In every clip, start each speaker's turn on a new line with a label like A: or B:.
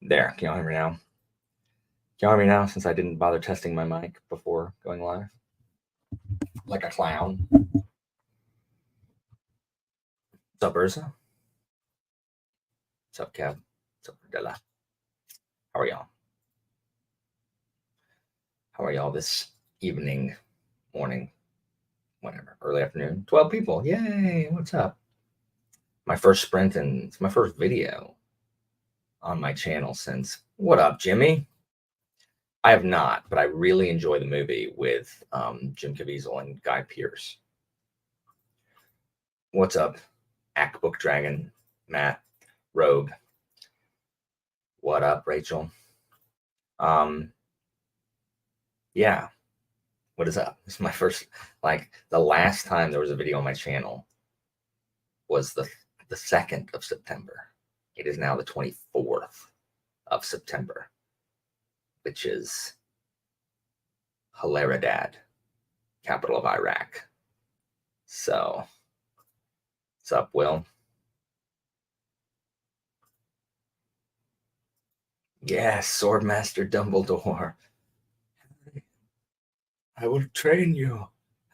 A: There, can y'all hear me now? Can y'all hear me now since I didn't bother testing my mic before going live? Like a clown. What's up, Urza? What's up, Kev? What's up, Della? How are y'all? How are y'all this evening, morning, whatever, early afternoon? 12 people. Yay, what's up? My first Sprinton, it's my first video on my channel since, what up, Jimmy? I have not, but I really enjoy the movie with Jim Caviezel and Guy Pearce. What's up, Book Dragon, Matt, Rogue? What up, Rachel? Yeah, what is up? This is my first, like, the last time there was a video on my channel was the 2nd of September. It is now the 24th of September, which is Hilaridad, capital of Iraq. So, what's up, Will? Yes, Swordmaster Dumbledore. I will train you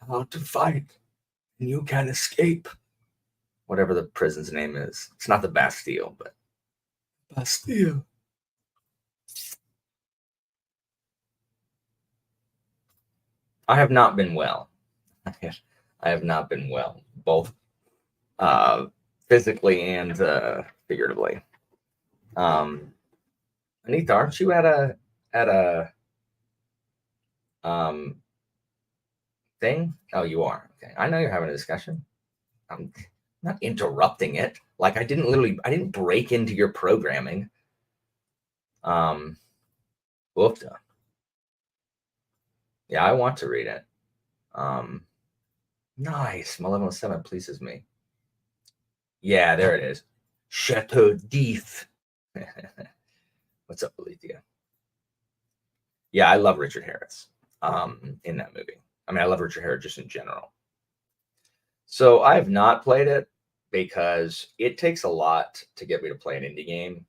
A: how to fight, and you can escape. Whatever the prison's name is. It's not the Bastille, but Bastille. I have not been well. I have not been well, both physically and figuratively. Anita, aren't you at a thing? Oh, you are. Okay, I know you're having a discussion. I'm not interrupting it. Like I didn't break into your programming. Woofda. Yeah, I want to read it. Nice. Malevolent 7 pleases me. Yeah, there it is. Chateau d'If. What's up, Alethea? Yeah, I love Richard Harris in that movie. I mean, I love Richard Harris just in general. So I have not played it because it takes a lot to get me to play an indie game,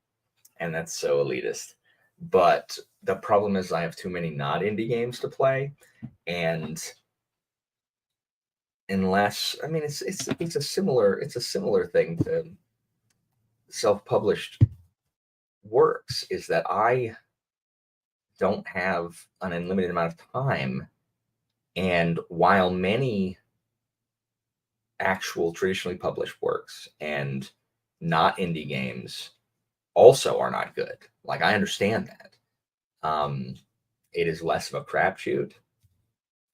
A: and that's so elitist. But the problem is I have too many not indie games to play, and unless I mean it's a similar thing to self-published works, is that I don't have an unlimited amount of time, and while many actual traditionally published works and not indie games also are not good, like I understand that, it is less of a crapshoot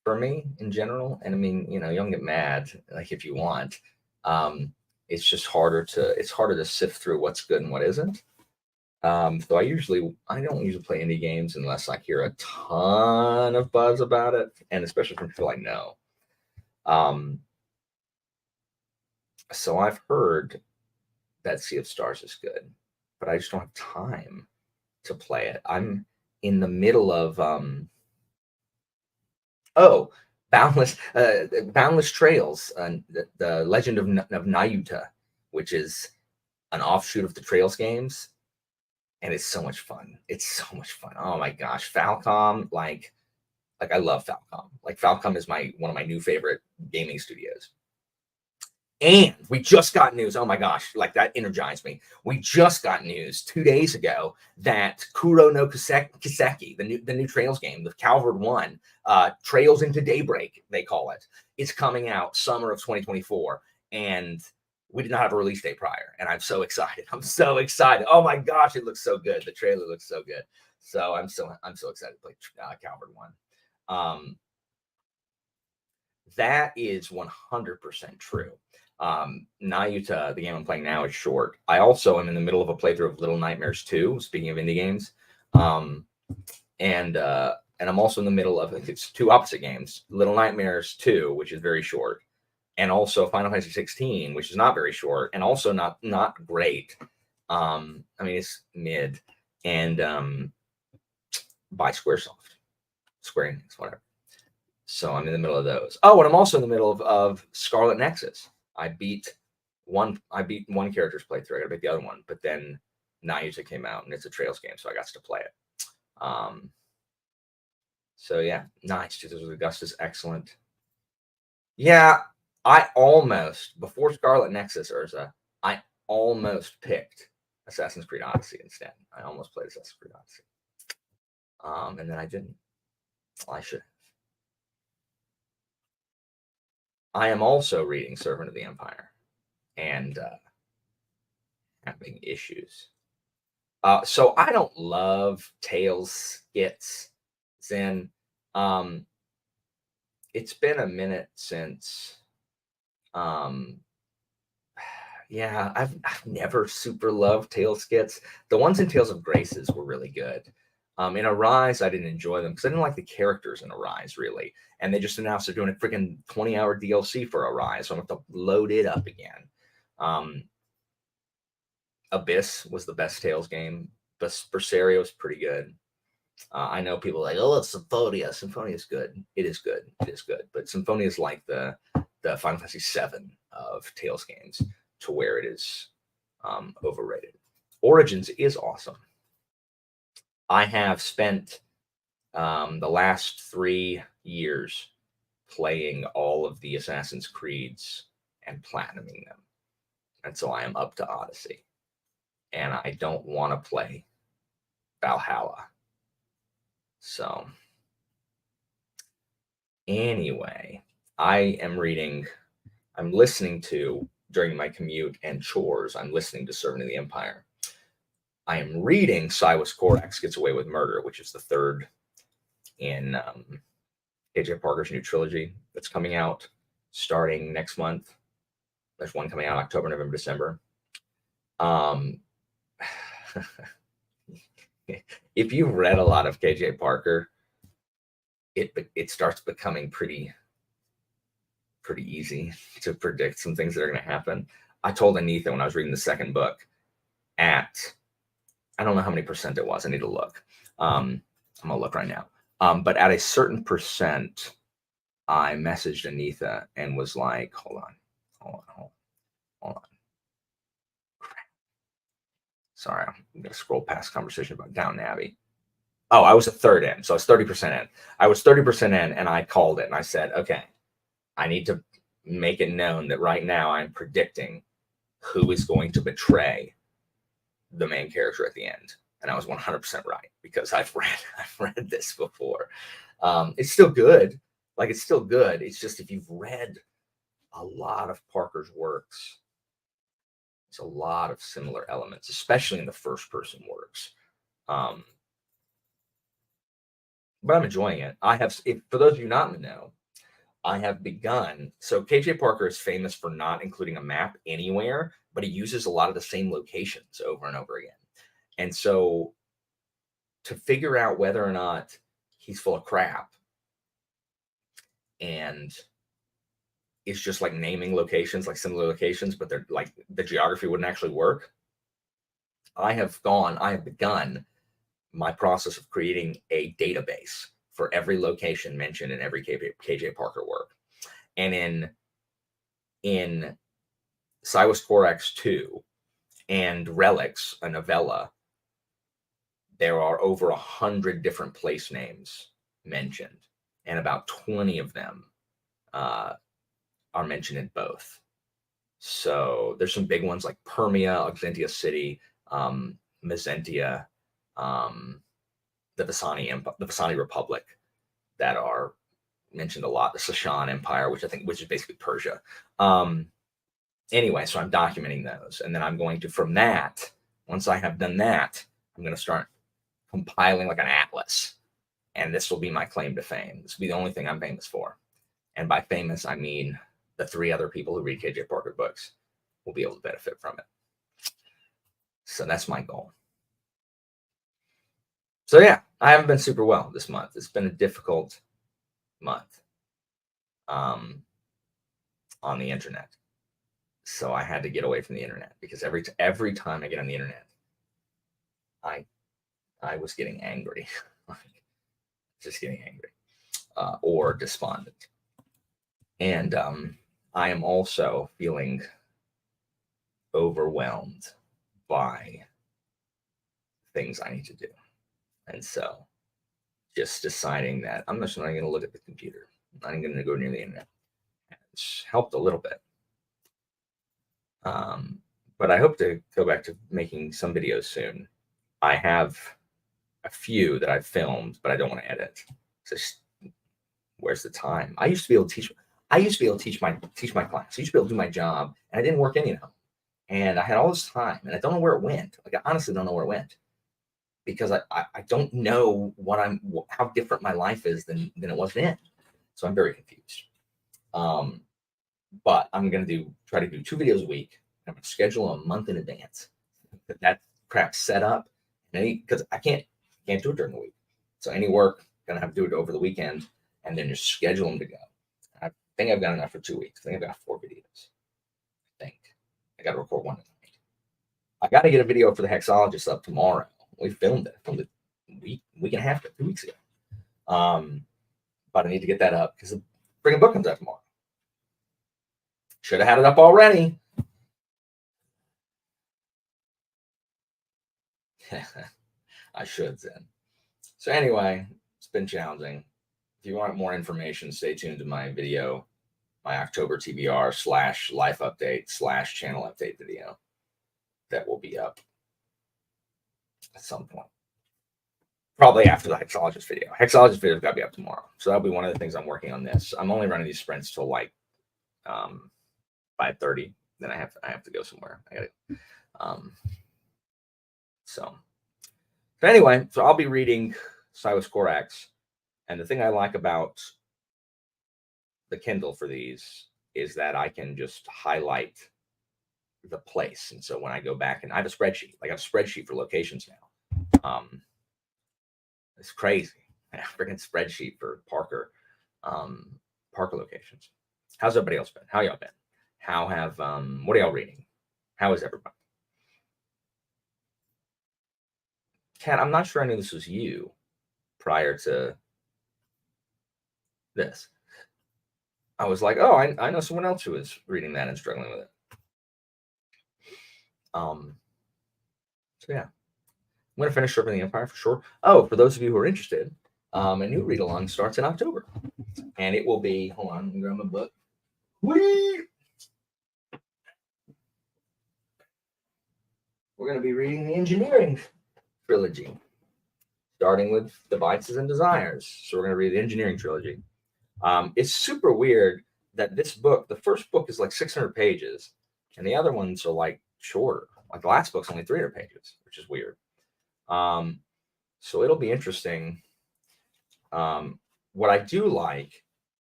A: for me in general. And I mean, you don't get mad like if you want. It's just harder to sift through what's good and what isn't. So I don't usually play indie games unless I hear a ton of buzz about it, and especially from people I know. So I've heard that Sea of Stars is good, but I just don't have time to play it. I'm in the middle of Boundless Trails, the Legend of Nayuta, which is an offshoot of the Trails games, and it's so much fun. It's so much fun. Oh my gosh, Falcom, like I love Falcom. Like Falcom is one of my new favorite gaming studios. And we just got news. Oh my gosh, like that energized me. We just got news 2 days ago that Kuro no Kiseki, the new Trails game, the Calvard 1, Trails into Daybreak, they call it. It's coming out summer of 2024, and we did not have a release date prior. And I'm so excited. I'm so excited. Oh my gosh, it looks so good. The trailer looks so good. So I'm so excited to play Calvard 1. That is 100% true. Nayuta, the game I'm playing now, is short. I also am in the middle of a playthrough of Little Nightmares 2, speaking of indie games. And I'm also in the middle of, it's two opposite games, Little Nightmares 2, which is very short, and also Final Fantasy 16, which is not very short, and also not great. I mean, it's mid, and by Square Enix, whatever. So I'm in the middle of those. Oh, and I'm also in the middle of Scarlet Nexus. I beat one character's playthrough. I gotta beat the other one, but then Nayuta came out, and it's a Trails game, so I got to play it. So yeah, nice. This was Augustus, excellent. Yeah, I almost, before Scarlet Nexus, Urza, I almost picked Assassin's Creed Odyssey instead. I almost played Assassin's Creed Odyssey. And then I didn't. I should have. I am also reading Servant of the Empire and having issues. So I don't love Tales skits. Zen. It's been a minute since. Yeah, I've never super loved Tales skits. The ones in Tales of Graces were really good. In Arise, I didn't enjoy them because I didn't like the characters in Arise, really. And they just announced they're doing a freaking 20-hour DLC for Arise, so I'm going to have to load it up again. Abyss was the best Tales game, but Berseria was pretty good. I know people are like, oh, it's Symphonia. Symphonia is good. It is good. It is good. But Symphonia is like the Final Fantasy VII of Tales games, to where it is overrated. Origins is awesome. I have spent the last 3 years playing all of the Assassin's Creeds and platinuming them. And so I am up to Odyssey. And I don't want to play Valhalla. So anyway, I'm listening to, during my commute and chores, I'm listening to Servant of the Empire. I am reading Silas Korax Gets Away with Murder, which is the third in KJ Parker's new trilogy that's coming out starting next month. There's one coming out October, November, December. If you've read a lot of KJ Parker, it starts becoming pretty easy to predict some things that are going to happen. I told Anitha when I was reading the second book, I don't know how many percent it was. I need to look. I'm gonna look right now. But at a certain percent, I messaged Anitha and was like, hold on. Crap. Sorry, I'm gonna scroll past conversation about Downton Abbey. Oh, I was a third in, so I was 30% in. I was 30% in, and I called it, and I said, okay, I need to make it known that right now I'm predicting who is going to betray the main character at the end. And I was 100% right, because I've read this before. It's still good. Like, it's still good. It's just, if you've read a lot of Parker's works, it's a lot of similar elements, especially in the first person works. But I'm enjoying it. For those of you not in the know, I have begun. So KJ Parker is famous for not including a map anywhere, but he uses a lot of the same locations over and over again. And so, to figure out whether or not he's full of crap and it's just like naming locations, like similar locations, but they're like the geography wouldn't actually work, I have begun my process of creating a database for every location mentioned in every KJ Parker work. And in Silas Korax 2 and Relics, a novella, there are over 100 different place names mentioned, and about 20 of them are mentioned in both. So there's some big ones like Permia, Auxentia City, Mezentia, the Vasani Republic, that are mentioned a lot. The Sashan Empire, which is basically Persia. Anyway, so I'm documenting those, and then I'm going to, from that, once I have done that, I'm going to start compiling like an atlas, and this will be my claim to fame. This will be the only thing I'm famous for, and by famous I mean the 3 other people who read KJ Parker books will be able to benefit from it. So that's my goal. So yeah, I haven't been super well this month. It's been a difficult month on the internet. So I had to get away from the internet, because every time I get on the internet, I was getting angry, just getting angry, or despondent. And I am also feeling overwhelmed by things I need to do. And so just deciding that I'm just not going to look at the computer. I'm not going to go near the internet. It's helped a little bit. But I hope to go back to making some videos soon. I have a few that I've filmed, but I don't want to edit. Just where's the time? I used to be able to teach. I used to be able to teach my class. I used to be able to do my job, and I didn't work any of them. And I had all this time, and I don't know where it went. Like I honestly don't know where it went, because I don't know how different my life is than it was then. So I'm very confused. But I'm gonna try to do 2 videos a week. I'm gonna schedule a month in advance. That crap set up, because I can't do it during the week. So any work, gonna have to do it over the weekend, and then just schedule them to go. I think I've got enough for 2 weeks. I think I've got 4 videos. I think I got to record one tonight. I got to get a video for the hexologist up tomorrow. We filmed it. A week and a half, 2 weeks ago. But I need to get that up because the freaking book comes out tomorrow. Should have had it up already. I should then. So anyway, it's been challenging. If you want more information, stay tuned to my video, my October TBR / life update / channel update video that will be up at some point. Probably after the hexologist video. Hexologist video has got to be up tomorrow. So that'll be one of the things I'm working on this. I'm only running these sprints till like 5:30. Then I have to go somewhere. I gotta so anyway, so I'll be reading Silas Corax. And the thing I like about the Kindle for these is that I can just highlight the place. And so when I go back, and I have a spreadsheet, like I have a spreadsheet for locations now. It's crazy. I have a freaking spreadsheet for Parker locations. How's everybody else been? How y'all been? How have what are y'all reading? How is everybody? Kat, I'm not sure I knew this was you prior to this. I was like, oh, I know someone else who is reading that and struggling with it. So yeah, I'm going to finish Stripping the Empire for sure. Oh, for those of you who are interested, a new read along starts in October, and it will be. Hold on, let me grab my book. Whee! We're going to be reading the engineering trilogy, starting with Devices and Desires. So we're going to read the engineering trilogy. It's super weird that this book, the first book is like 600 pages, and the other ones are like shorter. Like the last book's only 300 pages, which is weird. So it'll be interesting. What I do like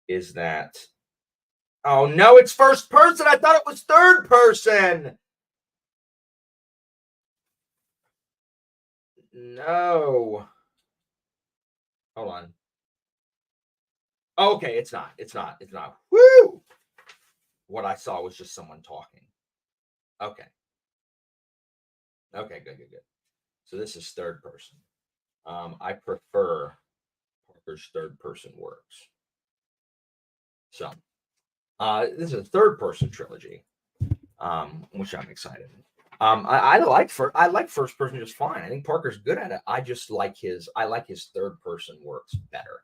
A: is that, oh no, it's first person. I thought it was third person. No. Hold on. Okay, it's not. Woo! What I saw was just someone talking. Okay, good. So this is third person. I prefer Parker's third person works. So this is a third person trilogy, which I'm excited. I like first person just fine. I think Parker's good at it. I just like his third person works better.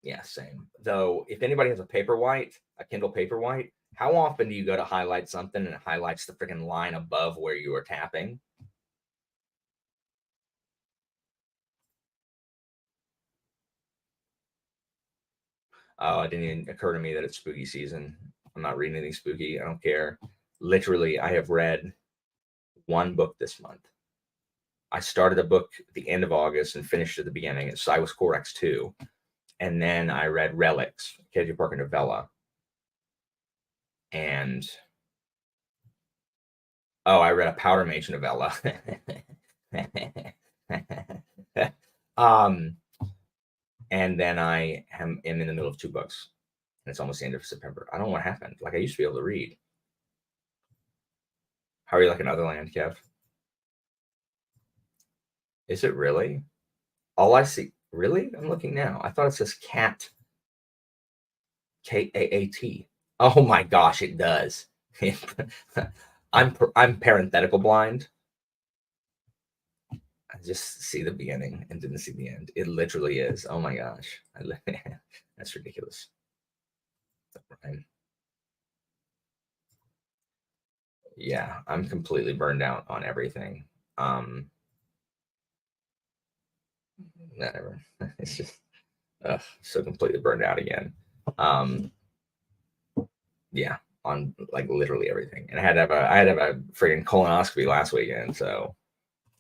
A: Yeah, same. Though, if anybody has a Kindle Paperwhite, how often do you go to highlight something and it highlights the freaking line above where you are tapping? Oh, it didn't even occur to me that it's spooky season. I'm not reading anything spooky. I don't care. Literally, I have read one book this month. I started a book at the end of August and finished at the beginning. It's Silas Corax 2. And then I read Relics, KJ Parker novella. And I read a Powder Mage novella. And then I am in the middle of 2 books. And it's almost the end of September. I don't know what happened. Like I used to be able to read. How are you liking Otherland, Kev? Is it really? All I see. Really? I'm looking now. I thought it says cat. Kaat. Oh my gosh, it does. I'm parenthetical blind. I just see the beginning and didn't see the end. It literally is. Oh my gosh. That's ridiculous. Yeah, I'm completely burned out on everything. Whatever. It's just so completely burned out again. Yeah, on like literally everything. And I had to have a freaking colonoscopy last weekend, so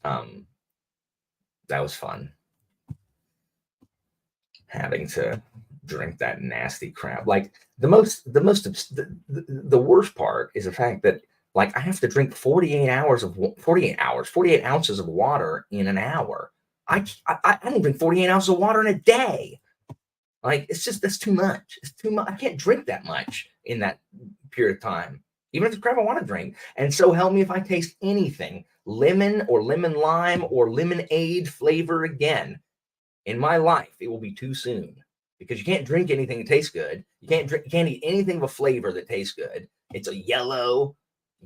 A: that was fun. Having to drink that nasty crap. Like the worst part is the fact that like I have to drink 48 ounces of water in an hour. I don't drink 48 ounces of water in a day. Like that's too much. It's too much. I can't drink that much in that period of time, even if it's crap I want to drink. And so help me if I taste anything lemon or lemon lime or lemonade flavor again in my life, it will be too soon, because you can't drink anything that tastes good. You can't eat anything of a flavor that tastes good. It's a yellow,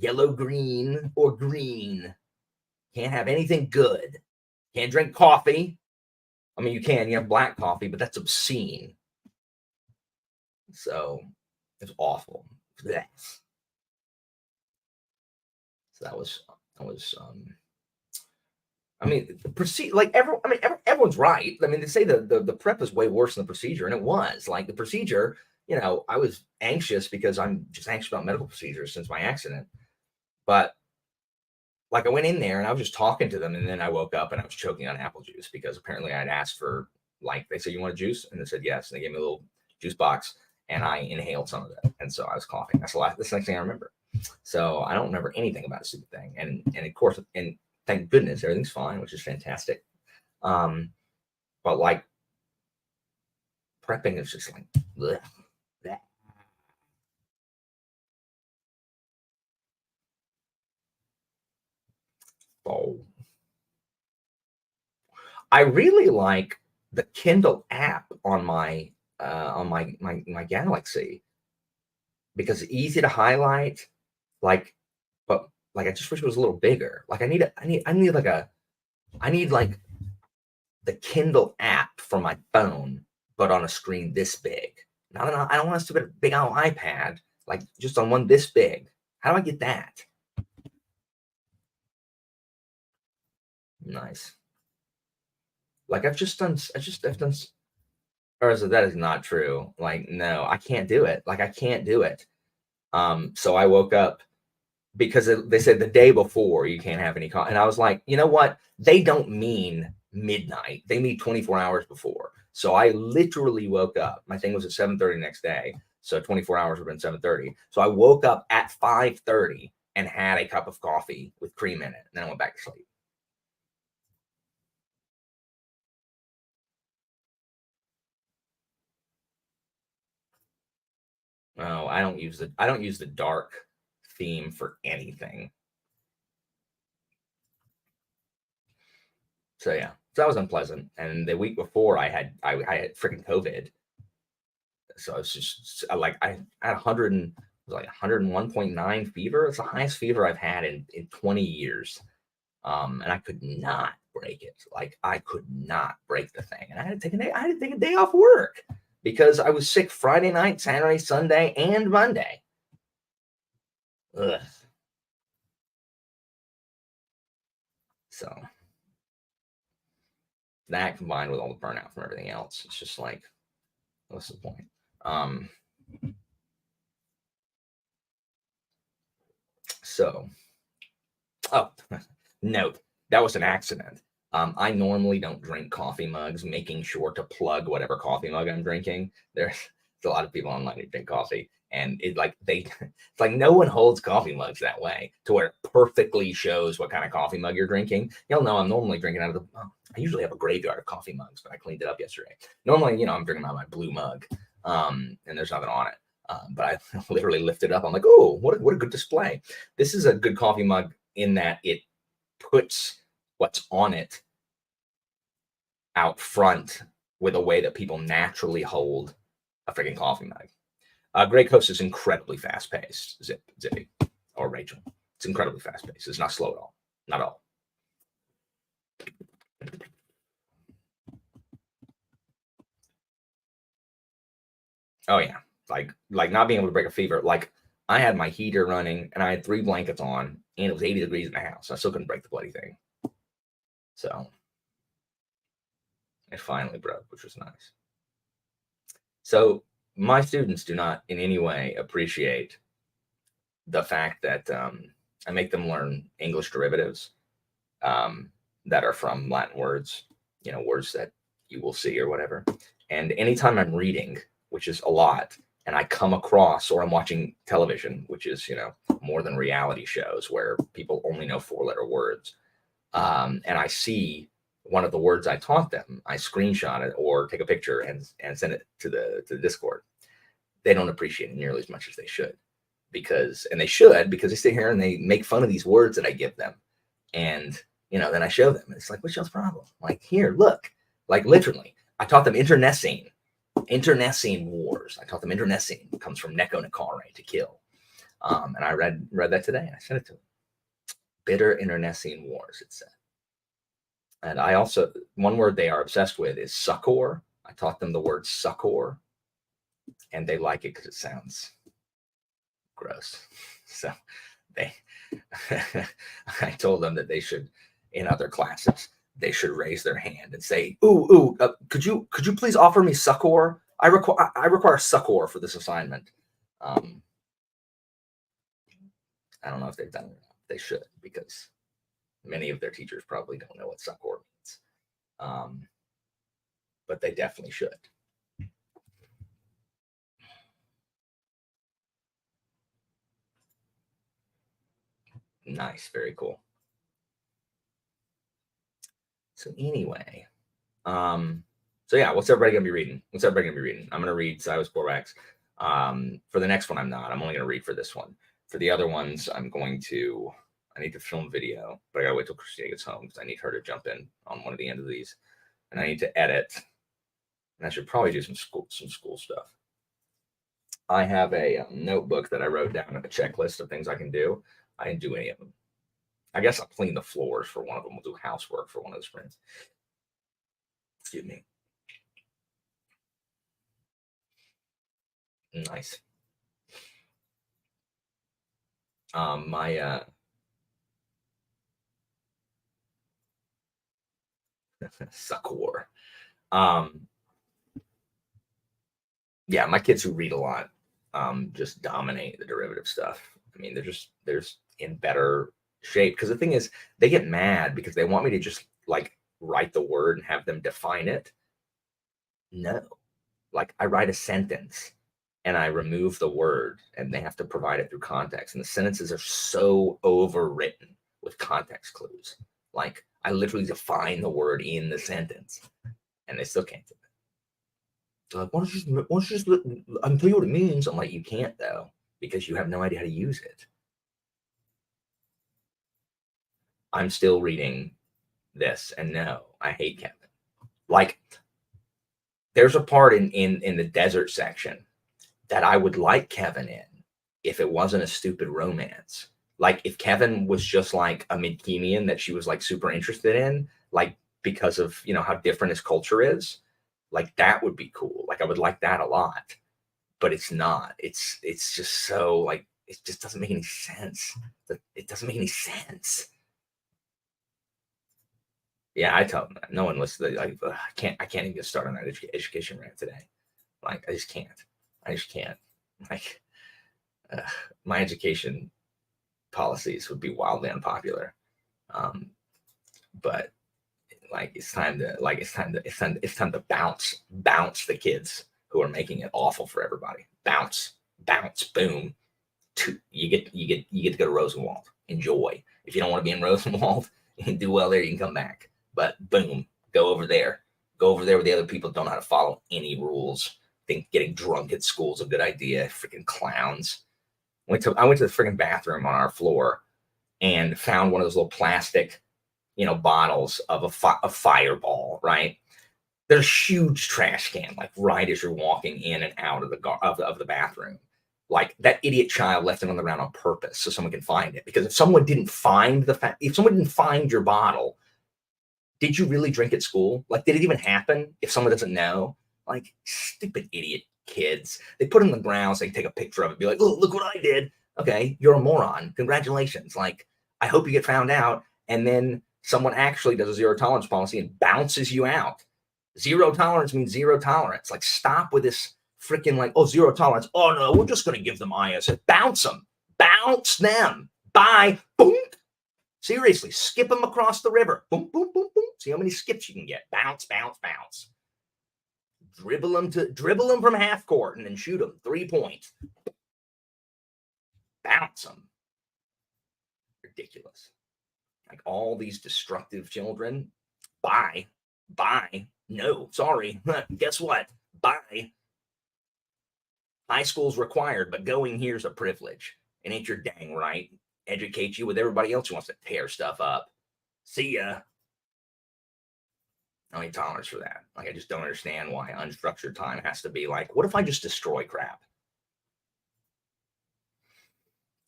A: green, or green. Can't have anything good. Can't drink coffee. I mean, you have black coffee, but that's obscene. So it's awful. Blech. So that was I mean, everyone's right. I mean, they say the prep is way worse than the procedure, and it was. Like the procedure, I was anxious because I'm just anxious about medical procedures since my accident. But like I went in there and I was just talking to them, and then I woke up and I was choking on apple juice because apparently I had asked for, like, they said, "You want a juice?" And they said yes, and they gave me a little juice box, and I inhaled some of it, and so I was coughing. That's the next thing I remember. So I don't remember anything about the stupid thing, and of course, and thank goodness everything's fine, which is fantastic. But like prepping is just like bleh, bleh. Oh, I really like the Kindle app on my Galaxy because it's easy to highlight. Like, but like I just wish it was a little bigger. Like I need like the Kindle app for my phone, but on a screen this big. I don't want a stupid big old iPad, like just on one this big. How do I get that? Nice. Like I've done, or is it, that is not true. Like, no, I can't do it. Like I can't do it. So I woke up because they said the day before you can't have any coffee. And I was like, you know what? They don't mean midnight. They mean 24 hours before. So I literally woke up. My thing was at 7:30 next day. So 24 hours would have been 7:30. So I woke up at 5:30 and had a cup of coffee with cream in it. And then I went back to sleep. Oh, I don't use the dark theme for anything. So yeah, so that was unpleasant. And the week before, I had freaking COVID. So I was just I had 100 and it was like 101.9 fever. It's the highest fever I've had in 20 years. And I could not break it. Like I could not break the thing. And I had to take a day off work because I was sick Friday night, Saturday, Sunday, and Monday. Ugh. So that combined with all the burnout from everything else, it's just like, what's the point? So, oh, note, that was an accident. I normally don't drink coffee mugs, making sure to plug whatever coffee mug I'm drinking. There's a lot of people online who drink coffee, and it's like no one holds coffee mugs that way to where it perfectly shows what kind of coffee mug you're drinking. You'll know I'm normally drinking out of I usually have a graveyard of coffee mugs, but I cleaned it up yesterday. Normally, I'm drinking out of my blue mug, and there's nothing on it. But I literally lifted it up. I'm like, oh, what a good display. This is a good coffee mug in that it puts what's on it out front with a way that people naturally hold a freaking coffee mug. Grey Coast is incredibly fast paced. Zippy or Rachel. It's incredibly fast paced. It's not slow at all. Not at all. Oh yeah. Like not being able to break a fever. Like I had my heater running and I had 3 blankets on and it was 80 degrees in the house. I still couldn't break the bloody thing. So it finally broke, which was nice. So my students do not in any way appreciate the fact that I make them learn English derivatives that are from Latin words, words that you will see or whatever. And anytime I'm reading, which is a lot, and I come across, or I'm watching television, which is, more than reality shows where people only know 4-letter words, and I see one of the words I taught them, I screenshot it or take a picture and send it to the Discord. They don't appreciate it nearly as much as they should, because they sit here and they make fun of these words that I give them. And, then I show them, and it's like, what's y'all's problem? Like, here, look, like literally, I taught them internecine wars. I taught them internecine comes from neko nakare, to kill. And I read that today and I sent it to them. Bitter internecine wars, it said. And I also, one word they are obsessed with is succor. I taught them the word succor, and they like it because it sounds gross. So I told them that they should, in other classes, they should raise their hand and say, could you please offer me succor? I require succor for this assignment. I don't know if they've done it or not. They should, because many of their teachers probably don't know what succor means. But they definitely should. Nice. Very cool. So anyway, so yeah, what's everybody gonna be reading? I'm gonna read Silas Borback's. For the next one, I'm only gonna read for this one. For the other ones, I need to film video, but I gotta wait till Christina gets home because I need her to jump in on one of the end of these, and I need to edit, and I should probably do some school stuff. I have a notebook that I wrote down a checklist of things I can do. I didn't do any of them. I guess I'll clean the floors for one of them. We'll do housework for one of the sprints. Excuse me. Nice. My succor. Yeah, my kids who read a lot just dominate the derivative stuff. I mean, they're in better shape, because the thing is, they get mad because they want me to just like write the word and have them define it. No, like I write a sentence and I remove the word and they have to provide it through context. And the sentences are so overwritten with context clues. Like I literally define the word in the sentence and they still can't do it. They're like, why don't you just I can tell you what it means. I'm like, you can't though, because you have no idea how to use it. I'm still reading this, and no, I hate Kevin. Like, there's a part in the desert section that I would like Kevin in if it wasn't a stupid romance. Like, if Kevin was just like a Midkemian that she was like super interested in, like because of how different his culture is, like that would be cool. Like I would like that a lot, but it's not. It's just so like it just doesn't make any sense. It doesn't make any sense. Yeah, I tell them that. No one listens. Like, I can't even get started on that education rant today. Like, I just can't. Like, my education policies would be wildly unpopular. But like, it's time to bounce the kids who are making it awful for everybody. Bounce, boom. You get to go to Rosenwald. Enjoy. If you don't want to be in Rosenwald and do well there, you can come back. But boom, go over there where the other people don't know how to follow any rules. Think getting drunk at school is a good idea. Freaking clowns. I went to the freaking bathroom on our floor and found one of those little plastic, bottles of a fireball, right? There's a huge trash can, like right as you're walking in and out of the bathroom. like that idiot child left it on the ground on purpose so someone can find it. Because if someone didn't find if someone didn't find your bottle, did you really drink at school? Like, did it even happen? If someone doesn't know, like, stupid idiot kids, they put it on the ground so they can take a picture of it, be like, oh, look what I did. Okay, you're a moron. Congratulations. Like, I hope you get found out, and then someone actually does a zero tolerance policy and bounces you out. Zero tolerance means zero tolerance. Like, stop with this freaking like, oh, zero tolerance. Oh no, we're just gonna give them IS. Bounce them. Bounce them. Bye. Boom. Seriously, skip them across the river. Boom, boom, boom, boom. See how many skips you can get. Bounce, bounce, bounce. Dribble them from half court and then shoot them 3 points. Bounce them. Ridiculous. Like all these destructive children. Bye. No, sorry. Guess what? Bye. High school's required, but going here's a privilege. It ain't your dang right. Educate you with everybody else who wants to tear stuff up. See ya. No any tolerance for that. Like, I just don't understand why unstructured time has to be like, what if I just destroy crap?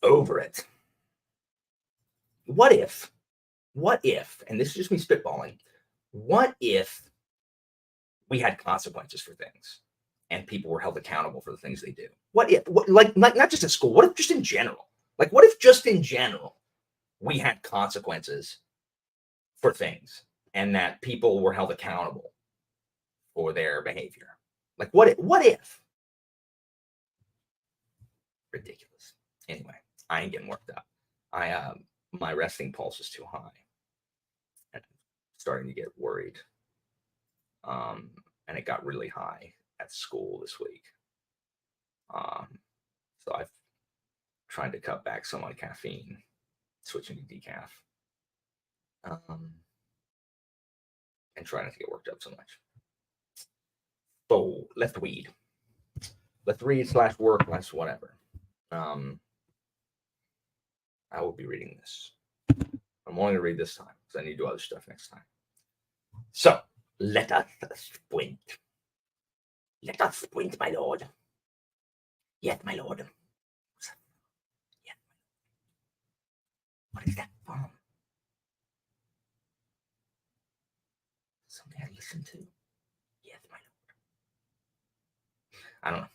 A: Over it. What if, and this is just me spitballing, what if we had consequences for things and people were held accountable for the things they do? What if, like, not just at school, what if just in general? Like, what if just in general we had consequences for things and that people were held accountable for their behavior? Like, what if? Ridiculous. Anyway, I ain't getting worked up. My resting pulse is too high. And I'm starting to get worried. And it got really high at school this week. So I've tried to cut back some on caffeine, switching to decaf. And try not to get worked up so much. So left weed / work / whatever. I will be reading this. I'm only going to read this time because I need to do other stuff next time. So let us squint. Let us squint, my lord. Yet, my lord. Yet. What is that from? Something I listened to. Yes, my lord. I don't know.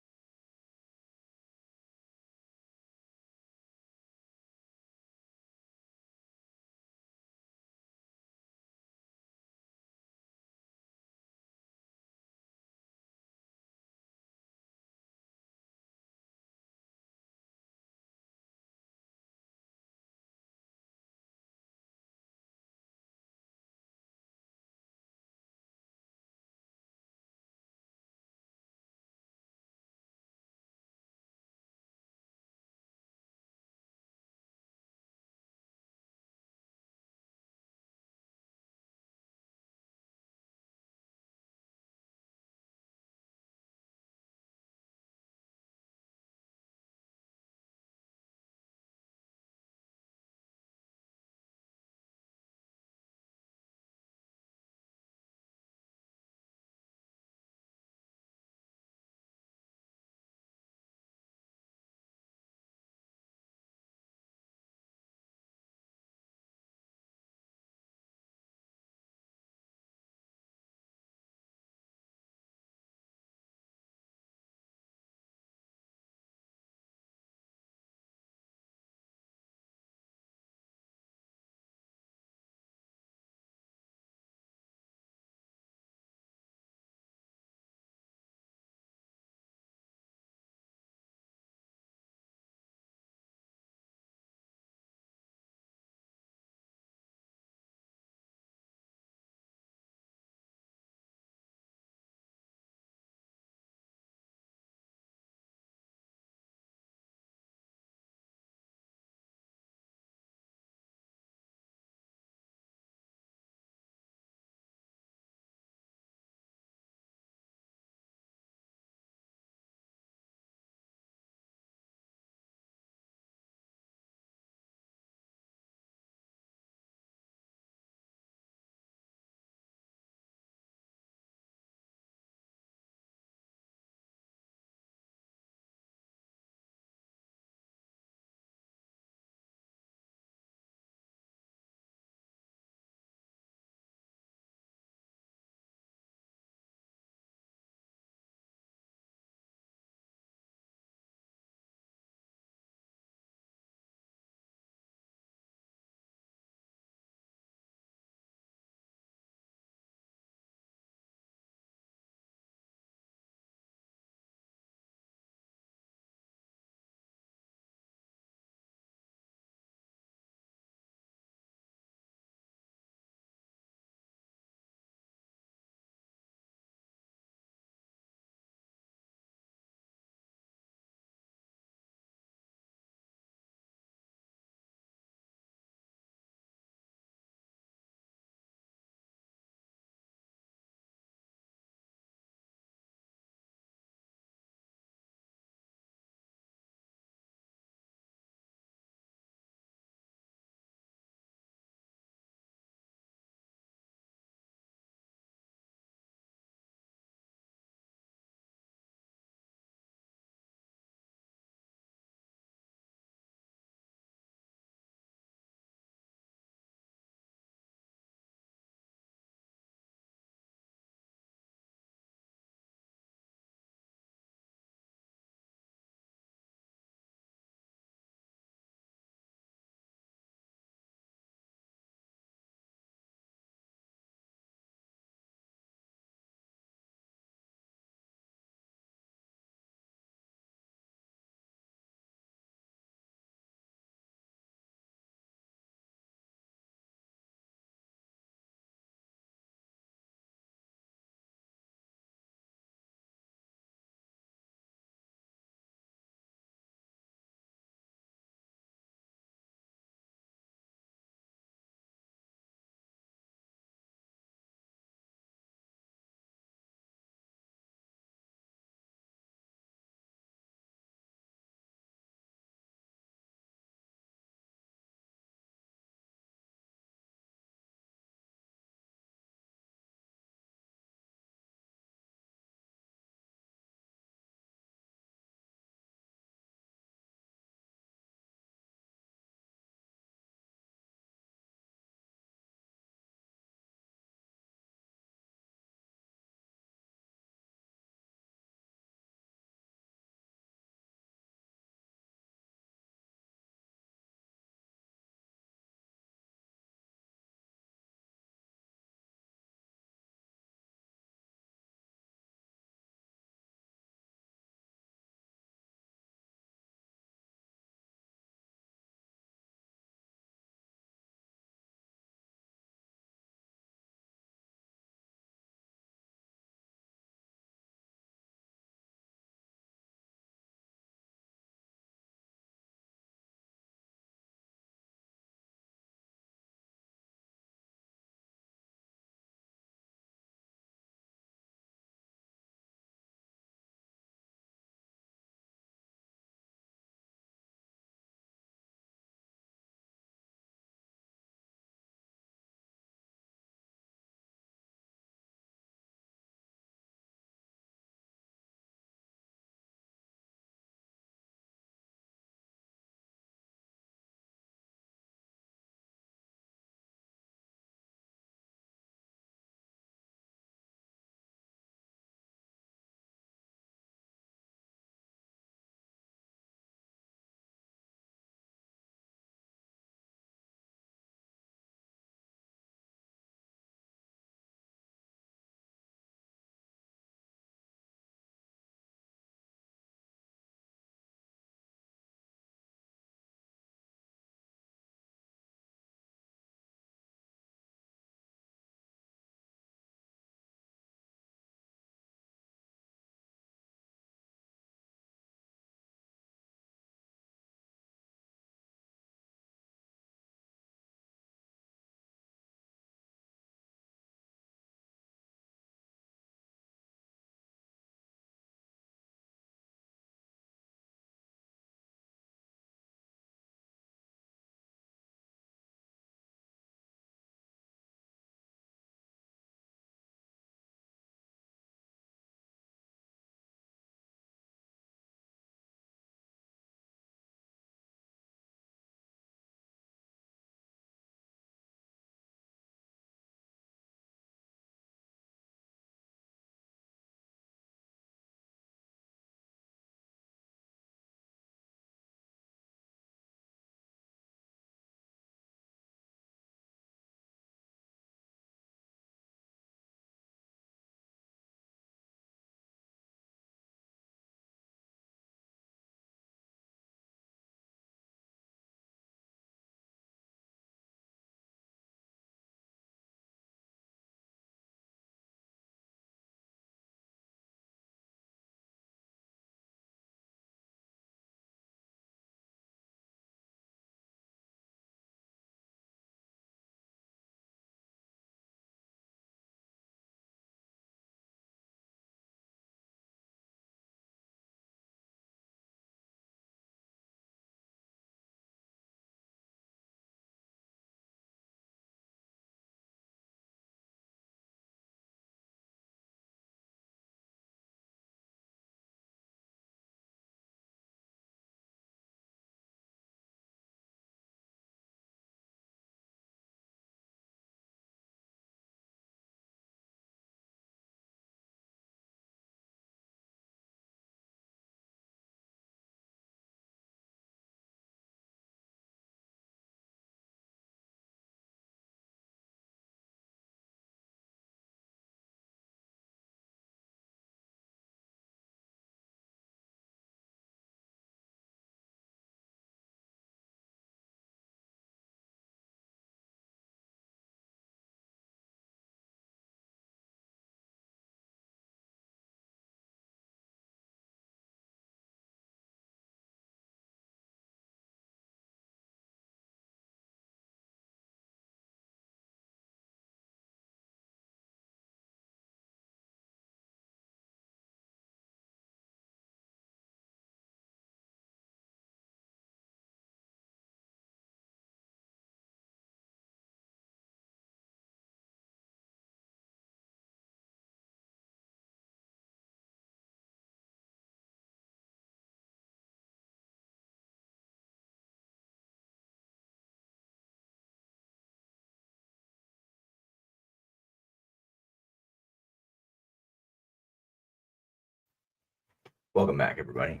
A: Welcome back, everybody.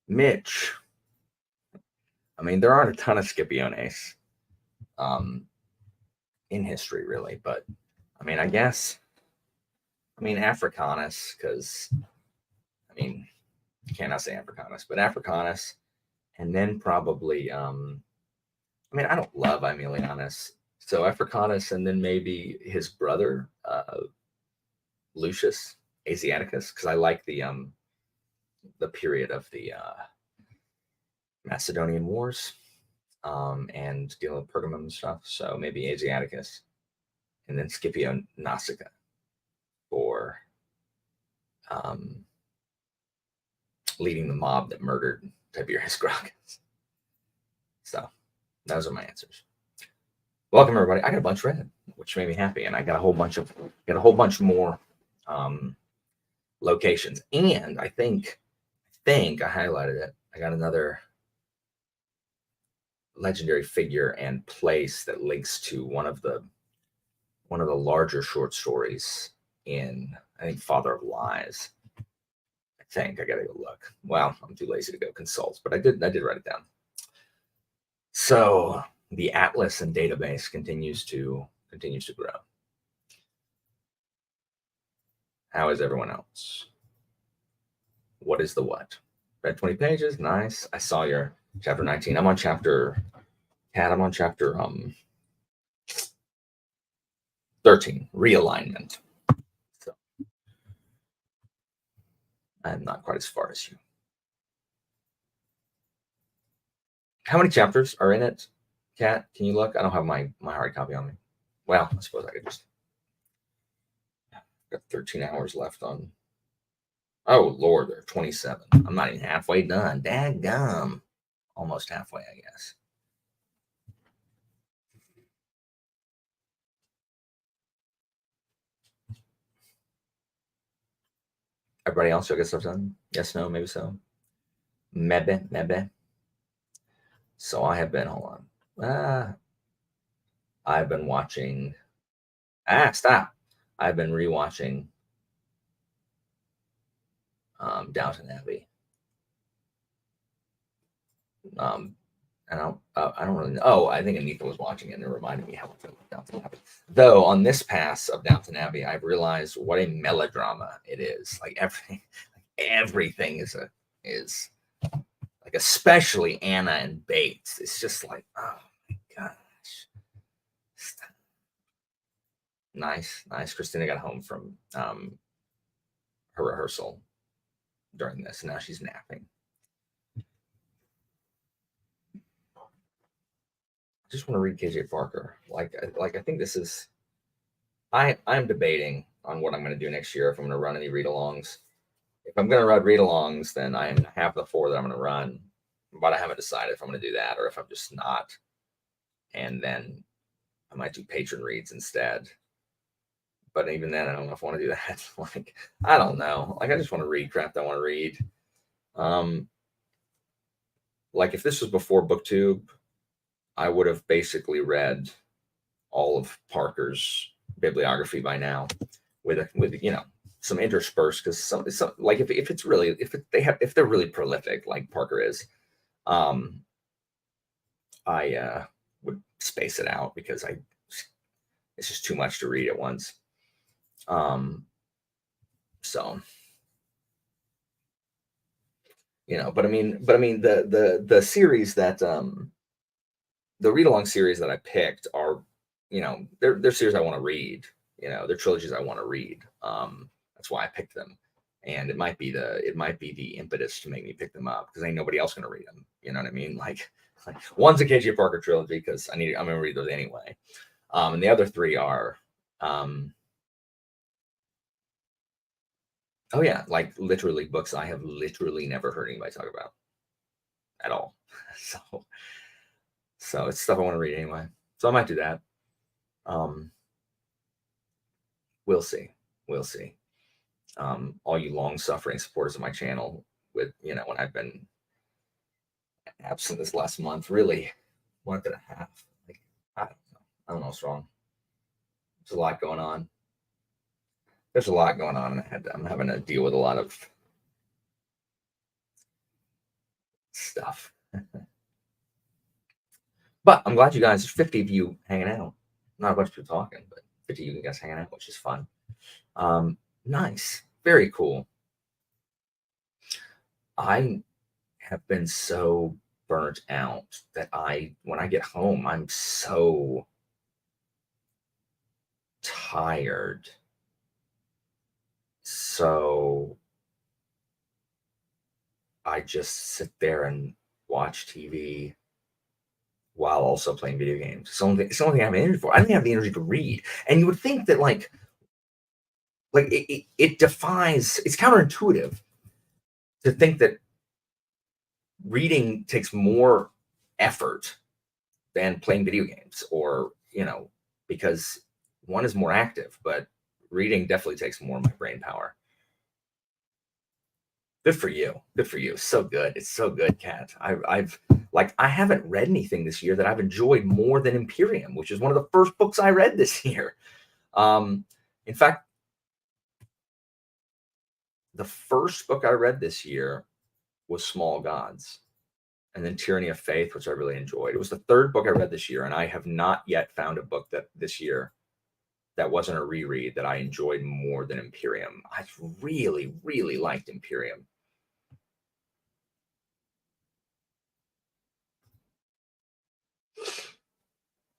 A: Mitch. I mean, there aren't a ton of Scipiones in history, really, but I mean, Africanus, because you cannot say Africanus, but Africanus, and then probably I don't love Aemilianus, so Africanus, and then maybe his brother Lucius Asiaticus, because I like the period of the Macedonian Wars and dealing with Pergamum and stuff. So maybe Asiaticus, and then Scipio Nasica for leading the mob that murdered Tiberius Gracchus. So those are my answers. Welcome, everybody. I got a bunch read, which made me happy, and I got a whole bunch more locations, and I think I highlighted it. I got another legendary figure and place that links to one of the larger short stories in, I think, Father of Lies. I think I gotta go look. Well, I'm too lazy to go consult, but I did write it down. So the atlas and database continues to grow. How is everyone else? What is the what? Read 20 pages, nice. I saw your chapter 19. I'm on chapter 13, realignment. So I'm not quite as far as you. How many chapters are in it, Kat? Can you look? I don't have my hard copy on me. Well, I suppose I could just. Got 13 hours left on. Oh Lord, there are 27. I'm not even halfway done. Dadgum. Almost halfway, I guess. Everybody else, I guess I've done. Yes, no, maybe so. Maybe. So I have been. Hold on. I've been watching. Stop. I've been rewatching Downton Abbey. I don't really know. Oh, I think Anita was watching it and it reminded me how I felt about Downton Abbey. Though on this pass of Downton Abbey, I've realized what a melodrama it is. Like everything is like, especially Anna and Bates. It's just like, oh my gosh. Nice. Christina got home from her rehearsal during this. Now she's napping. I just want to read KJ Parker. Like I think this is. I'm debating on what I'm going to do next year if I'm going to run any read-alongs. If I'm going to run read-alongs, then I have the 4 that I'm going to run, but I haven't decided if I'm going to do that or if I'm just not. And then I might do patron reads instead. But even then, I don't know if I want to do that. Like, I don't know. Like, I just want to read crap that I want to read. Like, if this was before BookTube, I would have basically read all of Parker's bibliography by now, with some interspersed, because some like if they're really prolific like Parker is, I would space it out because it's just too much to read at once. So but I mean the series that the read along series that I picked are they're series I want to read. They're trilogies I want to read. That's why I picked them, and it might be the impetus to make me pick them up because ain't nobody else gonna read them. You know what I mean? Like one's a KJ Parker trilogy because I'm gonna read those anyway, and the other 3 are oh yeah, like literally books I have literally never heard anybody talk about at all. So it's stuff I want to read anyway. So I might do that. We'll see. All you long-suffering supporters of my channel, with when I've been absent this last month, really month and a half. Like, I don't know what's wrong. There's a lot going on. I'm having to deal with a lot of stuff. But I'm glad you guys, there's 50 of you hanging out. Not a bunch of people talking, but 50 of you guys hanging out, which is fun. Nice. Very cool. I have been so burnt out that when I get home, I'm so tired. So I just sit there and watch TV while also playing video games. It's the only thing I have energy for. I don't even have the energy to read. And you would think that like it defies, it's counterintuitive to think that reading takes more effort than playing video games, or, because one is more active, but reading definitely takes more of my brain power. Good for you. Good for you. So good. It's so good, Kat. I haven't read anything this year that I've enjoyed more than Imperium, which is one of the first books I read this year. In fact, the first book I read this year was Small Gods, and then Tyranny of Faith, which I really enjoyed. It was the third book I read this year, and I have not yet found a book that this year that wasn't a reread that I enjoyed more than Imperium. I really, really liked Imperium.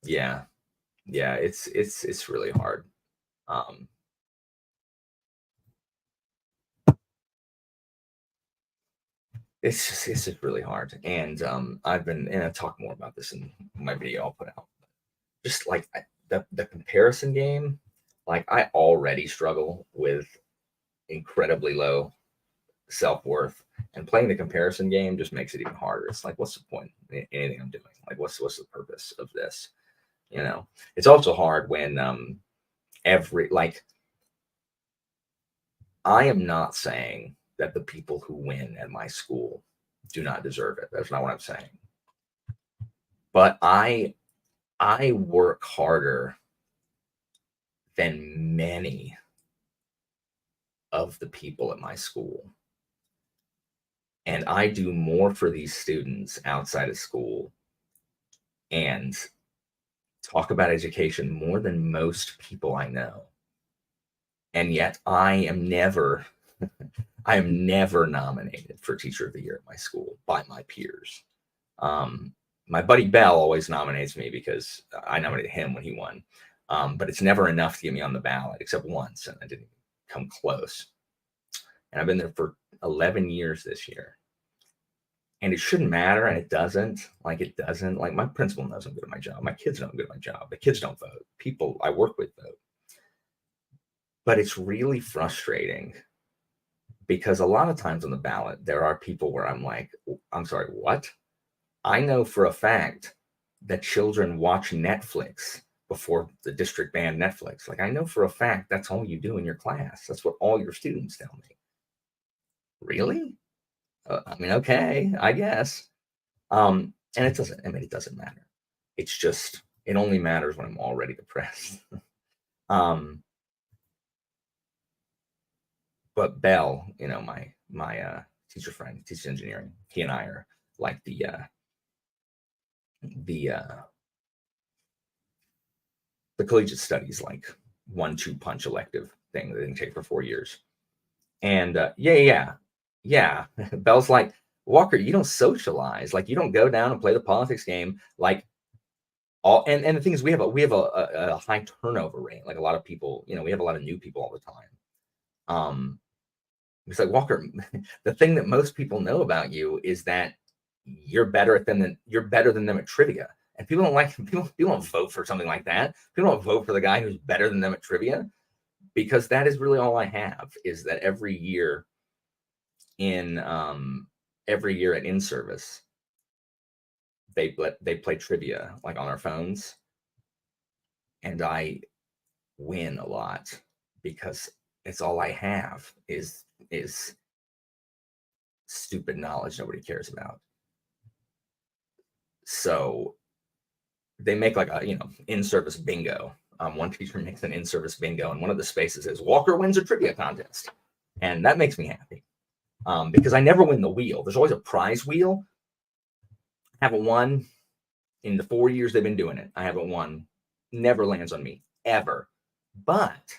A: Yeah. It's really hard. It's just really hard. And I'll talk more about this in my video I'll put out. Just like the comparison game, like I already struggle with incredibly low self-worth, and playing the comparison game just makes it even harder. It's like, what's the point in anything I'm doing? Like, what's the purpose of this? It's also hard when I am not saying that the people who win at my school do not deserve it. That's not what I'm saying. But I work harder than many of the people at my school. And I do more for these students outside of school and talk about education more than most people I know. And yet I am never nominated for Teacher of the Year at my school by my peers. My buddy Bell always nominates me because I nominated him when he won. But it's never enough to get me on the ballot, except once, and I didn't come close. And I've been there for 11 years this year. And it shouldn't matter, and it doesn't. Like my principal knows I'm good at my job. My kids know I'm good at my job. The kids don't vote. People I work with vote. But it's really frustrating because a lot of times on the ballot, there are people where I'm like, I'm sorry, what? I know for a fact that children watch Netflix before the district banned Netflix. Like, I know for a fact that's all you do in your class. That's what all your students tell me. Really? Okay, I guess. And it doesn't matter. It's just, it only matters when I'm already depressed. But Bell, my teacher friend, teaches engineering. He and I are like the collegiate studies, like 1-2 punch elective thing that they can take for 4 years. And yeah. Bell's like, Walker, you don't socialize. Like, you don't go down and play the politics game. Like, and the thing is, we have a high turnover rate. Like, a lot of people, we have a lot of new people all the time. It's like, Walker, the thing that most people know about you is that you're better than them at trivia. And people don't vote for something like that. People don't vote for the guy who's better than them at trivia, because that is really all I have, is that every year at in-service, they play trivia like on our phones, and I win a lot because it's all I have is stupid knowledge nobody cares about. So they make like a in-service bingo. One teacher makes an in-service bingo, and one of the spaces is Walker wins a trivia contest, and that makes me happy. Because I never win the wheel. There's always a prize wheel, Haven't won in the 4 years they've been doing it. I haven't won. Never lands on me ever. But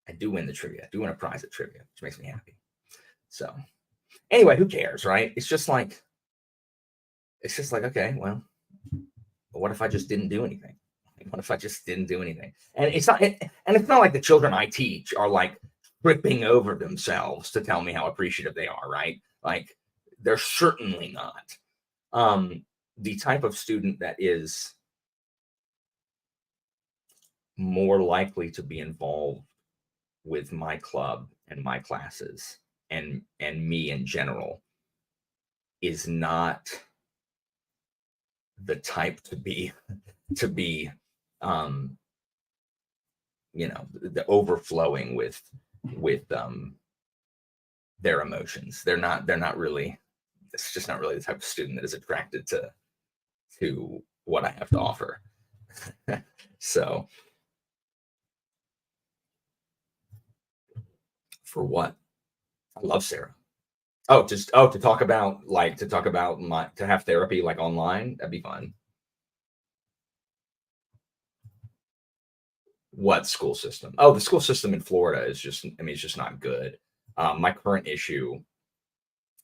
A: I do win the trivia. I do win a prize at trivia, which makes me happy. So anyway, who cares, right? It's just like, okay, well, what if I just didn't do anything? What if I just didn't do anything? And it's not like the children I teach are like tripping over themselves to tell me how appreciative they are, right? Like, they're certainly not. The type of student that is more likely to be involved with my club and my classes and me in general is not the type to be the overflowing with their emotions. They're not really, it's just not really the type of student that is attracted to what I have to offer. So for what? I love Sarah. To talk about to have therapy like online, that'd be fun. What school system? Oh, the school system in Florida is just, it's just not good. My current issue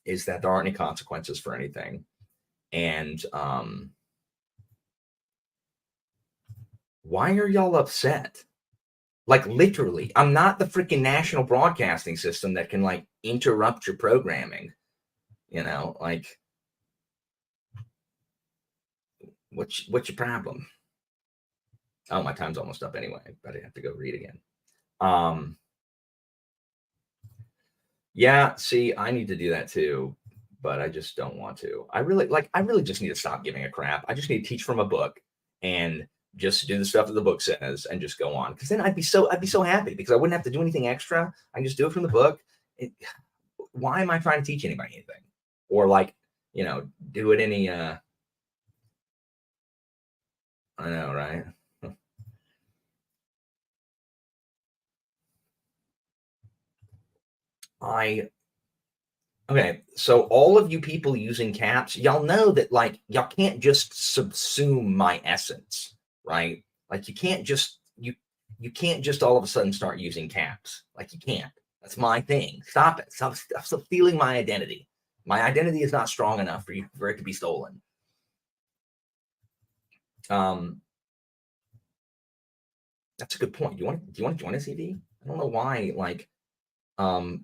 A: is that there aren't any consequences for anything. And why are y'all upset? Like, literally, I'm not the freaking national broadcasting system that can like interrupt your programming. Like, what's your problem? Oh, my time's almost up anyway, but I have to go read again. Yeah, see, I need to do that too, but I just don't want to. I really just need to stop giving a crap. I just need to teach from a book and just do the stuff that the book says and just go on. Because then I'd be so happy because I wouldn't have to do anything extra. I can just do it from the book. Why am I trying to teach anybody anything? Or like, do it any I know, right? Okay, so all of you people using caps, y'all know that like y'all can't just subsume my essence, right? Like you can't just all of a sudden start using caps. Like you can't. That's my thing. Stop it. Stop stealing my identity. My identity is not strong enough for it to be stolen. That's a good point. Do you want to join a CD? I don't know why. Like,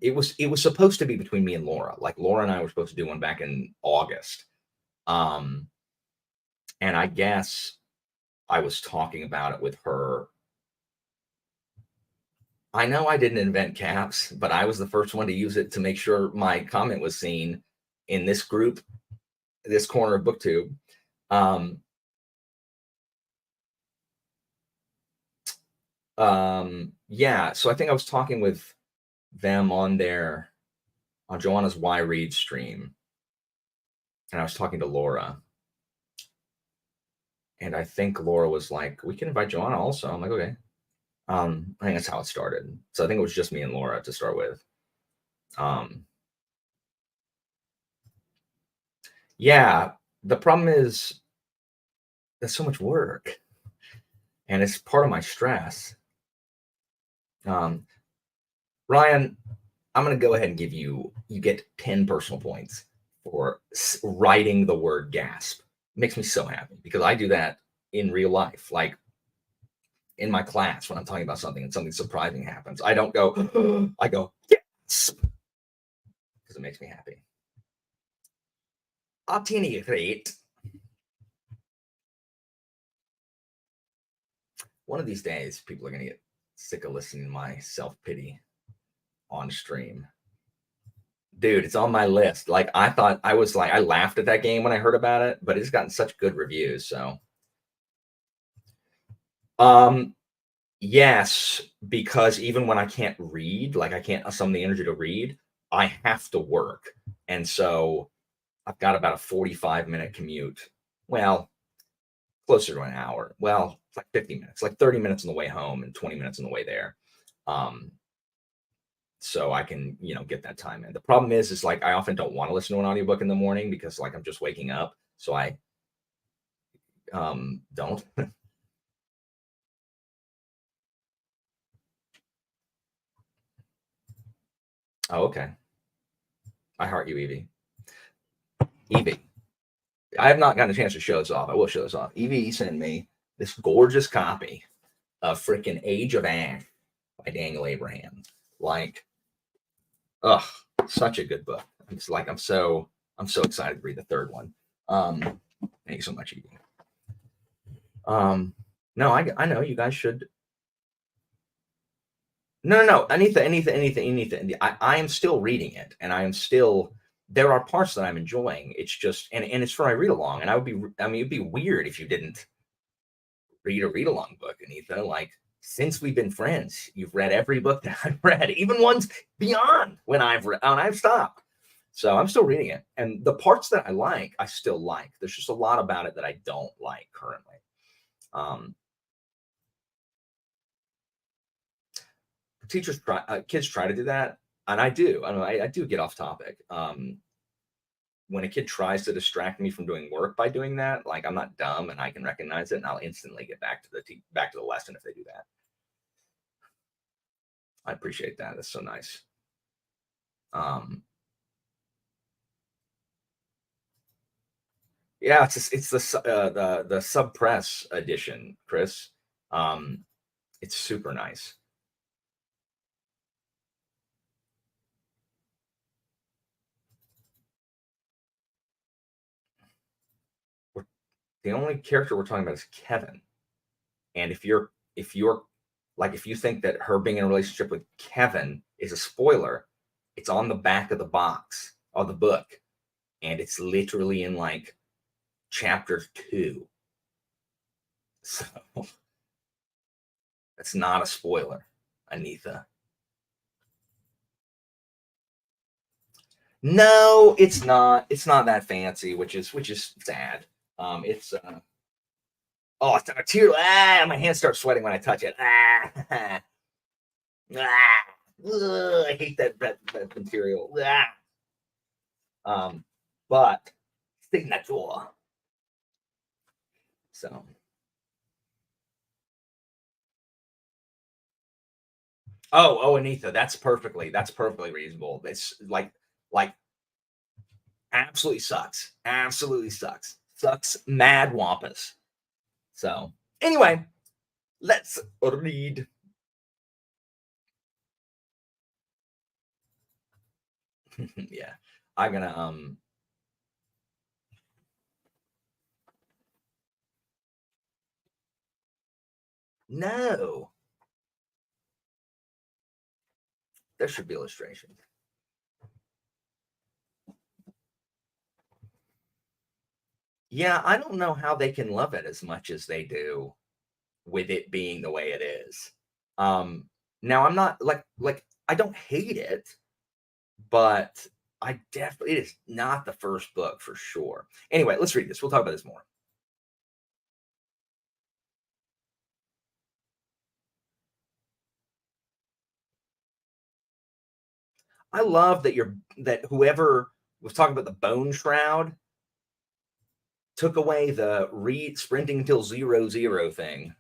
A: it was supposed to be between me and Laura. Like Laura and I were supposed to do one back in August. And I guess I was talking about it with her. I know I didn't invent caps, but I was the first one to use it to make sure my comment was seen in this group, this corner of BookTube. Yeah, so I think I was talking with them on Joanna's Why Read stream, and I was talking to Laura, and I think Laura was like, we can invite Joanna also. I'm like, okay. I think that's how it started. So I think it was just me and Laura to start with. Yeah, the problem is there's so much work and it's part of my stress. Ryan, I'm going to go ahead and you get 10 personal points for writing the word gasp. It makes me so happy because I do that in real life. Like in my class, when I'm talking about something and something surprising happens, I don't go, I go, gasp, because it makes me happy. At any rate, one of these days, people are going to get sick of listening to my self-pity on stream. Dude, it's on my list. Like, I laughed at that game when I heard about it, but it's gotten such good reviews. So, yes, because even when I can't read, like I can't summon the energy to read, I have to work. And so I've got about a 45-minute commute. Well, closer to an hour. Well, it's like 50 minutes, like 30 minutes on the way home and 20 minutes on the way there. So I can, get that time in. The problem is like I often don't want to listen to an audiobook in the morning because like I'm just waking up. So I don't. Oh, okay. I heart you, Evie. Evie, I have not gotten a chance to show this off. I will show this off. Evie sent me this gorgeous copy of freaking Age of Ash by Daniel Abraham. Like, ugh, such a good book. It's like I'm so excited to read the third one. Thank you so much, Evie. No, I know you guys should. No. Anita. I am still reading it, and I am still. There are parts that I'm enjoying. It's just, and it's for my read along, and I would be. I mean, it'd be weird if you didn't read a read along book, Anita. Like, since we've been friends, you've read every book that I've read, even ones beyond when I've read, and I've stopped. So I'm still reading it, and the parts that I like, I still like. There's just a lot about it that I don't like currently. Um, Teachers try, kids try to do that, and I do. I do get off topic. When a kid tries to distract me from doing work by doing that, like, I'm not dumb and I can recognize it, and I'll instantly get back to back to the lesson if they do that. I appreciate that. That's so nice. Um, yeah, it's the sub press edition, Chris. Um, it's super nice. The only character we're talking about is Kevin, and if you're like, if you think that her being in a relationship with Kevin is a spoiler, it's on the back of the box of the book, and it's literally in like chapter 2. So that's not a spoiler, Anita. No, it's not. It's not that fancy, which is sad. It's oh, it's a tear. Ah, my hands start sweating when I touch it. Ah, ah, ugh, I hate that material. Ah. But signature. So, Anita, that's perfectly reasonable. It's like absolutely sucks. Absolutely sucks. Sucks mad wampus. So, anyway, let's read. Yeah. I'm gonna no. There should be illustrations. Yeah, I don't know how they can love it as much as they do with it being the way it is. Now I'm not like I don't hate it, but I definitely, it is not the first book for sure. Anyway, let's read this. We'll talk about this more. I love that whoever was talking about the bone shroud took away the read sprinting until 0 0 thing.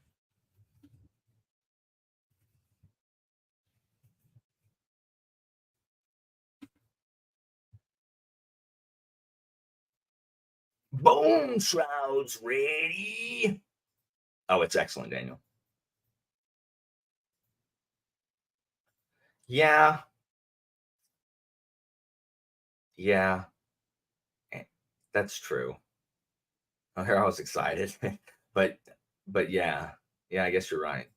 A: Bone shrouds ready. Oh, it's excellent, Daniel. Yeah, yeah, eh, that's true. Oh, here I was excited, but yeah, yeah, I guess you're right.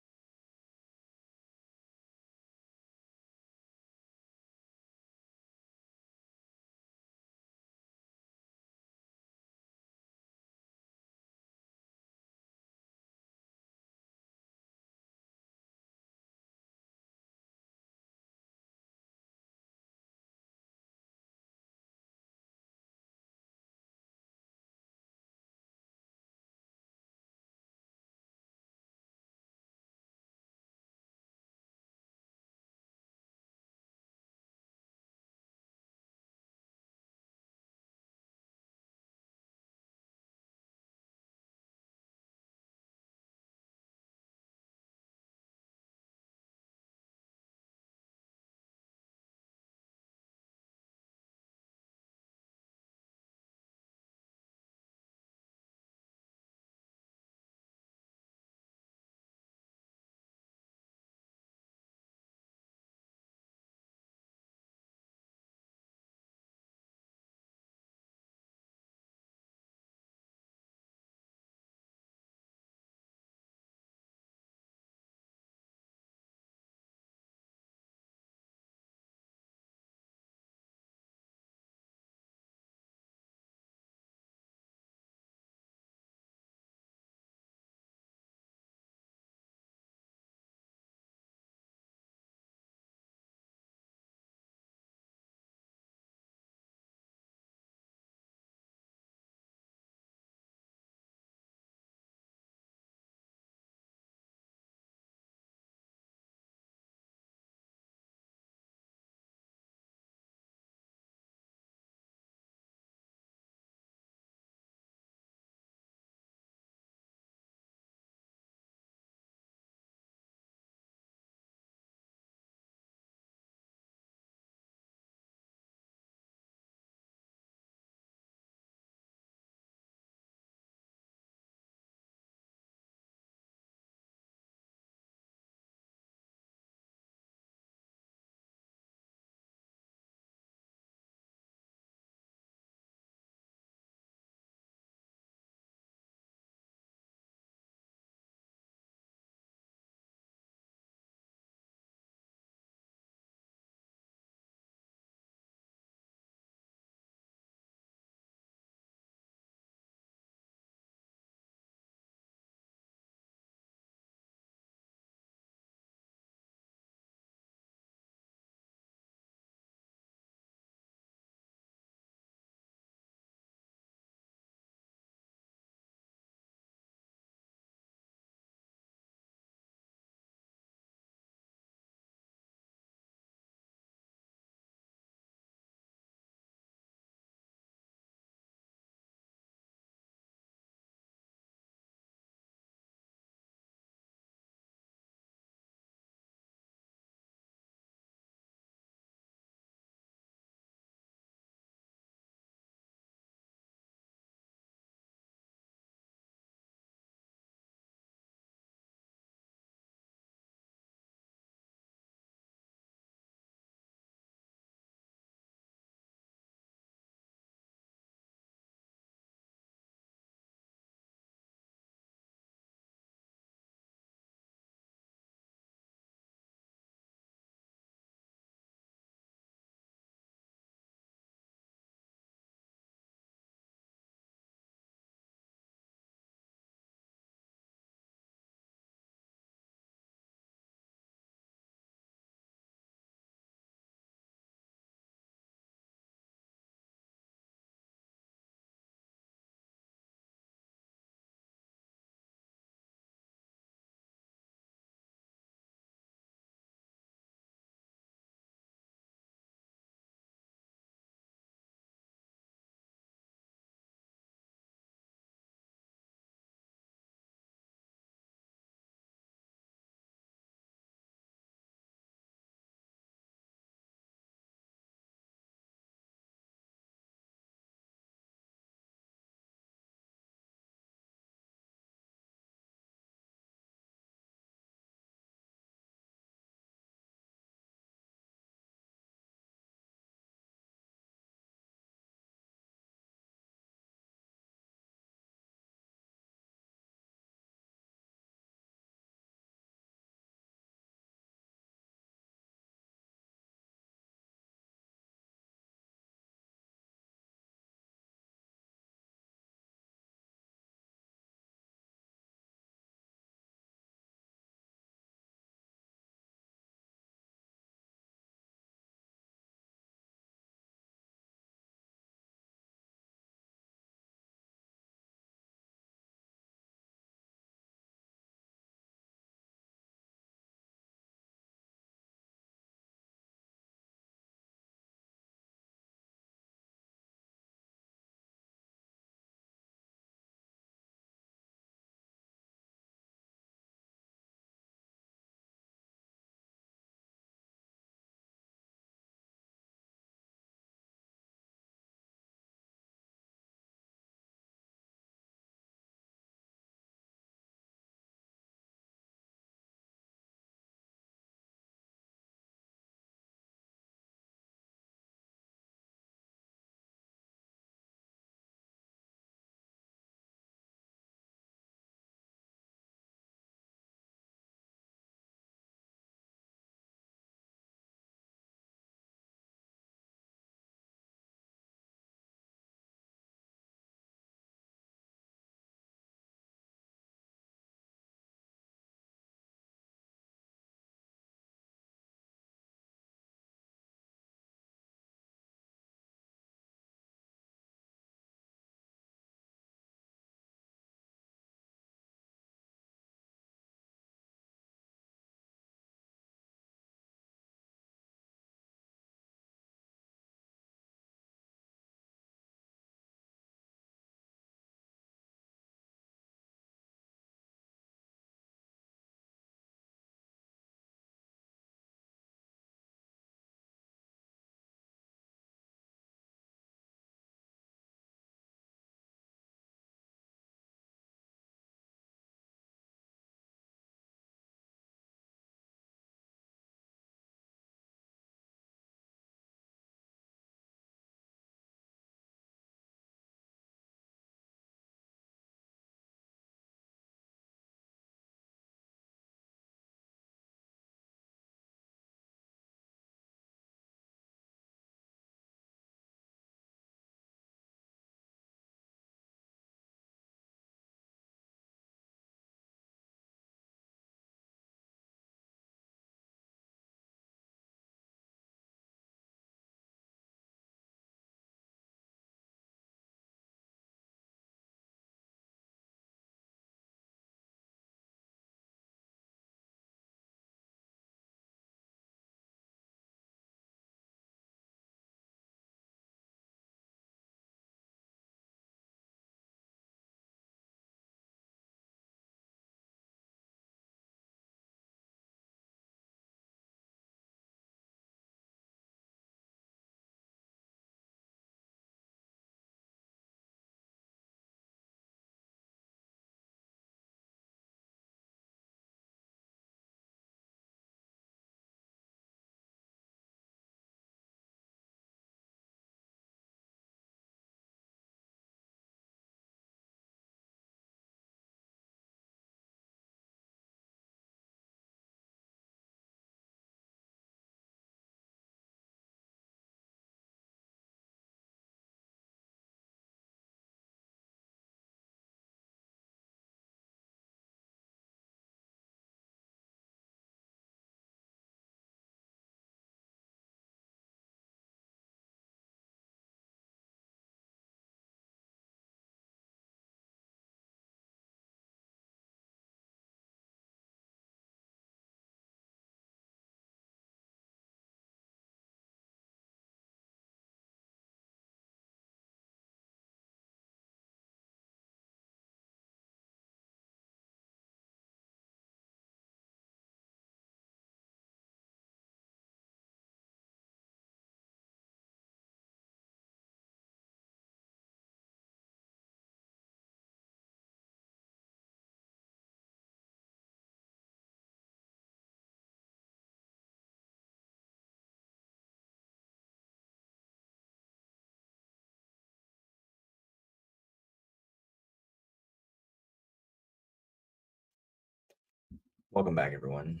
A: Welcome back, everyone.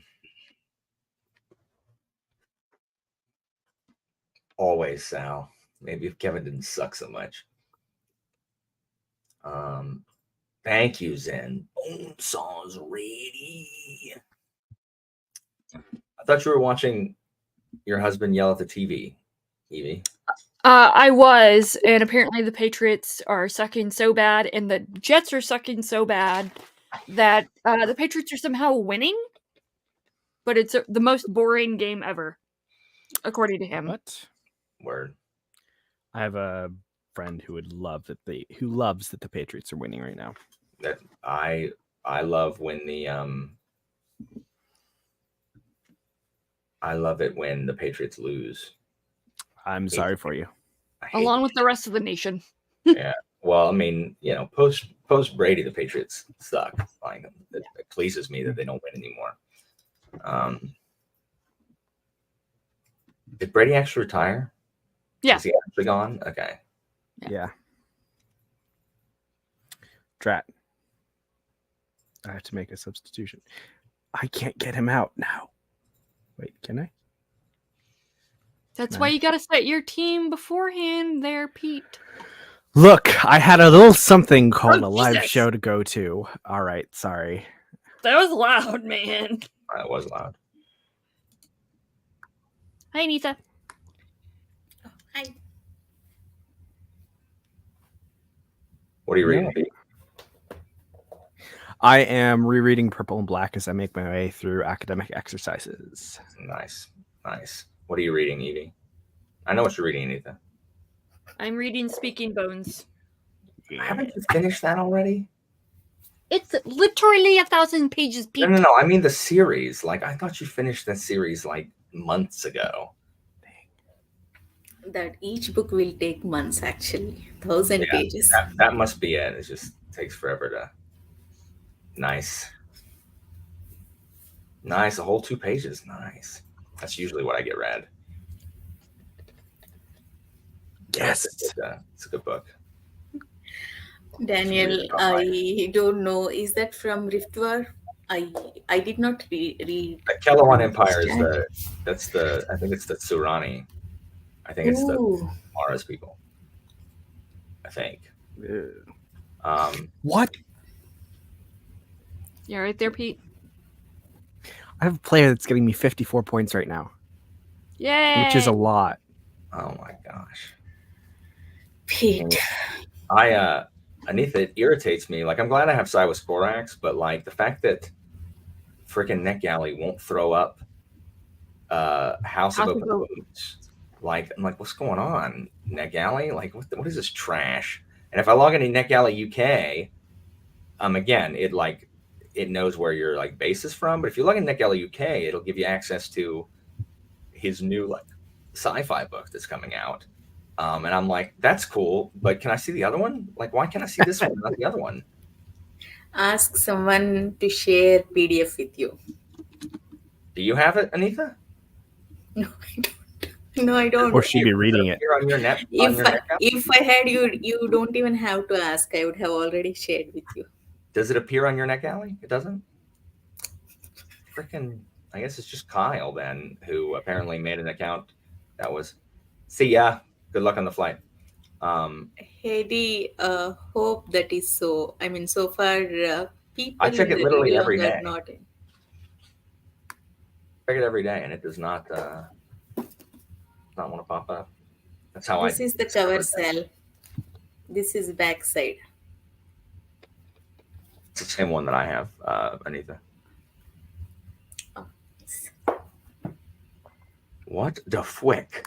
A: Always, Sal. Maybe if Kevin didn't suck so much. Thank you, Zen. Bone saw's ready. I thought you were watching your husband yell at the TV, Evie.
B: I was, and apparently the Patriots are sucking so bad, and the Jets are sucking so bad that the Patriots are somehow winning. But it's the most boring game ever, according to him.
C: What?
A: Word.
C: I have a friend who loves that the Patriots are winning right now.
A: That I love when the I love it when the Patriots lose.
C: I'm sorry for you.
B: Along with the rest of the nation.
A: Yeah. Well, I mean, post Brady, the Patriots suck. Like, it pleases me that they don't win anymore. Did Brady actually retire?
B: Yeah.
A: Is he actually gone? Okay.
C: Yeah. Drat. I have to make a substitution. I can't get him out now. Wait, can I?
B: That's why you got to set your team beforehand there, Pete.
C: Look, I had a little something called a live show to go to. All right, sorry.
B: That was loud, man.
A: That was loud.
B: Hi, Anita.
D: Hi.
A: What are you reading, Pete?
C: I am rereading Purple and Black as I make my way through academic exercises.
A: Nice. What are you reading, Evie? I know what you're reading, Anita.
B: I'm reading Speaking Bones.
A: Haven't you finished that already?
B: It's literally 1,000 pages, Pete.
A: No. I mean the series. Like, I thought you finished that series like months ago.
D: That each book will take months, actually. 1,000 pages.
A: That must be it. It just takes forever to. Nice. A whole 2 pages. Nice. That's usually what I get read.
C: Yes.
A: It's a good book.
D: Daniel, I don't know. Is that from Rift War? I did not read.
A: The Kellowan Empire is I think it's the Tsurani. I think it's the Mara's people. I think.
C: What?
B: Yeah, right there, Pete.
C: I have a player that's getting me 54 points right now.
B: Yay!
C: Which is a lot.
A: Oh my gosh.
D: Pete.
A: Anita, it irritates me. Like, I'm glad I have Silas Korax, but like the fact that freaking NetGalley won't throw up House of Open Wounds. Like, I'm like, what's going on, NetGalley? Like, what is this trash? And if I log into NetGalley UK, again, it knows where your like base is from. But if you log in NetGalley UK, it'll give you access to his new like sci-fi book that's coming out. And I'm like, that's cool, but can I see the other one? Like, why can't I see this one, not the other one?
D: Ask someone to share PDF with you.
A: Do you have it, Anita?
D: No, I don't. No, I don't.
C: Or she'd be reading it.
A: On your net,
D: if I had you don't even have to ask. I would have already shared with you.
A: Does it appear on your NetGalley? It doesn't? Freaking, I guess it's just Kyle then, who apparently made an account that was, see ya, good luck on the flight.
D: Hedy, hope that is so. I mean, so far, people
A: I check it literally every day.
D: Not in.
A: Check it every day, and it does not want to pop up. That's how
D: This is the cover cell. This is backside.
A: It's the same one that I have, Anita.
D: Oh.
A: What the fwick?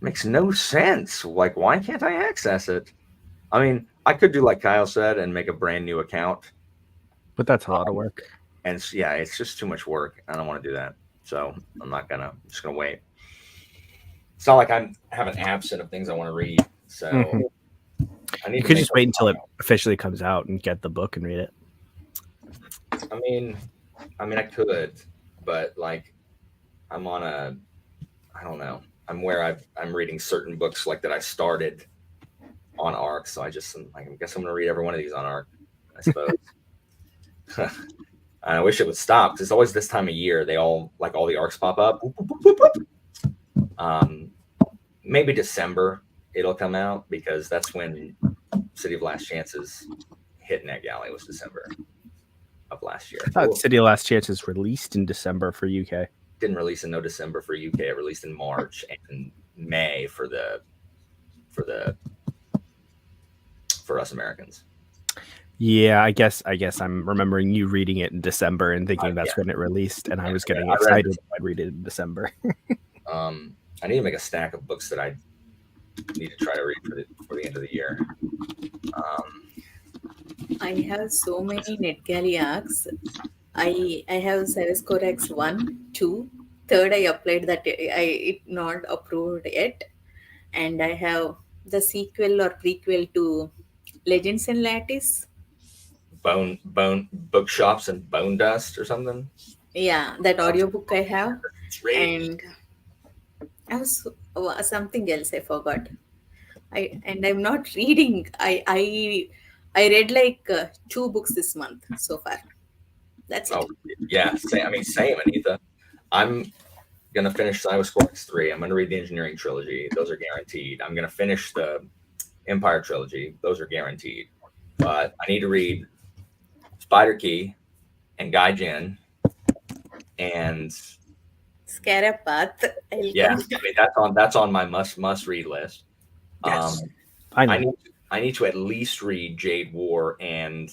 A: Makes no sense. Like, why can't I access it? I mean, I could do like Kyle said and make a brand new account.
C: But that's a lot of work.
A: And yeah, it's just too much work. I don't want to do that. So I'm just going to wait. It's not like I have an absent of things I want to read. So
C: you could just wait until it officially comes out and get the book and read it.
A: I mean, I could, but like, I don't know. I'm where I'm reading certain books like that I started on ARC. So I guess I'm going to read every one of these on ARC, I suppose. And I wish it would stop because it's always this time of year. They all the arcs pop up. Boop, boop, boop, boop, boop. Maybe December it'll come out because that's when City of Last Chances hit NetGalley was December of last year.
C: I thought City of Last Chances released in December for UK.
A: Didn't release in December for UK. It released in March and May for us Americans.
C: Yeah, I guess I'm remembering you reading it in December and thinking that's when it released, and I was getting excited I'd read it in December.
A: I need to make a stack of books that I need to try to read for the end of the year.
D: I have so many NetGalley arcs. I have Service Corax 1, 2. Third, I applied that it not approved yet. And I have the sequel or prequel to Legends and Lattice.
A: Bone bookshops and bone dust or something.
D: Yeah, that audiobook I have.
A: And
D: I was something else I forgot. I'm not reading. I read like 2 books this month so far. That's it.
A: Yeah, same, Anita. I'm gonna finish Cyrus Corax 3. I'm gonna read the Engineering trilogy. Those are guaranteed. I'm gonna finish the Empire trilogy. Those are guaranteed. But I need to read Spider Key and Gaijin and
D: Scarab Path.
A: Yeah, that's on my must read list.
C: Yes.
A: I need to at least read Jade War and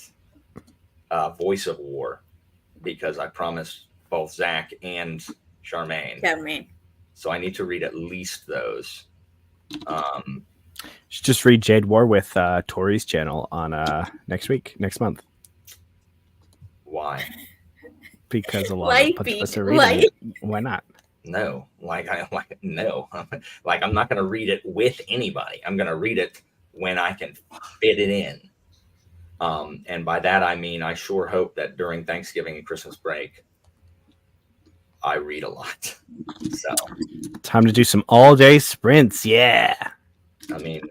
A: Voice of War because I promised both Zach and Charmaine. So I need to read at least those.
C: Should just read Jade War with Tori's channel on next month.
A: Why?
C: Because a lot of us are reading it. Why not?
A: No, no. Like I'm not going to read it with anybody. I'm going to read it when I can fit it in. And by that I mean I sure hope that during Thanksgiving and Christmas break, I read a lot. So
C: time to do some all-day sprints. Yeah.
A: I mean,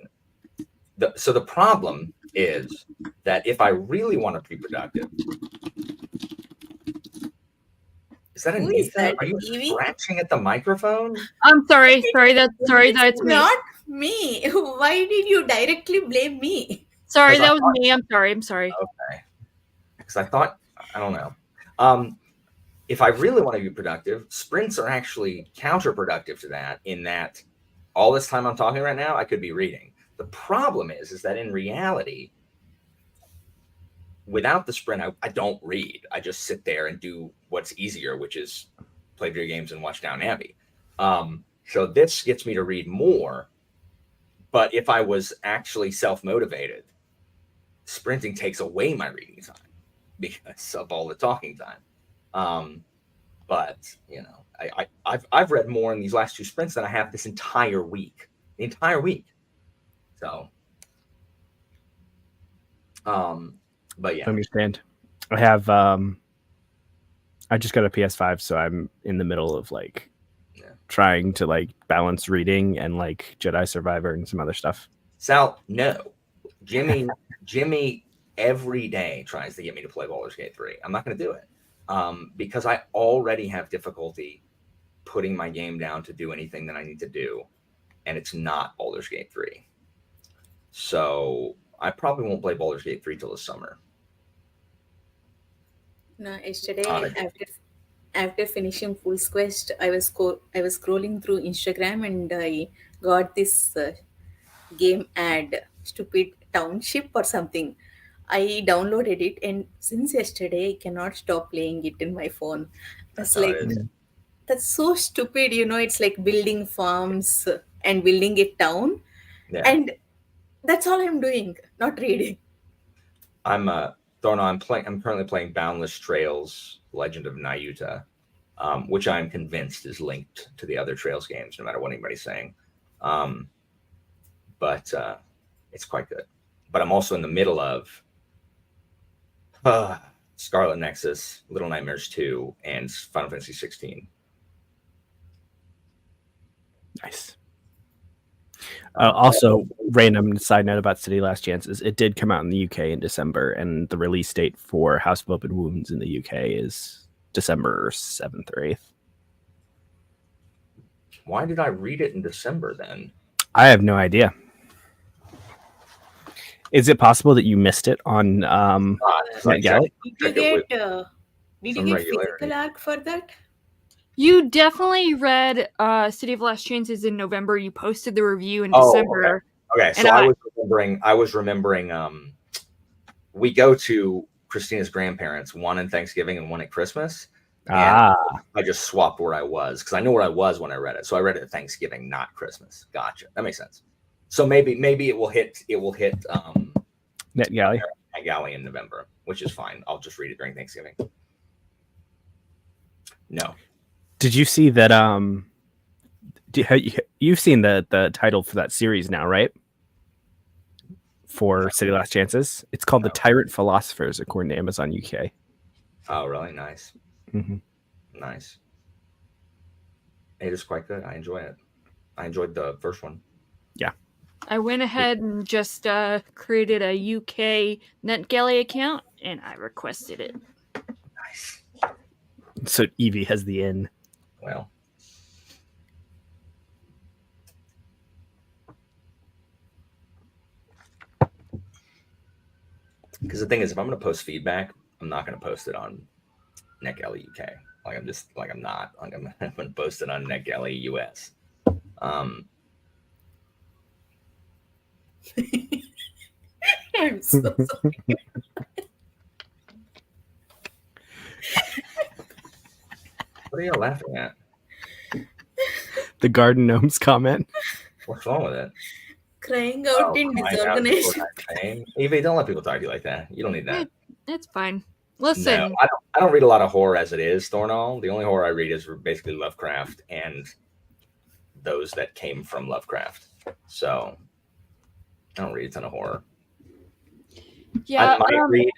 A: the problem is that if I really want to be productive, is that Anita? Are you scratching at the microphone?
B: I'm sorry. That's me.
D: Not me. Why did you directly blame me?
B: Sorry, that was me. I'm sorry.
A: Okay. Because I don't know. If I really want to be productive, sprints are actually counterproductive to that in that all this time I'm talking right now, I could be reading. The problem is that in reality, without the sprint, I don't read. I just sit there and do what's easier, which is play video games and watch Downton Abbey. So this gets me to read more. But if I was actually self-motivated, sprinting takes away my reading time because of all the talking time. But you know, I've read more in these last 2 sprints than I have this entire week. The entire week. So, but yeah.
C: I understand. I have I just got a PS5, so I'm in the middle of trying to balance reading and Jedi Survivor and some other stuff.
A: Sal, no. Jimmy every day tries to get me to play Baldur's Gate 3. I'm not going to do it. Because I already have difficulty putting my game down to do anything that I need to do, and it's not Baldur's Gate 3. So I probably won't play Baldur's Gate 3 till the summer.
D: No, yesterday after finishing Fool's Quest, I was scrolling through Instagram and I got this game ad, Stupid Township or something. I downloaded it, and since yesterday, I cannot stop playing it in my phone. It's that's so stupid, it's like building farms and building a town. Yeah. And that's all I'm doing, not reading.
A: I'm currently playing Boundless Trails, Legend of Nayuta, which I'm convinced is linked to the other Trails games, no matter what anybody's saying. But it's quite good. But I'm also in the middle of Scarlet Nexus, Little Nightmares 2, and Final Fantasy 16.
C: Nice. Also, random side note about City Last Chances. It did come out in the UK in December, and the release date for House of Open Wounds in the UK is December 7th or 8th.
A: Why did I read it in December then?
C: I have no idea. Is it possible that you missed it on NetGalley?
D: Did you get physical arc for that?
B: You definitely read City of Last Chances in November. You posted the review in December.
A: Okay. So I was remembering we go to Christina's grandparents, one in Thanksgiving and one at Christmas. I just swapped where I was because I knew where I was when I read it. So I read it at Thanksgiving, not Christmas. Gotcha. That makes sense. So maybe it will hit
C: NetGalley
A: in November, which is fine. I'll just read it during Thanksgiving. No.
C: Did you see that? You've seen the title for that series now, right? For City Last Chances, it's called The Tyrant Philosophers, according to Amazon UK.
A: Oh, really? Nice.
C: Mm-hmm.
A: Nice. It is quite good. I enjoy it. I enjoyed the first one.
C: Yeah.
B: I went ahead and just created a UK NetGalley account, and I requested it.
A: Nice.
C: So Evie has the in.
A: Well. Because the thing is, if I'm going to post feedback, I'm not going to post it on NetGalley UK. I'm going to post it on NetGalley US.
D: I'm so sorry.
A: What are you laughing at?
C: The Garden Gnomes comment.
A: What's wrong with it?
D: Crying out in disorganization.
A: Evie, don't let people talk to you like that. You don't need that.
B: It's fine. Listen.
A: No, I don't read a lot of horror as it is, Thornall. The only horror I read is basically Lovecraft and those that came from Lovecraft. So I don't read a ton of horror.
B: Yeah,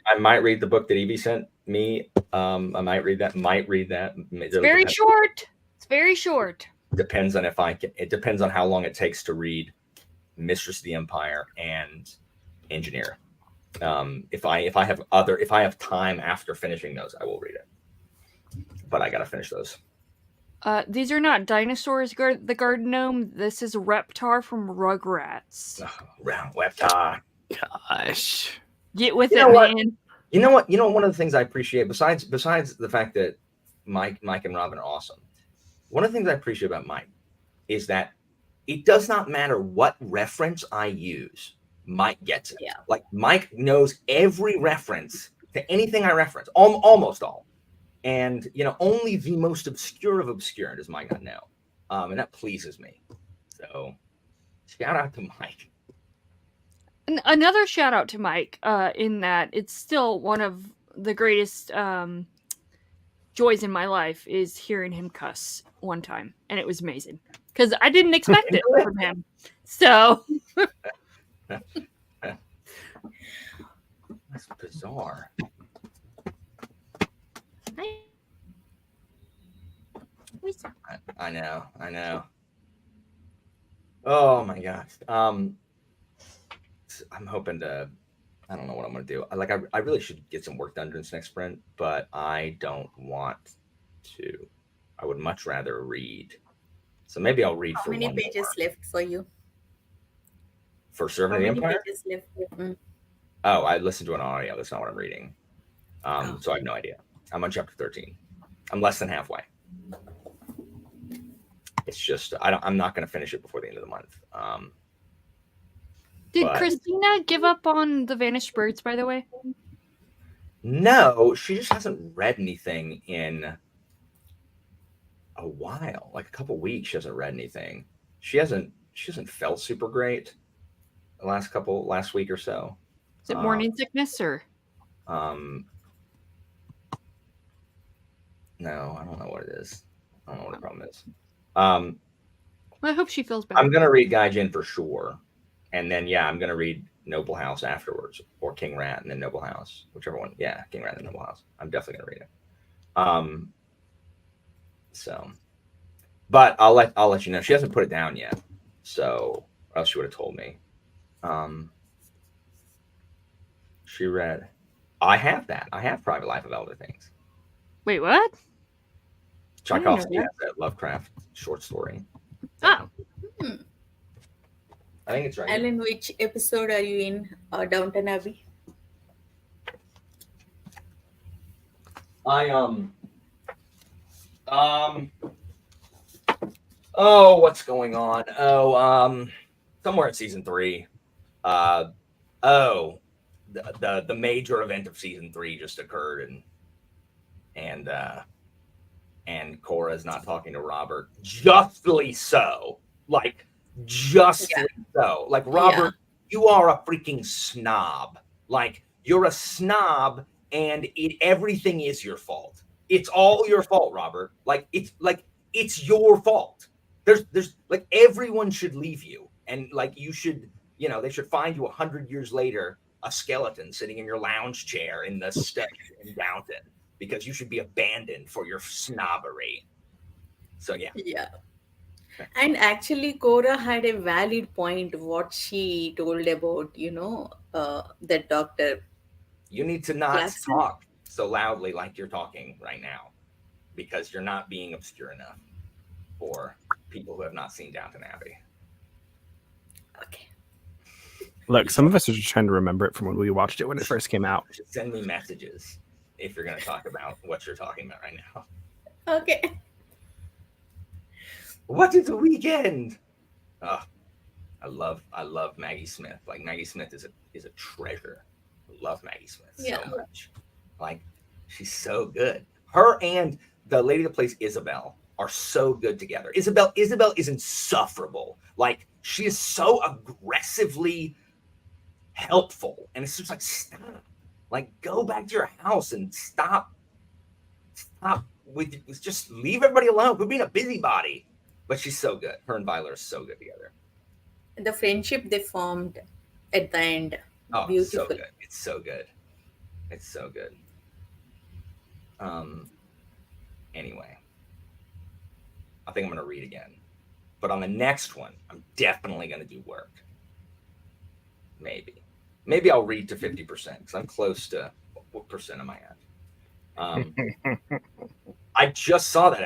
A: I might read the book that Evie sent me. I might read that.
B: It's very short. It's very short.
A: Depends on it depends on how long it takes to read Mistress of the Empire and Engineer. If I have time after finishing those, I will read it. But I gotta finish those.
B: These are not dinosaurs, the Garden Gnome. This is Reptar from Rugrats.
A: Oh, Reptar.
C: Gosh.
B: Get with it, man.
A: You know what? One of the things I appreciate, besides the fact that Mike and Robin are awesome, one of the things I appreciate about Mike is that it does not matter what reference I use, Mike gets it.
D: Yeah.
A: Like Mike knows every reference to anything I reference, almost all. And only the most obscure of obscure does Mike not know. And that pleases me. So shout out to Mike.
B: Another shout out to Mike, in that it's still one of the greatest joys in my life is hearing him cuss one time, and it was amazing because I didn't expect it from him. So
A: that's bizarre. I know. Oh my gosh. I'm hoping to. I don't know what I'm going to do. I really should get some work done during this next sprint, but I don't want to. I would much rather read. So maybe I'll read for 1 more.
D: How many pages left for you?
A: For Servant of the Empire?
D: Pages left?
A: Oh, I listened to an audio. That's not what I'm reading. So I have no idea. I'm on chapter 13. I'm less than halfway. It's just I'm not going to finish it before the end of the month.
B: Did Christina give up on the Vanished Birds, by the way?
A: No, she just hasn't read anything in a while, like a couple weeks. She hasn't read anything. She hasn't felt super great the last week or so.
B: Is it morning sickness or?
A: No, I don't know what it is. I don't know what the problem is.
B: Well, I hope she feels better.
A: I'm gonna read Gaijin for sure, and then I'm gonna read Noble House afterwards, or King Rat and then Noble House, whichever one. Yeah, King Rat and Noble House. I'm definitely gonna read it. So, but I'll let you know. She hasn't put it down yet, so or else she would have told me. She read. I have that. I have Private Life of Elder Things.
B: Wait, what?
A: Tchaikovsky has that Lovecraft short story.
B: Oh,
A: I think it's right.
D: Alan, which episode are you in? Downton Abbey.
A: Oh, what's going on? Oh, somewhere in season 3. The major event of season 3 just occurred, and Cora's not talking to Robert. Justly so. Like, justly so. Like, Robert, you are a freaking snob. Like, you're a snob, and everything is your fault. It's all your fault, Robert. It's your fault. There's like, everyone should leave you, and like, you should, they should find you 100 years later, a skeleton sitting in your lounge chair in the study in Downton, because you should be abandoned for your snobbery. So
D: yeah. And actually, Cora had a valid point. What she told about, the doctor.
A: You need to not
D: Clarkson?
A: talk so loudly like you're talking right now, because you're not being obscure enough for people who have not seen Downton Abbey.
D: Okay.
C: Look, some of us are just trying to remember it from when we watched it when it first came out.
A: You should send me messages if you're going to talk about what you're talking about right now.
D: Okay.
A: What is the weekend? Oh, I love Maggie Smith. Like, Maggie Smith is a treasure. I love Maggie Smith so much. Like, she's so good. Her and the lady that plays Isabel are so good together. Isabel is insufferable. Like, she is so aggressively helpful, and it's just like, stop. Like, go back to your house and stop with just leave everybody alone. Quit being a busybody. But she's so good. Her and Viola are so good together.
D: The friendship they formed at the end.
A: Oh,
D: beautiful.
A: so good. It's so good. It's so good. Anyway, I think I'm going to read again. But on the next one, I'm definitely going to do work. Maybe I'll read to 50%, because I'm close to, what percent am I at? I just saw that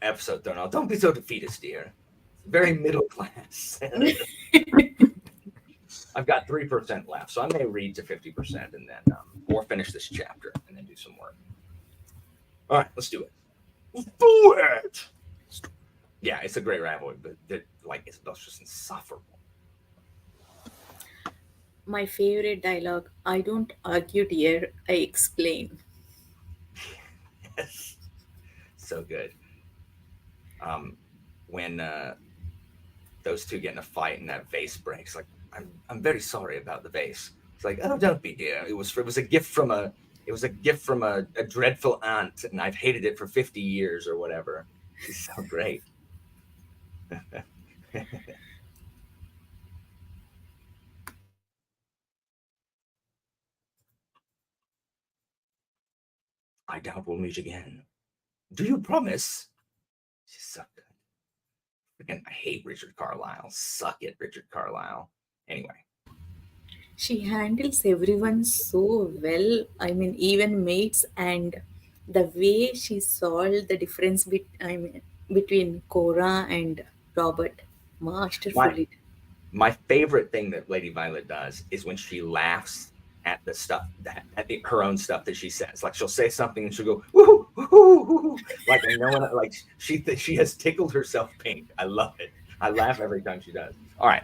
A: episode though. Now, don't be so defeatist, dear. Very middle class. I've got 3% left, so I may read to 50% and then, or finish this chapter and then do some work. All right, let's do it. Let's do it. Yeah, it's a great rivalry, but like, Isabel's just insufferable.
D: My favorite dialogue: I don't argue, dear, I explain.
A: Yes. So good. When those two get in a fight and that vase breaks, like, I'm very sorry about the vase. It's like, oh, don't be, dear. It was a gift from a dreadful aunt, and I've hated it for 50 years or whatever. It's so great. I doubt we'll meet again. Do you promise? She's so good. Again, I hate Richard Carlisle. Suck it, Richard Carlisle. Anyway.
D: She handles everyone so well. I mean, even mates, and the way she solved the difference between Cora and Robert, masterfully.
A: My favorite thing that Lady Violet does is when she laughs at the stuff her own stuff that she says. Like, she'll say something and she'll go, woo, woo, woo, woo. Like, and no one, like, she has tickled herself pink. I love it. I laugh every time she does. All right.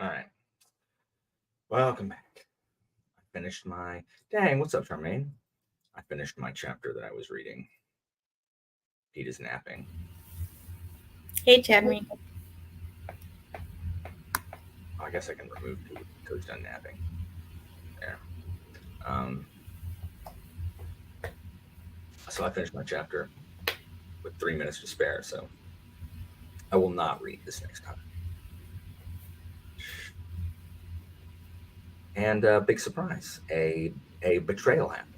A: All right. Welcome back. I finished my. Dang, what's up, Charmaine? I finished my chapter that I was reading. Pete is napping.
D: Hey, Charmy.
A: I guess I can remove Pete until he's done napping. There. So I finished my chapter with 3 minutes to spare, so I will not read this next time. And big surprise, a betrayal happened.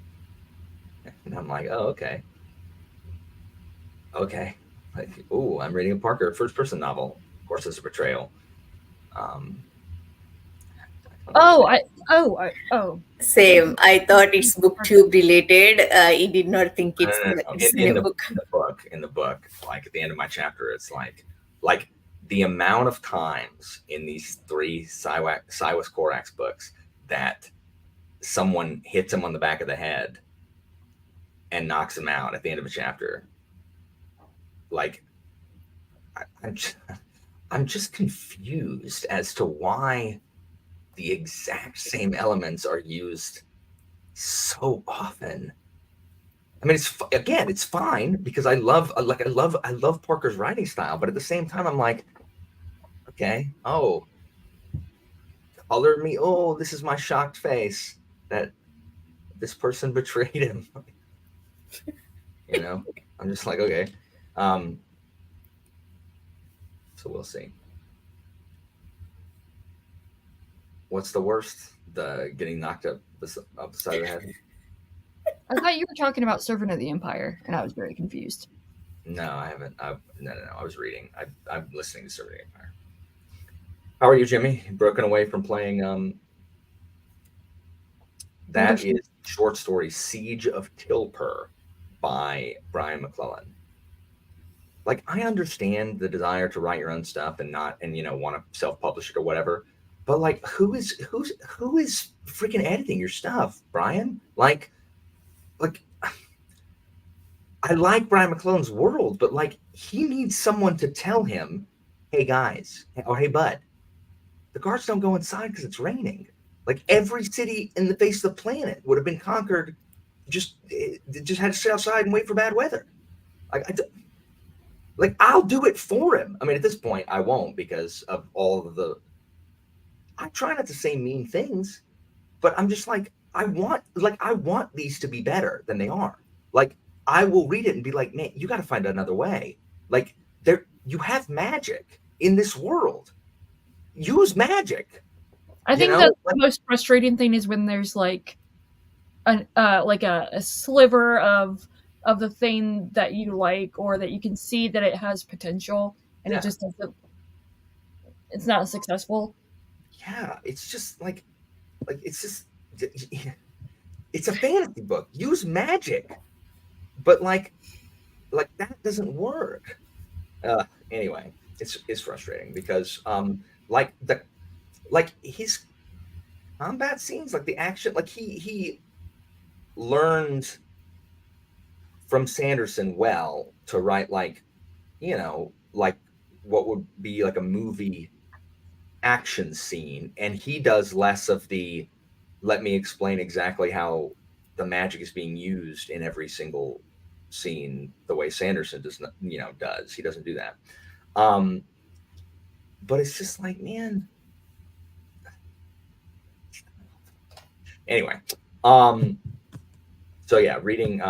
A: And I'm like, oh, okay. Okay. Like, ooh, I'm reading a Parker first-person novel. Of course, it's a betrayal.
D: Same. I thought it's booktube related. I did not think it's
A: in the book. Like at the end of my chapter, it's like the amount of times in these 3 Siwas Korax books that someone hits him on the back of the head and knocks him out at the end of a chapter. Like, I'm just confused as to why the exact same elements are used so often. I mean, it's fine because I love Parker's writing style, but at the same time, I'm like, okay, oh, color me. Oh, this is my shocked face that this person betrayed him. You know, I'm just like, okay. So we'll see. What's the worst? The getting knocked up the side of the head?
B: I thought you were talking about Servant of the Empire, and I was very confused.
A: No, I haven't. No. I was reading. I'm listening to Servant of the Empire. How are you, Jimmy? Broken away from playing. That is short story Siege of Tilper by Brian McClellan. Like, I understand the desire to write your own stuff and want to self-publish it or whatever, but like, who is freaking editing your stuff, Brian? Like, I like Brian McClellan's world, but like, he needs someone to tell him, hey guys, or hey bud, the guards don't go inside because it's raining. Like, every city in the face of the planet would have been conquered. Just had to sit outside and wait for bad weather. Like, I'll do it for him. I mean, at this point, I won't because of all of the. I try not to say mean things, but I'm just like, I want these to be better than they are. Like, I will read it and be like, man, you got to find another way. Like, you have magic in this world. Use magic.
B: I think that the most frustrating thing is when there's like a sliver of the thing that you like, or that you can see that it has potential, and it just doesn't. It's not successful.
A: Yeah, it's just like it's just. It's a fantasy book. Use magic, but like that doesn't work. Anyway, it's frustrating because his combat scenes, like the action, like he learned from Sanderson well to write like what would be like a movie action scene, and he does less of the let me explain exactly how the magic is being used in every single scene the way Sanderson does. He doesn't do that. But it's just like, man. Anyway, so yeah, reading.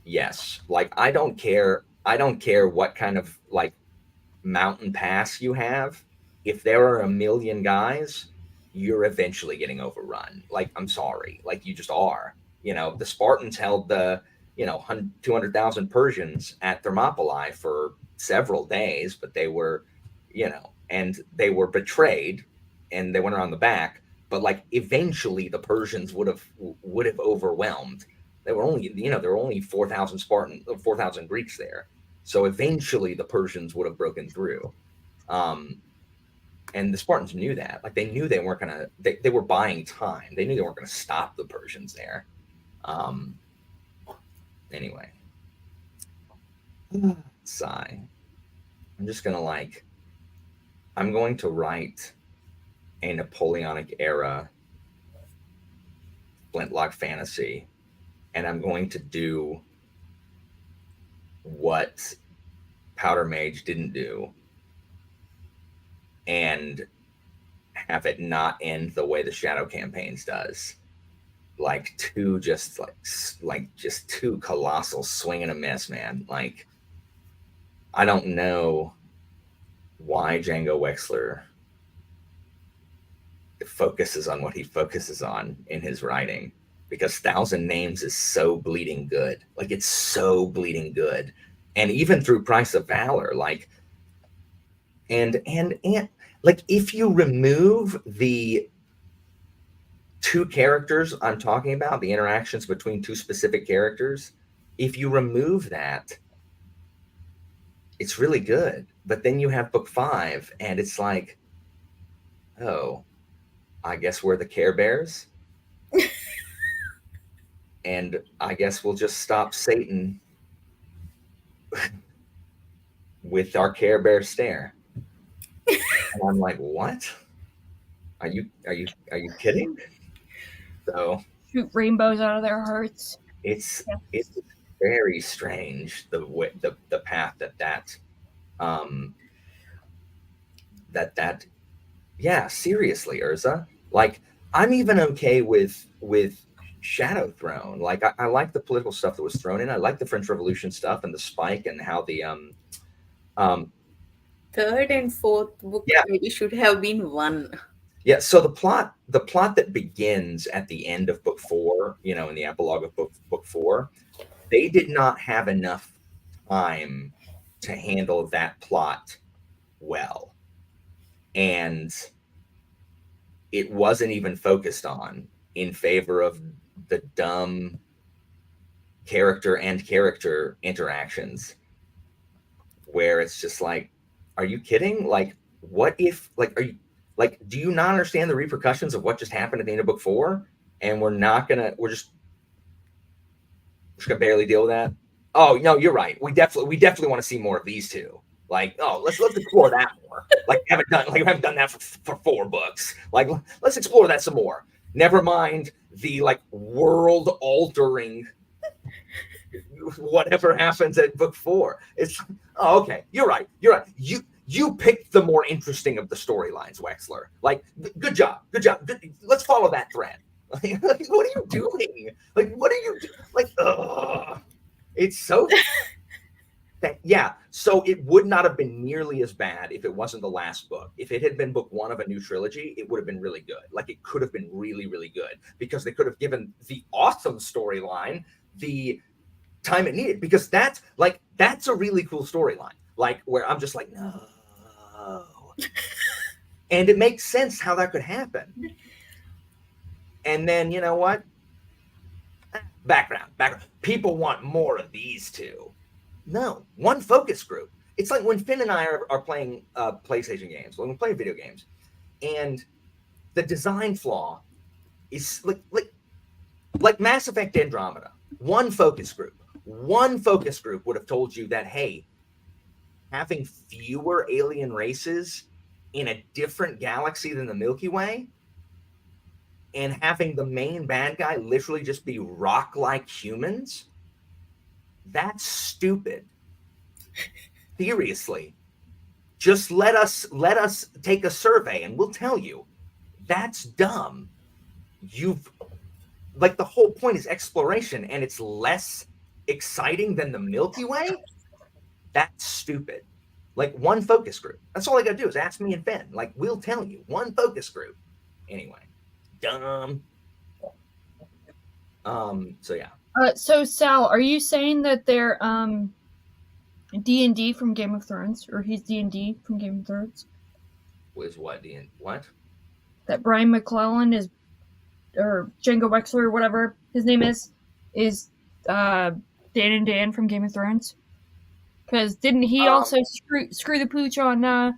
A: Yes, like I don't care what kind of like mountain pass you have. If there are a million guys, you're eventually getting overrun. Like, I'm sorry, like you just are. The Spartans held the 200,000 Persians at Thermopylae for several days, but they were, and they were betrayed, and they went around the back. But like, eventually, the Persians would have overwhelmed. There were only 4,000 Greeks there. So eventually the Persians would have broken through. And the Spartans knew that. Like, they knew they weren't going to, they were buying time. They knew they weren't going to stop the Persians there. Anyway. Sigh. I'm just going to I'm going to write a Napoleonic era flintlock fantasy, and I'm going to do what Powder Mage didn't do, and have it not end the way the Shadow Campaigns does, like two just two colossal swing and a miss, man. Like, I don't know why Django Wexler focuses on what he focuses on in his writing, because Thousand Names is so bleeding good. Like, it's so bleeding good. And even through Price of Valor, like, and like, if you remove the two characters I'm talking about, the interactions between two specific characters, if you remove that, it's really good. But then you have book 5, and it's like, oh, I guess we're the Care Bears. And I guess we'll just stop Satan with our Care Bear stare. And I'm like, what? Are you kidding? So
B: Shoot rainbows out of their hearts.
A: it's very strange the path that yeah, seriously, Urza. Like, I'm even okay with Shadow Throne. Like, I like the political stuff that was thrown in. I like the French Revolution stuff and the spike and how the
D: Third and fourth book maybe should have been one.
A: Yeah, so the plot that begins at the end of book 4, you know, in the epilogue of book 4, they did not have enough time to handle that plot well. And it wasn't even focused on, in favor of the dumb character interactions, where it's just like, are you kidding? Like, what if, like, do you not understand the repercussions of what just happened at the end of book 4? And we're just gonna barely deal with that. Oh no, you're right. We definitely want to see more of these two. Like, oh, let's explore that more. Like, we haven't done that for 4 books. Like, let's explore that some more. Never mind the, like, world altering whatever happens at book 4. It's, oh, okay, you're right. You picked the more interesting of the storylines, Wexler. Like, good job. Let's follow that thread. Like, what are you doing? Like, what are you doing? Like, it's so. Yeah, so it would not have been nearly as bad if it wasn't the last book. If it had been book 1 of a new trilogy, it would have been really good. Like, it could have been really, really good, because they could have given the awesome storyline the time it needed, because that's a really cool storyline. Like, where I'm just like, no. And it makes sense how that could happen. And then, you know what? Background. People want more of these two. No, one focus group. It's like when Finn and I are playing PlayStation games, when we play video games, and the design flaw is like Mass Effect Andromeda. One focus group would have told you that, hey, having fewer alien races in a different galaxy than the Milky Way, and having the main bad guy literally just be rock-like humans, that's stupid. Seriously. Just let us take a survey and we'll tell you. That's dumb. Like, the whole point is exploration, and it's less exciting than the Milky Way? That's stupid. Like, one focus group. That's all I gotta do is ask me and Finn. Like, we'll tell you. One focus group. Anyway. Dumb. So yeah.
B: So Sal, are you saying that they're D&D from Game of Thrones, or he's D&D from Game of Thrones?
A: Was what? What?
B: That Brian McClellan is, or Django Wexler, or whatever his name is Dan and Dan from Game of Thrones? Because didn't he also screw the pooch on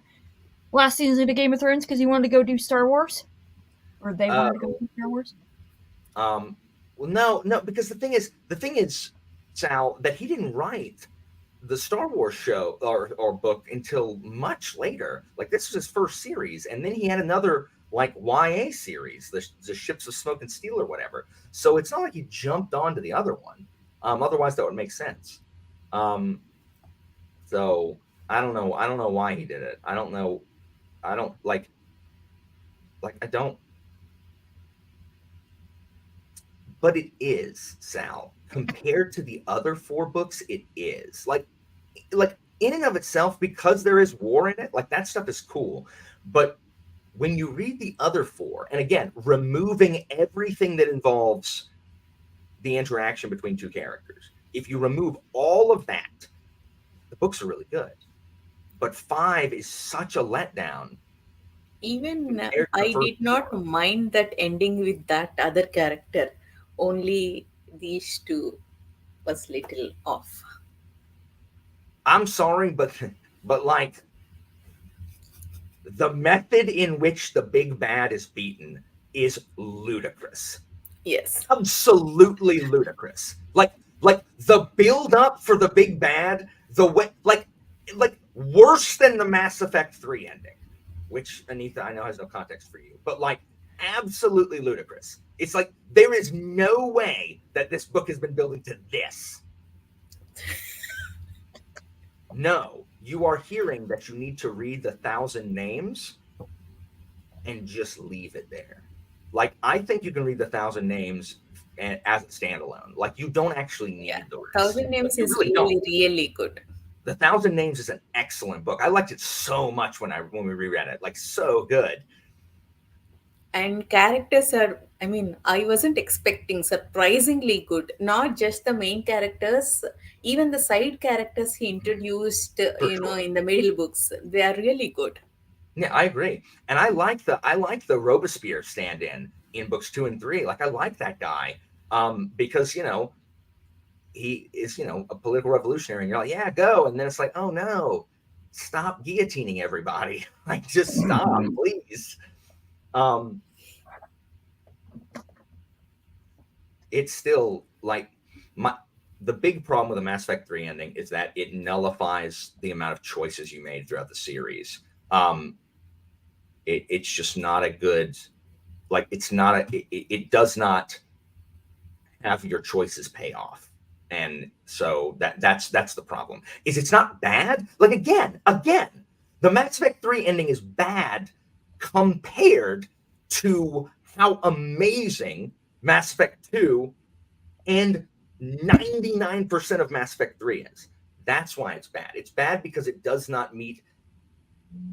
B: last season of Game of Thrones because he wanted to go do Star Wars? Or they wanted to go do Star Wars?
A: Well, no, because the thing is, Sal, that he didn't write the Star Wars show or book until much later. Like this was his first series, and then he had another like YA series, the Ships of Smoke and Steel or whatever. So it's not like he jumped onto the other one. Otherwise, that would make sense. So I don't know. I don't know why he did it. I don't know. I don't like I don't. But it is, Sal, compared to the other 4 books, it is like in and of itself, because there is war in it, like that stuff is cool. But when you read the other 4, and again, removing everything that involves the interaction between 2 characters, if you remove all of that, the books are really good. But 5 is such a letdown.
D: Even I did not mind that ending with that other character. Only these 2 was little off.
A: I'm sorry, but like the method in which the big bad is beaten is ludicrous.
D: Yes.
A: Absolutely ludicrous. Like the build up for the big bad, the way like worse than the Mass Effect 3 ending, which Anita I know has no context for you, but like absolutely ludicrous. It's like there is no way that this book has been building to this. No, you are hearing that you need to read the 1,000 names and just leave it there. Like, I think you can read the 1,000 names as a standalone. Like, you don't actually need the rest.
D: 1,000 Names is really good.
A: The 1,000 Names is an excellent book. I liked it so much when we reread it. Like, so good.
D: And characters are, I mean, I wasn't expecting, surprisingly good. Not just the main characters, even the side characters he introduced, in the middle books, they are really good.
A: Yeah, I agree. And I like the Robespierre stand-in in books 2 and 3. Like, I like that guy because, he is, a political revolutionary. And you're like, yeah, go. And then it's like, oh, no, stop guillotining everybody. Like, just stop, please. It's still like the big problem with the Mass Effect 3 ending is that it nullifies the amount of choices you made throughout the series. It's just not a good, like, it does not have your choices pay off. And so that's the problem. It's not bad. Like, again, the Mass Effect 3 ending is bad compared to how amazing Mass Effect 2 and 99% of Mass Effect 3 is. That's why it's bad. It's bad because it does not meet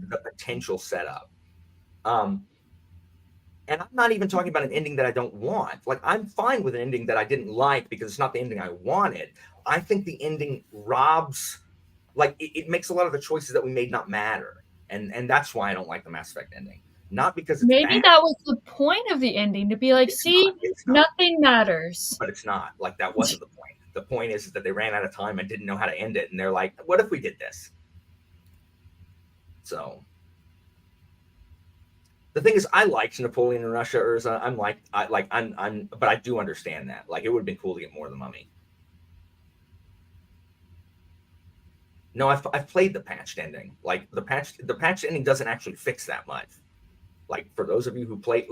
A: the potential setup. And I'm not even talking about an ending that I don't want. Like, I'm fine with an ending that I didn't like because it's not the ending I wanted. I think the ending robs, like, it makes a lot of the choices that we made not matter. And that's why I don't like the Mass Effect ending. Not because it's
B: maybe
A: bad.
B: That was the point of the ending, to be like, it's not. Nothing matters.
A: But it's not. Like, that wasn't the point. The point is that they ran out of time and didn't know how to end it. And they're like, what if we did this? So the thing is, I liked Napoleon in Russia, Urza. But I do understand that. Like, it would have been cool to get more of the Mummy. No, I've played the patched ending. Like, the patched ending doesn't actually fix that much. Like, for those of you who played,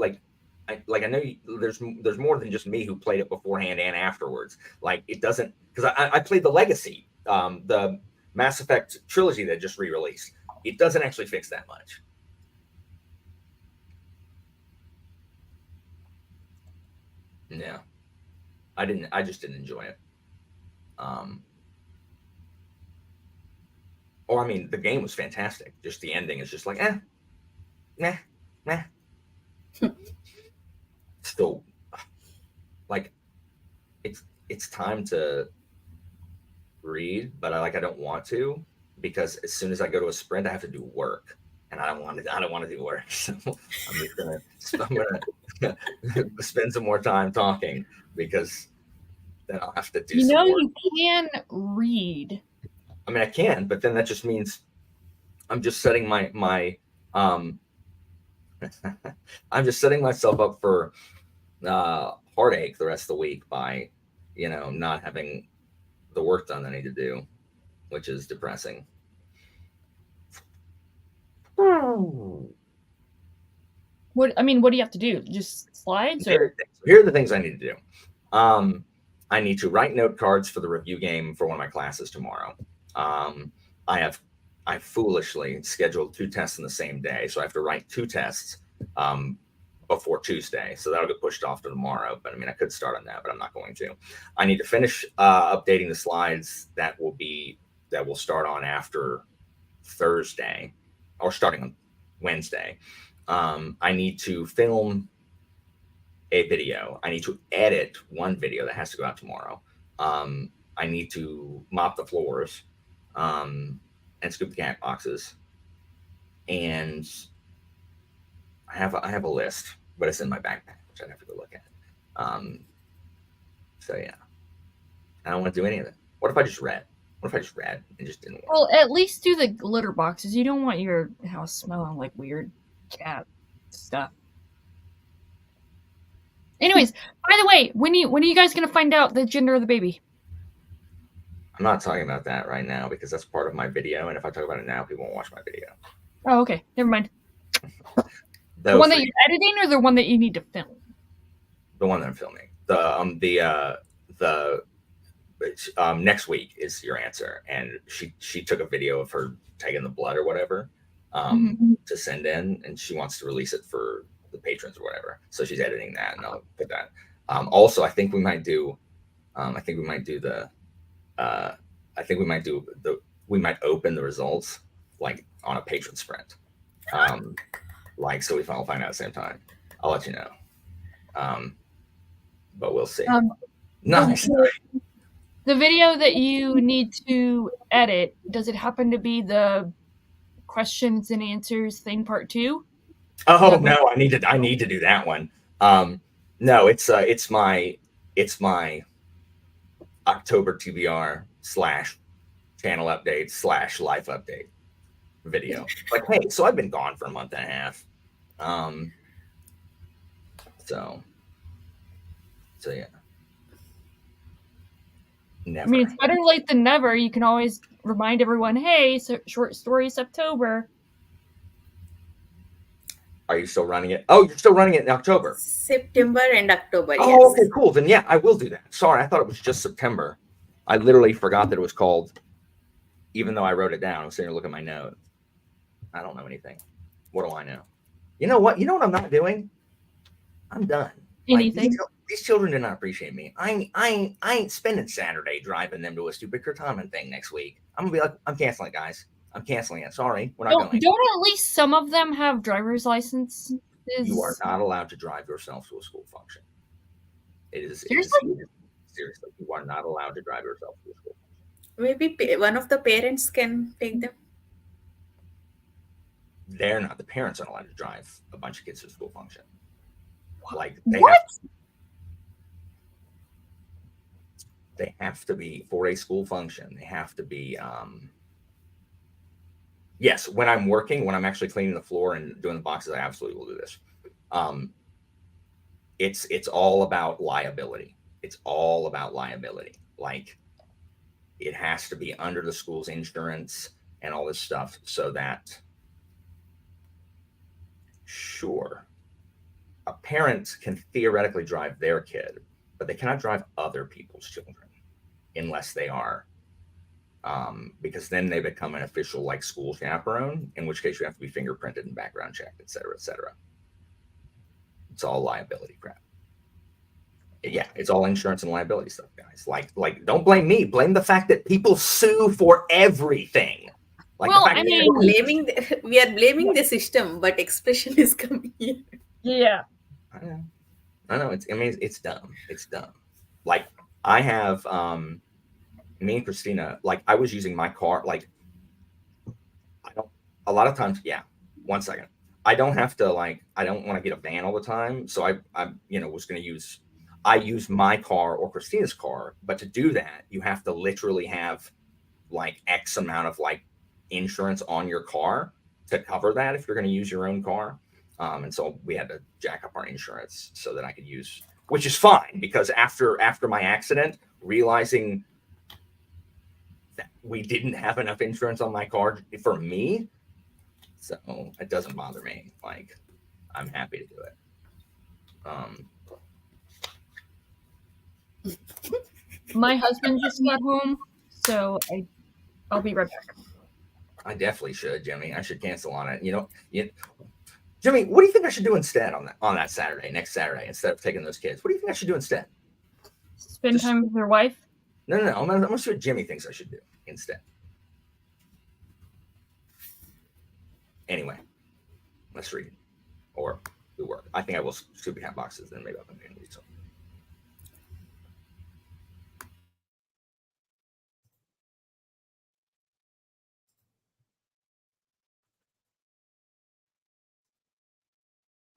A: I know there's more than just me who played it beforehand and afterwards. Like, it doesn't, because I played the Legacy, the Mass Effect trilogy that just re-released. It doesn't actually fix that much. Yeah, I just didn't enjoy it. Or, I mean, the game was fantastic. Just the ending is just like, meh. Still, like, it's time to read, but I don't want to, because as soon as I go to a sprint, I have to do work, and I don't want to do work. So I'm gonna spend some more time talking, because then I'll have to do some work.
B: You can read.
A: I mean, I can, but then that just means I'm just setting I'm just setting myself up for heartache the rest of the week by, not having the work done I need to do. which is depressing.
B: What do you have to do? Just slides or?
A: Here are the things I need to do. I need to write note cards for the review game for one of my classes tomorrow. I foolishly scheduled 2 tests in the same day, so I have to write 2 tests before Tuesday. So that'll get pushed off to tomorrow. But I mean, I could start on that, but I'm not going to. I need to finish updating the slides that will start on after Thursday, or starting on Wednesday. I need to film a video. I need to edit one video that has to go out tomorrow. I need to mop the floors and scoop the cat boxes. And I have a list, but it's in my backpack, which I'd have to go look at. So yeah, I don't want to do any of it. What if I just read? What if I just read and just didn't want?
B: Well, at least do the litter boxes. You don't want your house smelling like weird cat stuff. Anyways, by the way, when are you guys gonna find out the gender of the baby?
A: I'm not talking about that right now because that's part of my video, and if I talk about it now, people won't watch my video.
B: Oh, okay. Never mind. The one that you're editing, or the one that you need to film?
A: The one that I'm filming. Next week is your answer, and she took a video of her taking the blood or whatever to send in, and she wants to release it for the patrons or whatever. So she's editing that, and I'll put that. Also, I think we might open the results like on a patron sprint. So we all find out at the same time. I'll let you know. But we'll see. Nice.
B: The video that you need to edit, does it happen to be the questions and answers thing part 2?
A: Oh no, I need to do that one. No, it's my October TBR / channel update / life update video. Like, hey, so I've been gone for a month and a half. So yeah. Never.
B: I mean, it's better late than never. You can always remind everyone, hey, so short story September.
A: Are you still running it? Oh, you're still running it in October.
D: September and October.
A: Oh,
D: yes.
A: Okay, cool. Then yeah, I will do that. Sorry, I thought it was just September. I literally forgot that it was called, even though I wrote it down. I was sitting here looking at my note. I don't know anything. What do I know? You know what? You know what I'm not doing? I'm done.
B: Anything.
A: These children do not appreciate me. I ain't spending Saturday driving them to a stupid Kurtaman thing next week. I'm gonna be like, I'm canceling it, guys. I'm canceling it. Sorry, we're not going.
B: Don't at least some of them have driver's licenses?
A: You are not allowed to drive yourself to a school function. It is
B: seriously.
A: Seriously, you are not allowed to drive yourself to a school function.
D: Maybe one of the parents can take them.
A: They're not. The parents aren't allowed to drive a bunch of kids to a school function. Like they have to be for a school function. They have to be. Yes, when I'm actually cleaning the floor and doing the boxes, I absolutely will do this. It's all about liability. It's all about liability. Like, it has to be under the school's insurance and all this stuff so that, sure, a parent can theoretically drive their kid, but they cannot drive other people's children unless they are, because then they become an official like school chaperone, in which case you have to be fingerprinted and background checked, et cetera, et cetera. It's all liability crap. Yeah, it's all insurance and liability stuff, guys. Like, don't blame me. Blame the fact that people sue for everything. Like,
B: well,
A: the fact
D: we are blaming the system, but expression is coming here.
B: Yeah.
A: I know. It's dumb. It's dumb. Like, I have me and Christina, like, I was using my car, like, a lot of times, yeah, 1 second. I don't want to get a van all the time. So I use my car or Christina's car, but to do that, you have to literally have like X amount of like insurance on your car to cover that if you're going to use your own car. And so we had to jack up our insurance so that I could use, which is fine, because after my accident, realizing that we didn't have enough insurance on my car for me, so it doesn't bother me. Like, I'm happy to do it.
B: My husband just got home, so I'll be right back.
A: I definitely should, Jimmy. I should cancel on it. Jimmy, what do you think I should do instead on that Saturday, next Saturday, instead of taking those kids? What do you think I should do instead?
B: Spend time with your wife?
A: No. I'm gonna see what Jimmy thinks I should do instead. Anyway, let's read or do work. I think I will stupid hat boxes, then maybe I'll come in and read some.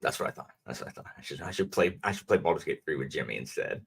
A: That's what I thought. I should play Baldur's Gate 3 with Jimmy instead.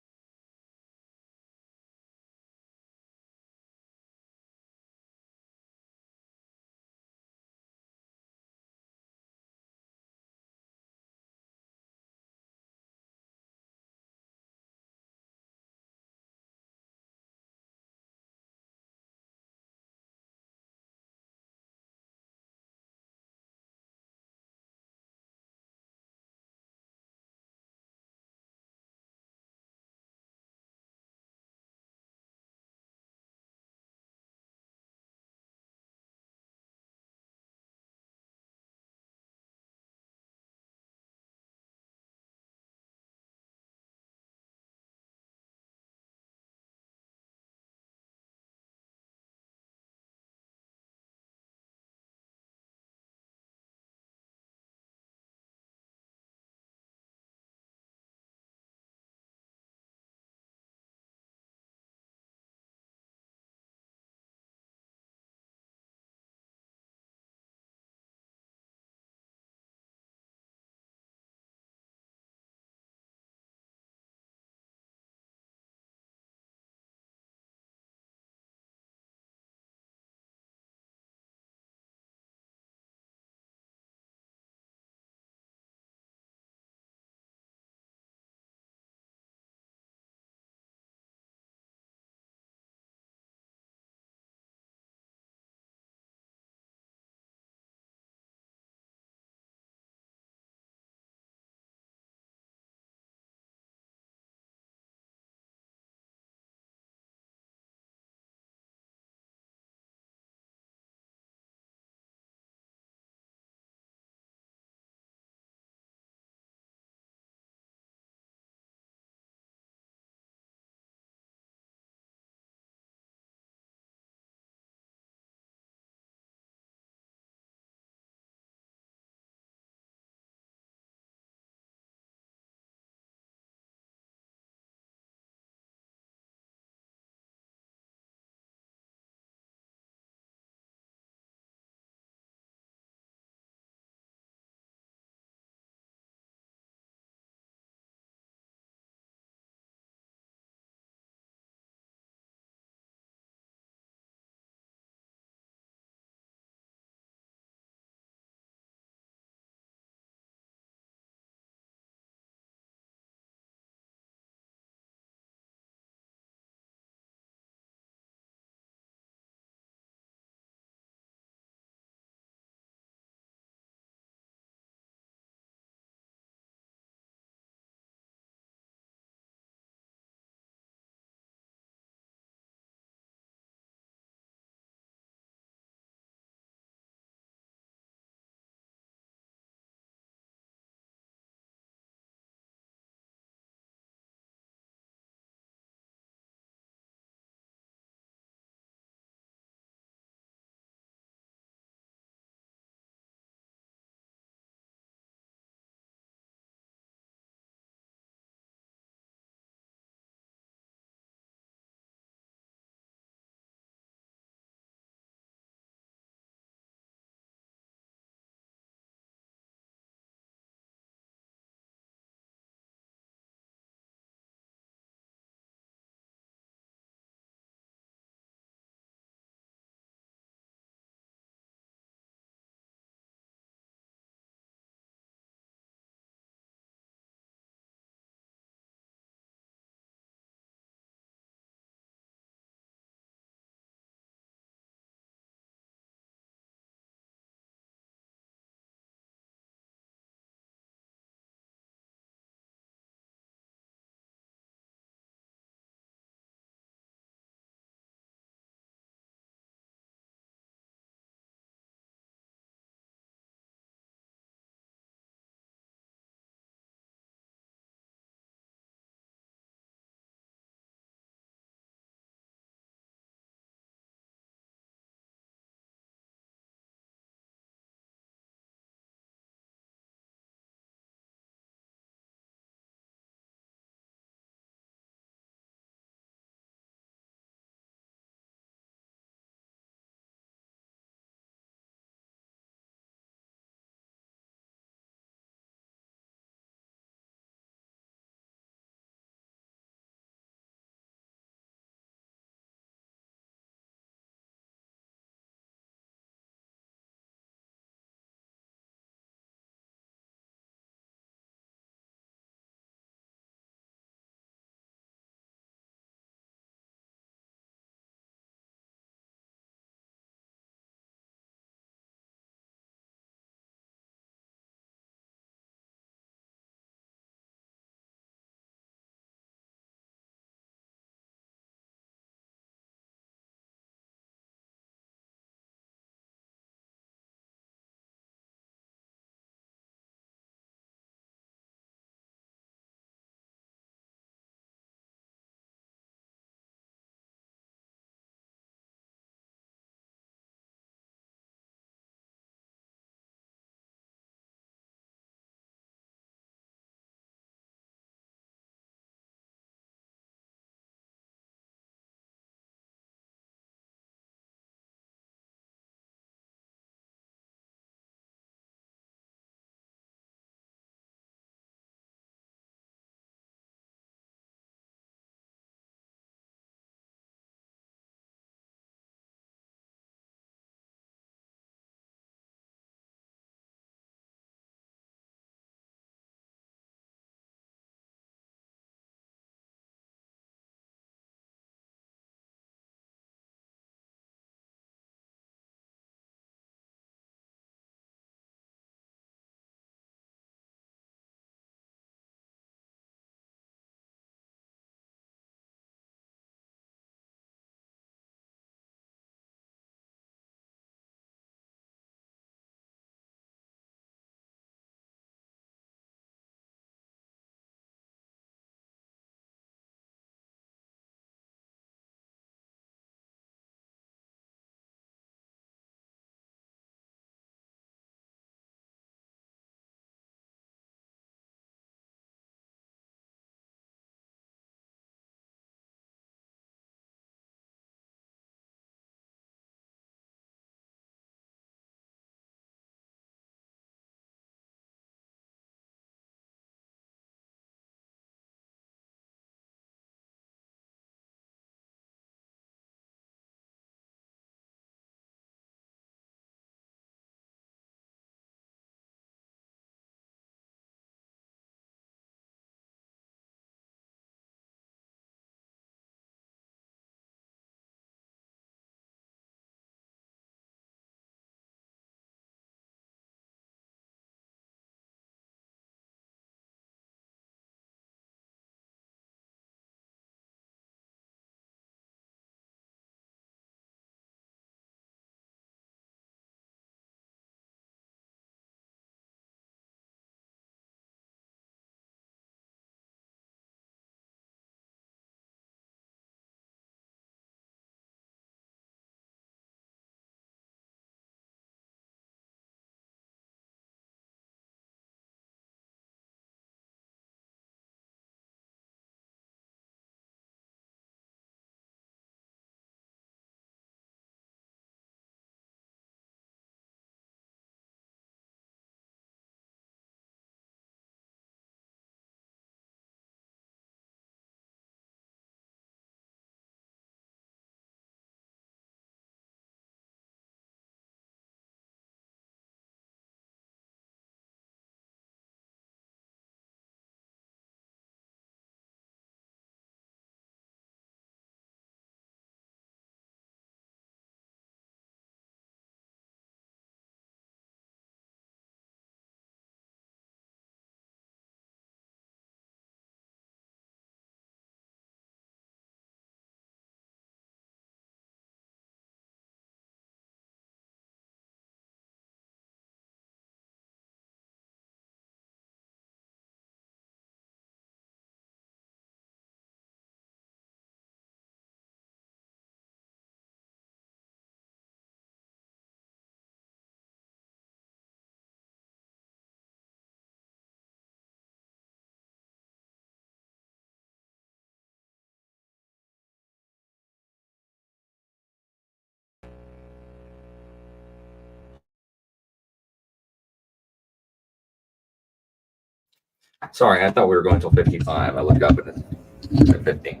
A: Sorry, I thought we were going till 55. I looked up and it's at 50.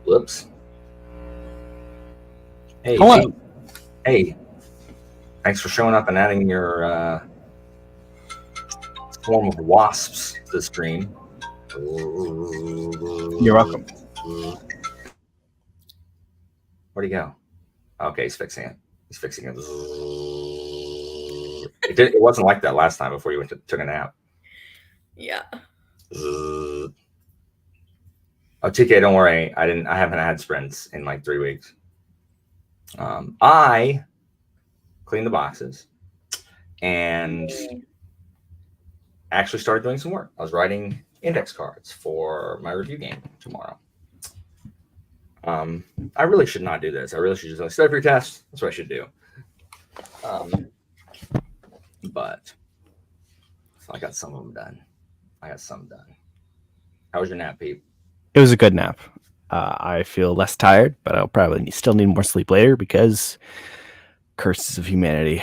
A: Whoops. Hey,
C: Hello.
A: hey. Thanks for showing up and adding your swarm of wasps to the stream.
C: You're welcome.
A: Where'd he go? Okay, he's fixing it. He's fixing it. It wasn't like that last time before you took a nap.
D: Yeah.
A: Oh, TK, don't worry. I haven't had sprints in like 3 weeks. I cleaned the boxes and actually started doing some work. I was writing index cards for my review game tomorrow. I really should not do this. I really should just like study for your test. That's what I should do. But so I got some of them done. How was your nap, Pete?
C: It was a good nap. I feel less tired, but I'll probably still need more sleep later because curses of humanity.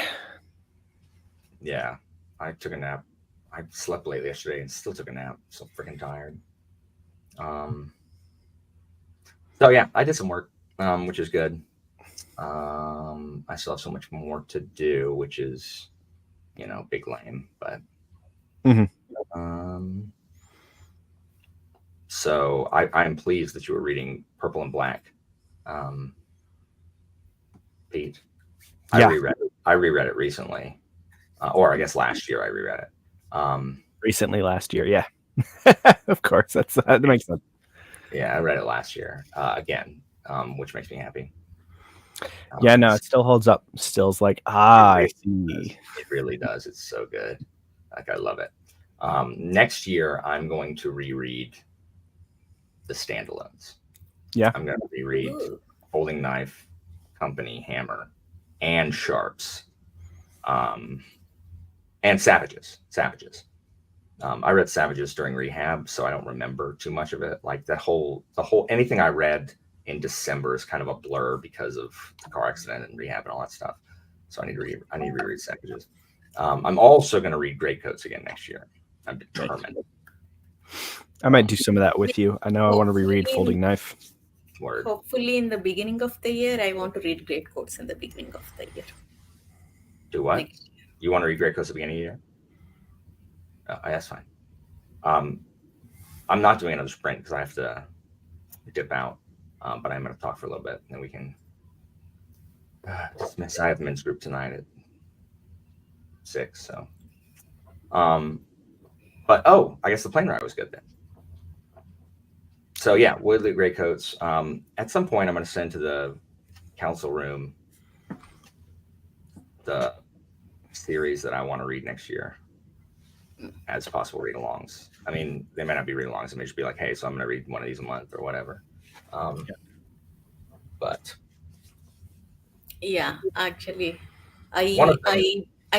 A: Yeah, I took a nap. I slept late yesterday and still took a nap. So freaking tired. So yeah, I did some work, which is good. I still have so much more to do, which is, big lame, but so I am pleased that you were reading Purple and Black, Pete.
C: Yeah.
A: I reread it recently, or I guess last year I reread it.
C: Recently, last year, yeah. Of course, that makes sense.
A: Yeah, I read it last year again, which makes me happy.
C: Yeah, no, it still holds up. Still's like, I
A: see. It really does. It's so good. Like, I love it. Next year, I'm going to reread the standalones.
C: Yeah.
A: I'm going to reread Folding Knife, Company, Hammer, and Sharps, and Savages. I read Savages during rehab, so I don't remember too much of it. Like the whole anything I read in December is kind of a blur because of the car accident and rehab and all that stuff. So I need to reread Savages. I'm also going to read Greatcoats again next year. I'm determined.
C: I might do some of that with you. I know I want to reread Folding Knife.
A: Word.
D: Hopefully in the beginning of the year, I want to read Greatcoats in the beginning of the year.
A: Do what? You want to read Greatcoats at the beginning of the year? Oh, that's fine. I'm not doing another sprint because I have to dip out. But I'm going to talk for a little bit, and then we can dismiss. I have men's group tonight at 6. So, but I guess the plane ride was good then. So yeah, Woodley Greatcoats. At some point, I'm going to send to the council room the series that I want to read next year as possible read-alongs. I mean, they may not be read-alongs. It may just be like, hey, so I'm going to read one of these a month or whatever. But
D: yeah, actually, I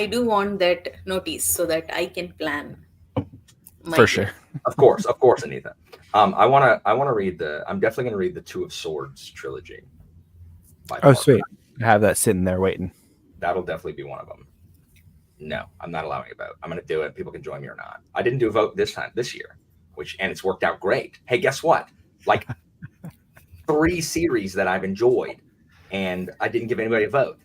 D: do want that notice so that I can plan.
C: For sure.
A: Of course, Anita. I want to read I'm definitely going to read the Two of Swords trilogy.
C: Oh, sweet. I have that sitting there waiting.
A: That'll definitely be one of them. No, I'm not allowing a vote. I'm going to do it. People can join me or not. I didn't do a vote this year, and it's worked out great. Hey, guess what? Like 3 series that I've enjoyed, and I didn't give anybody a vote.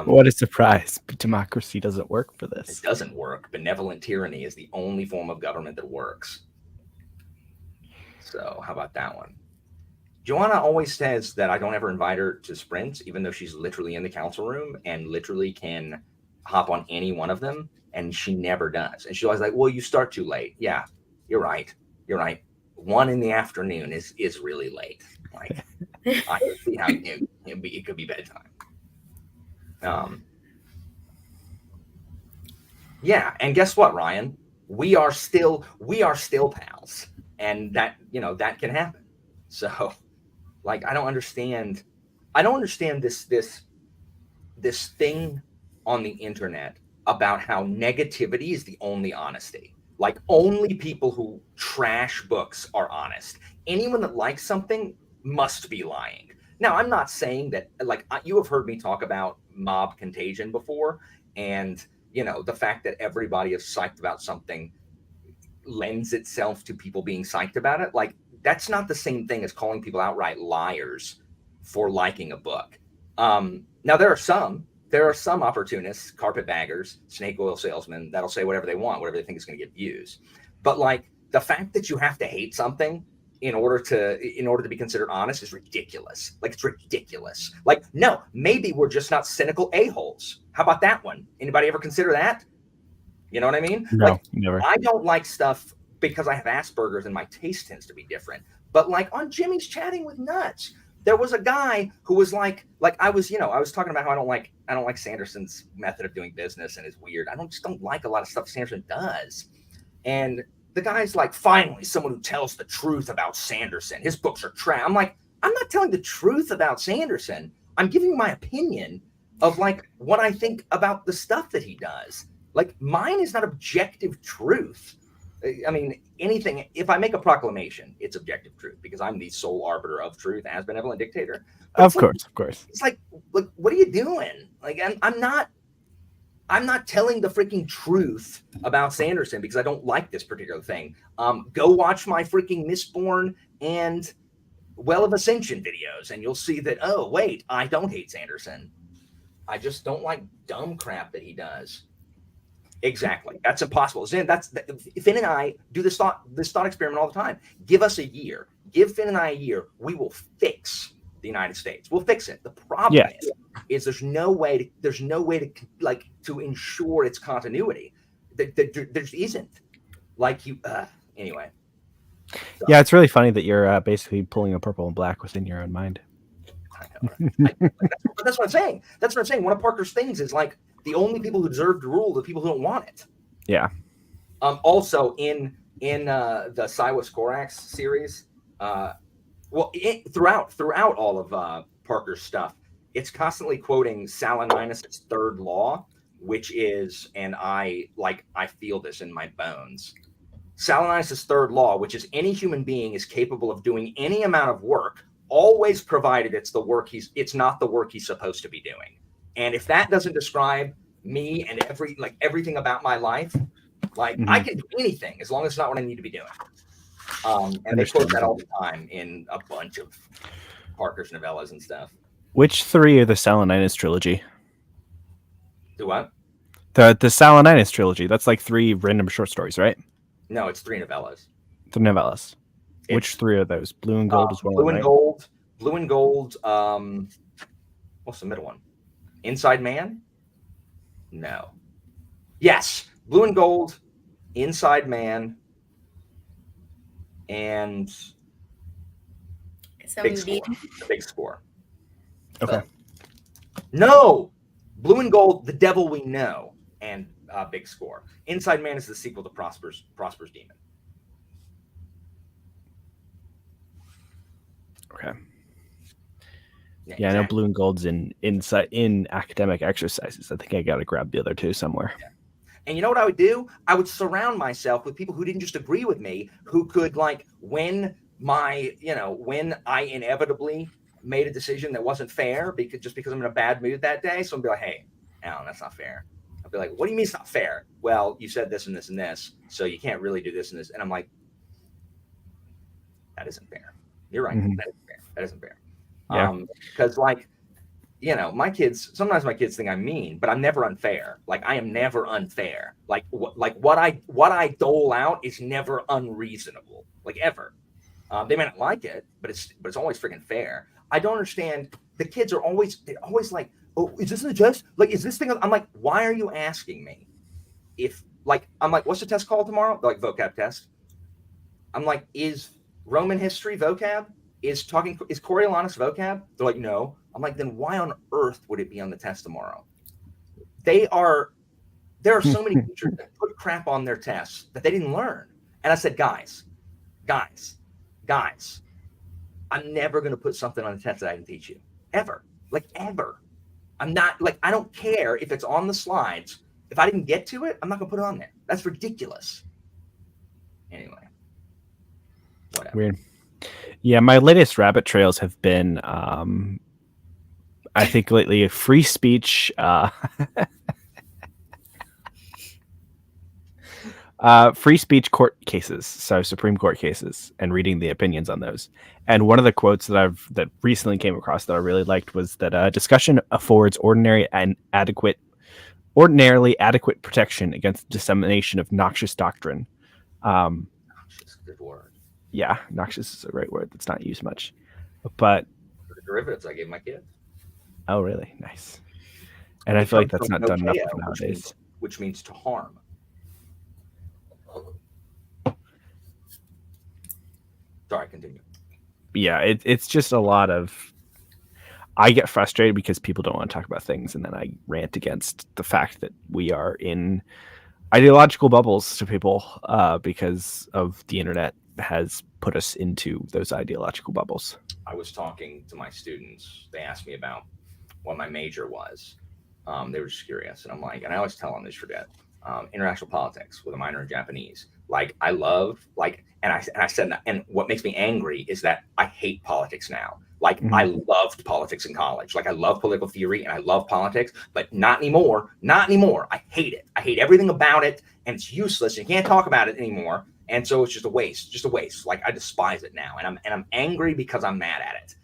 C: What a surprise. Democracy doesn't work for this.
A: It doesn't work. Benevolent tyranny is the only form of government that works. So how about that one? Joanna always says that I don't ever invite her to sprints, even though she's literally in the council room and literally can hop on any one of them, and she never does. And she's always like, well, you start too late. Yeah, you're right. 1 in the afternoon is really late. Like, I can see how it could be bedtime. Yeah, and guess what, Ryan? We are still pals, and that that can happen. So, like, I don't understand this thing on the internet about how negativity is the only honesty. Like, only people who trash books are honest. Anyone that likes something must be lying. Now, I'm not saying that, like, you have heard me talk about mob contagion before, and the fact that everybody is psyched about something lends itself to people being psyched about it. Like, that's not the same thing as calling people outright liars for liking a book. Now there are some opportunists, carpetbaggers, snake oil salesmen that'll say whatever they want, whatever they think is going to get views. But like, the fact that you have to hate something in order to be considered honest is ridiculous. Like, it's ridiculous. Like, no, maybe we're just not cynical a-holes. How about that one? Anybody ever consider that? You know what I mean?
C: No,
A: like,
C: never.
A: I don't like stuff because I have Asperger's and my taste tends to be different. But like on Jimmy's Chatting with Nuts, there was a guy who was like I was talking about how I don't like Sanderson's method of doing business and is weird. I just don't like a lot of stuff Sanderson does. And the guy's like, finally, someone who tells the truth about Sanderson. His books are trash. I'm like, I'm not telling the truth about Sanderson. I'm giving you my opinion of like what I think about the stuff that he does. Like, mine is not objective truth. I mean, anything, if I make a proclamation, it's objective truth because I'm the sole arbiter of truth as benevolent dictator. But
C: Of course.
A: It's like, what are you doing? Like, I'm not telling the freaking truth about Sanderson because I don't like this particular thing. Go watch my freaking Mistborn and Well of Ascension videos and you'll see that, oh, wait, I don't hate Sanderson. I just don't like dumb crap that he does. Exactly. That's impossible. Finn and I do this thought experiment all the time. Give us a year. Give Finn and I a year. We will fix the United States. We'll fix it. The problem is there's no way to ensure its continuity. There isn't. Like you. Anyway. So.
C: Yeah, it's really funny that you're basically pulling a purple and black within your own mind.
A: I know, right? That's what I'm saying. That's what I'm saying. One of Parker's things is like, the only people who deserve to rule are the people who don't want it.
C: Yeah.
A: Also, in the Siwas Korax series, throughout all of Parker's stuff, it's constantly quoting Saturninus' third law, which is, and I feel this in my bones. Saturninus' third law, which is any human being is capable of doing any amount of work, always provided it's not the work he's supposed to be doing. And if that doesn't describe me and everything about my life, I can do anything as long as it's not what I need to be doing. And they quote that all the time in a bunch of Parker's novellas and stuff.
C: Which three are the Saturninus trilogy?
A: Do what?
C: The Saturninus trilogy. That's like 3 random short stories, right?
A: No, it's 3 novellas.
C: The novellas. Which 3 are those? Blue and Gold as well.
A: Blue and Gold. Blue and Gold. What's the middle one? Inside Man? No. Yes. Blue and Gold, Inside Man, and Big Score. The Big Score.
C: Okay.
A: No. Blue and Gold, The Devil We Know, and Big Score. Inside Man is the sequel to Prosper's Demon.
C: Okay.
A: Yeah,
C: exactly. I know Blue and Gold's in academic exercises. I think I got to grab the other 2 somewhere.
A: Yeah. And you know what I would do? I would surround myself with people who didn't just agree with me, who could when I inevitably made a decision that wasn't fair because I'm in a bad mood that day. So I'd be like, hey, Alan, that's not fair. I'd be like, what do you mean it's not fair? Well, you said this and this and this, so you can't really do this and this. And I'm like, that isn't fair. You're right. Mm-hmm. That isn't fair. That isn't fair.
C: Yeah.
A: Because my kids, sometimes my kids think I'm mean, but I'm never unfair. Like, I am never unfair. What I dole out is never unreasonable, like ever. They may not like it, but it's always freaking fair. I don't understand. The kids they're always like, oh, is this a test? Like, is this thing? I'm like, why are you asking me? I'm like, what's the test called tomorrow? They're like, vocab test. I'm like, is Roman history vocab? Is Coriolanus vocab? They're like, no. I'm like, then why on earth would it be on the test tomorrow? There are so many teachers that put crap on their tests that they didn't learn. And I said, guys, I'm never going to put something on the test that I didn't teach you. Ever. Like, ever. I'm not, I don't care if it's on the slides. If I didn't get to it, I'm not going to put it on there. That's ridiculous. Anyway. Whatever.
C: Weird. Yeah, my latest rabbit trails have been, I think lately, free speech. Free speech court cases, so Supreme Court cases, and reading the opinions on those. And one of the quotes that recently came across that I really liked was that discussion affords ordinarily adequate protection against dissemination of noxious doctrine.
A: Noxious, good word.
C: Yeah, noxious is a great word that's not used much. But
A: For the derivatives I gave my kids.
C: Oh, really? Nice. And I feel like that's not done enough
A: nokea,
C: nowadays.
A: Which means to harm. Sorry, continue.
C: Yeah, it's just a lot of. I get frustrated because people don't want to talk about things, and then I rant against the fact that we are in ideological bubbles to people because of the internet has put us into those ideological bubbles.
A: I was talking to my students. They asked me about what my major was. They were just curious, and I'm like, and I always tell them this, forget international politics with a minor in Japanese. Like I love and I said that, and what makes me angry is that I hate politics now. Like I loved politics in college. Like I love political theory and I love politics, but not anymore. Not anymore. I hate it. I hate everything about it, and it's useless. You can't talk about it anymore, and so it's just a waste. Just a waste. Like I despise it now, and I'm angry because I'm mad at it.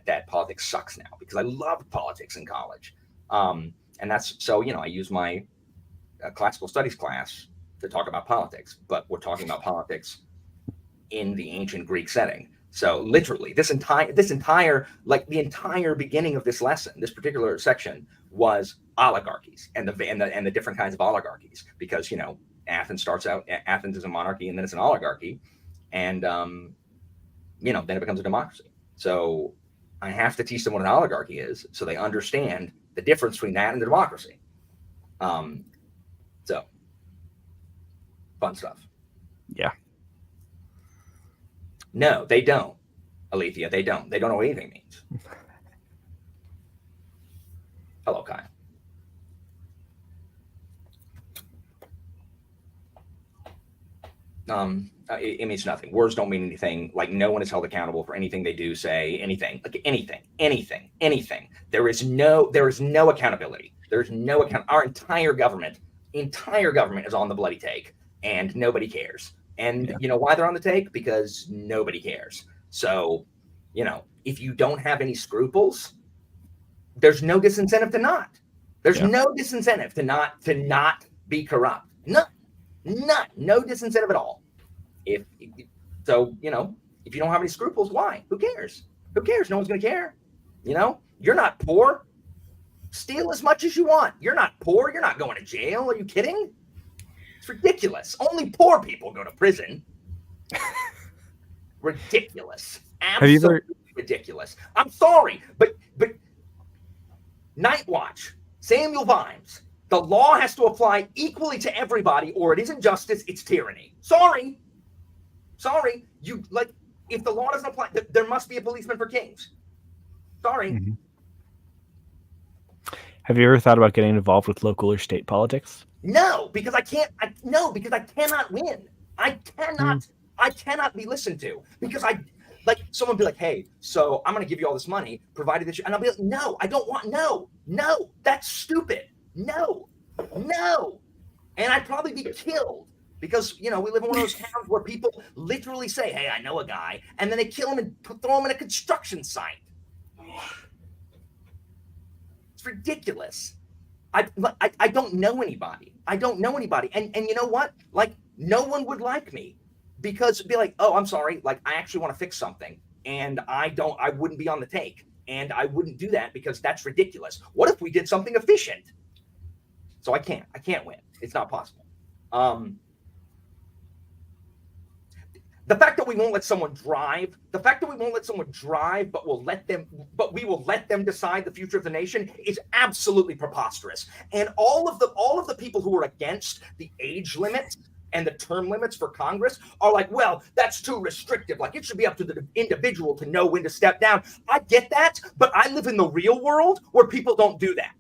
A: That politics sucks now because I loved politics in college. And that's so I use my classical studies class to talk about politics, but we're talking about politics in the ancient Greek setting. So literally the entire beginning of this lesson, this particular section was oligarchies and the different kinds of oligarchies, because Athens is a monarchy and then it's an oligarchy, and then it becomes a democracy. So I have to teach them what an oligarchy is so they understand the difference between that and the democracy. So fun stuff.
C: Yeah.
A: No, they don't, Alethea. They don't know what anything means. Hello, Kyle. It means nothing. Words don't mean anything. Like no one is held accountable for anything they do, say, anything. Like anything. There is no accountability. There's no account. Our entire government is on the bloody take, and nobody cares. And you know why they're on the take? Because nobody cares. So, if you don't have any scruples, there's no disincentive to not. There's no disincentive to not be corrupt. No disincentive at all. If you don't have any scruples, why? Who cares? Who cares? No one's going to care. You're not poor. Steal as much as you want. You're not poor. You're not going to jail. Are you kidding? It's ridiculous. Only poor people go to prison. Ridiculous. Absolutely ridiculous. I'm sorry, but Night Watch, Samuel Vimes, the law has to apply equally to everybody, or it isn't justice, it's tyranny. Sorry. If the law doesn't apply, there must be a policeman for kings. Sorry.
C: Mm-hmm. Have you ever thought about getting involved with local or state politics?
A: No, because I can't. Because I cannot win. I cannot be listened to, because someone be like, hey, so I'm going to give you all this money, provided that and I'll be like, no, I don't want, no, that's stupid. No. And I'd probably be killed, because, we live in one of those towns where people literally say, hey, I know a guy, and then they kill him and throw him in a construction site. It's ridiculous. I don't know anybody. And you know what? No one would like me, because it'd be like, oh, I'm sorry. I actually want to fix something, and I wouldn't be on the take, and I wouldn't do that because that's ridiculous. What if we did something efficient? So I can't win. It's not possible. The fact that we won't let someone drive, but we will let them decide the future of the nation is absolutely preposterous. And all of the people who are against the age limits and the term limits for Congress are like, well, that's too restrictive. It should be up to the individual to know when to step down. I get that, but I live in the real world where people don't do that.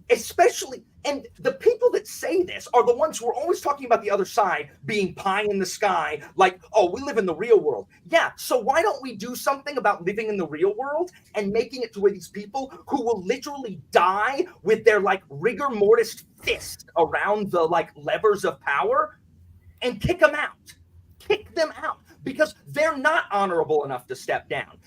A: Especially And the people that say this are the ones who are always talking about the other side being pie in the sky, like, oh, we live in the real world. Yeah, so why don't we do something about living in the real world and making it to where these people who will literally die with their like rigor mortis fist around the like levers of power, and kick them out. Kick them out because they're not honorable enough to step down.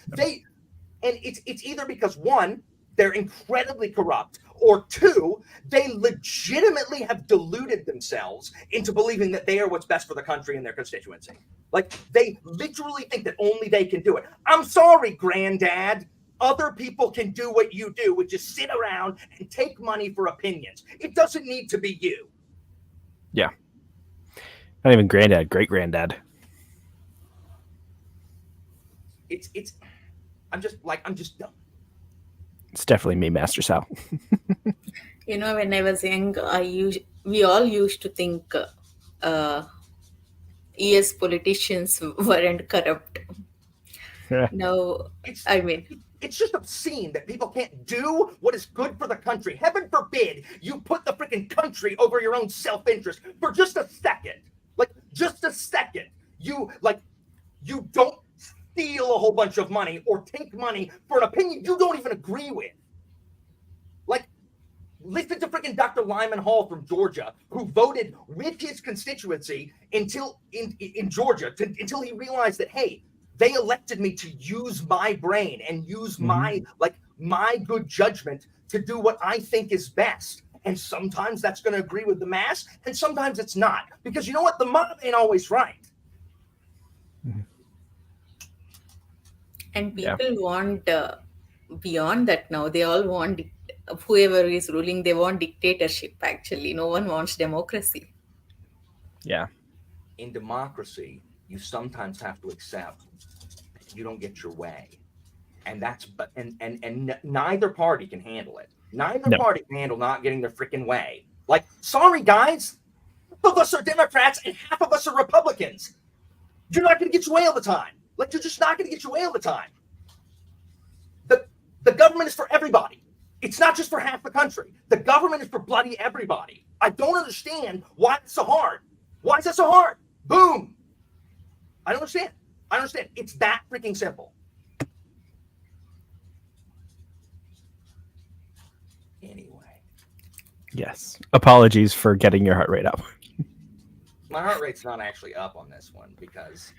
A: It's either because one, they're incredibly corrupt, or two, they legitimately have deluded themselves into believing that they are what's best for the country and their constituency. Like they literally think that only they can do it. I'm sorry, granddad. Other people can do what you do, which is sit around and take money for opinions. It doesn't need to be you.
C: Yeah. Not even granddad, great granddad.
A: I'm just dumb.
C: It's definitely me, Master Sal.
D: You know, when I was young, we all used to think yes, politicians weren't corrupt. No,
A: It's just obscene that people can't do what is good for the country. Heaven forbid you put the freaking country over your own self-interest for just a second. Like, just a second. You don't steal a whole bunch of money or take money for an opinion you don't even agree with. Like, listen to freaking Dr. Lyman Hall from Georgia, who voted with his constituency until until he realized that, hey, they elected me to use my brain and use my good judgment to do what I think is best. And sometimes that's going to agree with the mass, and sometimes it's not. Because you know what? The mob ain't always right.
D: And people want beyond that now. They all want whoever is ruling. They want dictatorship. Actually, no one wants democracy.
C: Yeah.
A: In democracy, you sometimes have to accept you don't get your way, and neither party can handle it. Neither party can handle not getting their freaking way. Like, sorry guys, half of us are Democrats and half of us are Republicans. You're not going to get your way all the time. Like, you're just not going to get your way all the time. The government is for everybody. It's not just for half the country. The government is for bloody everybody. I don't understand why it's so hard. Why is that so hard? Boom. I don't understand. It's that freaking simple. Anyway.
C: Yes. Apologies for getting your heart rate up.
A: My heart rate's not actually up on this one because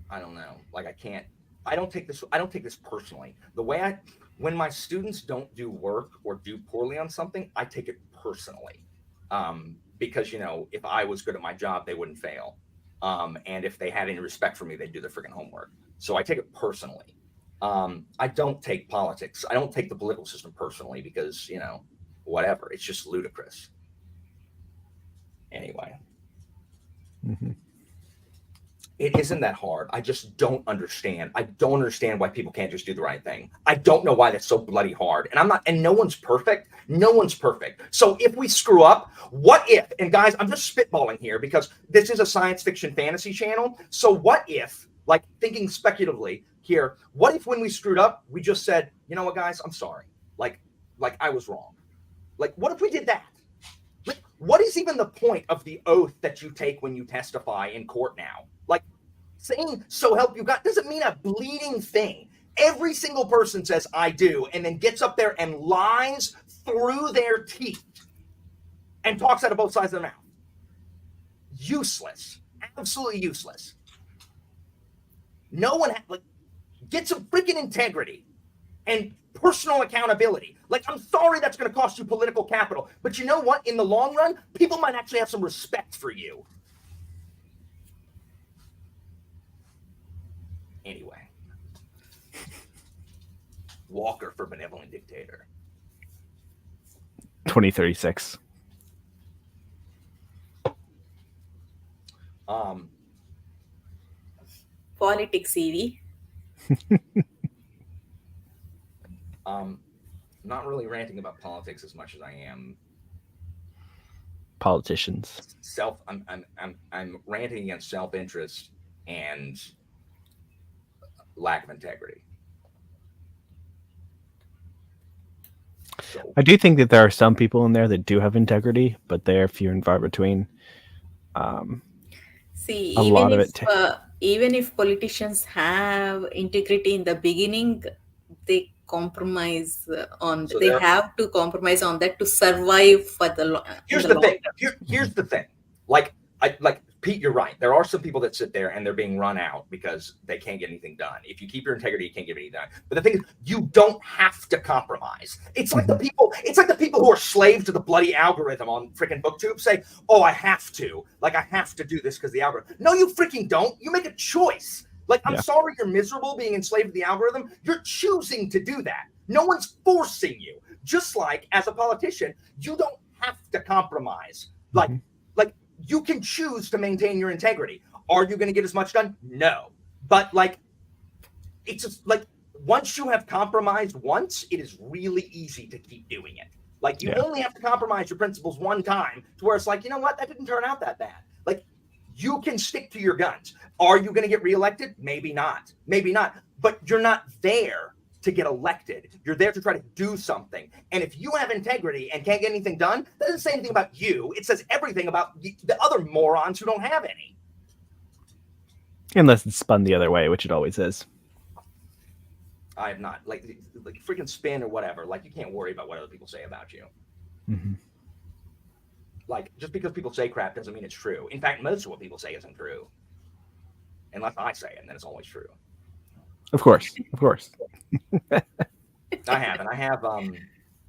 A: I don't know. Like, I don't take this personally. When my students don't do work or do poorly on something, I take it personally. Because, you know, if I was good at my job, they wouldn't fail. And if they had any respect for me, they'd do their freaking homework. So I take it personally. I don't take politics. I don't take the political system personally because, you know, whatever. It's just ludicrous. Anyway. It isn't that hard. I just don't understand. I don't understand why people can't just do the right thing. I don't know why that's so bloody hard. And no one's perfect. No one's perfect. So if we screw up, what if, and guys, I'm just spitballing here because this is a science fiction fantasy channel. So what if, like, thinking speculatively here, what if when we screwed up, we just said, you know what, guys, I'm sorry. Like I was wrong. Like, what if we did that? Like, what is even the point of the oath that you take when you testify in court now? Like, saying "so help you God" doesn't mean a bleeding thing. Every single person says "I do" and then gets up there and lies through their teeth and talks out of both sides of their mouth. Useless. Absolutely useless. No one get some freaking integrity and personal accountability. Like, I'm sorry that's going to cost you political capital, but you know what? In the long run, people might actually have some respect for you. Anyway. Walker for benevolent dictator.
C: 2036.
D: Politics, Evie.
A: Not really ranting about politics as much as I am
C: politicians.
A: I'm ranting against self-interest and lack of integrity. So
C: I do think that there are some people in there that do have integrity, but they're few and far between.
D: See,
C: A lot of it.
D: even if politicians have integrity in the beginning, they compromise
A: so
D: they
A: there.
D: have to compromise on that to survive for in
A: Here's
D: the
A: the
D: long
A: thing.
D: term.
A: Here's the thing. Like Pete, you're right. There are some people that sit there and they're being run out because they can't get anything done. If you keep your integrity, you can't get anything done. But the thing is, you don't have to compromise. It's like the people. It's like the people who are slaves to the bloody algorithm on freaking BookTube say, "Oh, I have to. Like, I have to do this because the algorithm." No, you freaking don't. You make a choice. Like, I'm sorry you're miserable being enslaved to the algorithm. You're choosing to do that. No one's forcing you. Just like as a politician, you don't have to compromise. Like you can choose to maintain your integrity. Are you going to get as much done? No. But like, it's just like once you have compromised once, it is really easy to keep doing it. Like you only have to compromise your principles one time to where it's like, you know what? That didn't turn out that bad. Like you can stick to your guns. Are you going to get reelected? Maybe not. Maybe not. But you're not there to get elected. You're there to try to do something. And if you have integrity and can't get anything done, that doesn't say anything about you. It says everything about the other morons who don't have any.
C: Unless it's spun the other way, which it always is.
A: I have not. Like freaking spin or whatever. Like you can't worry about what other people say about you.
C: Mm-hmm.
A: Like just because people say crap doesn't mean it's true. In fact, most of what people say isn't true. Unless I say it, and then it's always true.
C: Of course.
A: I have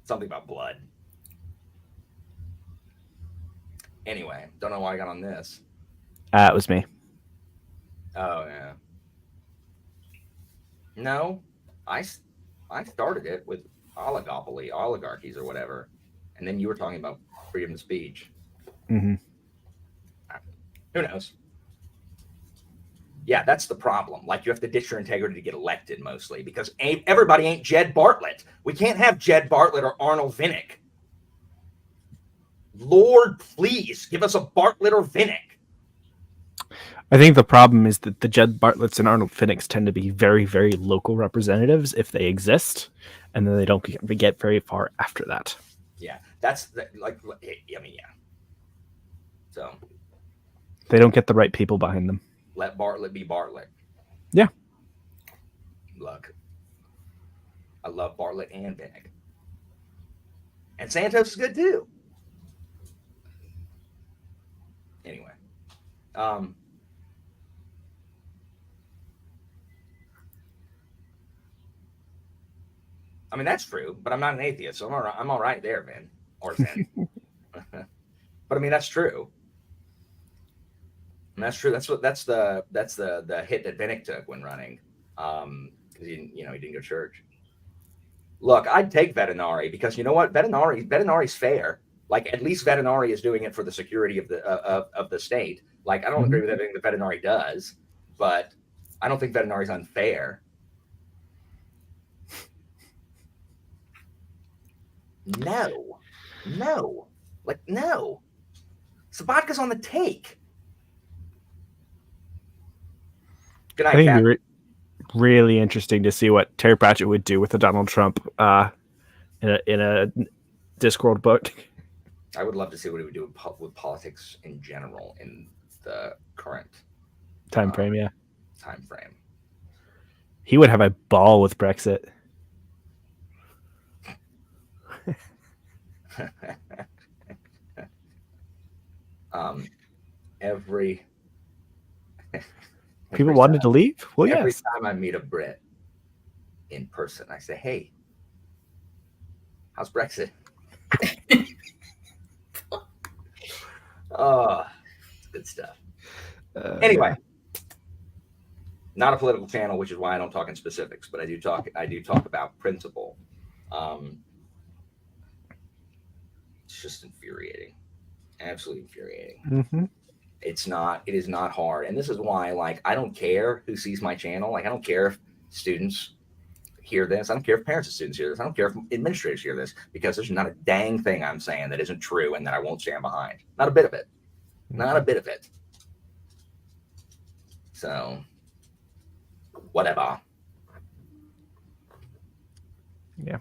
A: something about blood. Anyway, don't know why I got on this.
C: It was me.
A: Oh yeah. No, I started it with oligarchies or whatever, and then you were talking about freedom of speech.
C: Mm-hmm.
A: Who knows? Yeah, that's the problem. Like, you have to ditch your integrity to get elected, mostly, because everybody ain't Jed Bartlett. We can't have Jed Bartlett or Arnold Vinnick. Lord, please, give us a Bartlett or Vinnick.
C: I think the problem is that the Jed Bartletts and Arnold Finnecks tend to be very, very local representatives if they exist, and then they don't get very far after that.
A: Yeah, that's like, I mean, yeah. So
C: they don't get the right people behind them.
A: Let Bartlett be Bartlett.
C: Yeah.
A: Look, I love Bartlett and Vinnick. And Santos is good too. Anyway. I mean, that's true, but I'm not an atheist, so I'm all right there, Vin. Or Vin. But I mean, that's true. And that's true. That's the hit that Vinnick took when running. Because he didn't go to church. Look, I'd take Veterinari because you know what? Veterinari's fair. Like, at least Veterinari is doing it for the security of the state. Like, I don't agree with everything that Veterinari does, but I don't think Veterinari's unfair. No. Like, no. Sabatka's on the take. Good night,
C: I think
A: Kat.
C: it'd be really interesting to see what Terry Pratchett would do with a Donald Trump in a Discworld book.
A: I would love to see what he would do with politics in general in the current
C: time frame. Yeah,
A: time frame.
C: He would have a ball with Brexit.
A: Every
C: people wanted to leave. Well,
A: every
C: yes.
A: time I meet a Brit in person, I say, "Hey, how's Brexit?" Oh, it's good stuff. Anyway, not a political channel, which is why I don't talk in specifics, but I do talk about principle. It's just infuriating, absolutely infuriating.
C: Mm-hmm.
A: It is not hard, and this is why, like, I don't care who sees my channel. Like, I don't care if students hear this. I don't care if parents of students hear this. I don't care if administrators hear this, because there's not a dang thing I'm saying that isn't true and that I won't stand behind. Not a bit of it. Not a bit of it. So, whatever.
C: Yeah.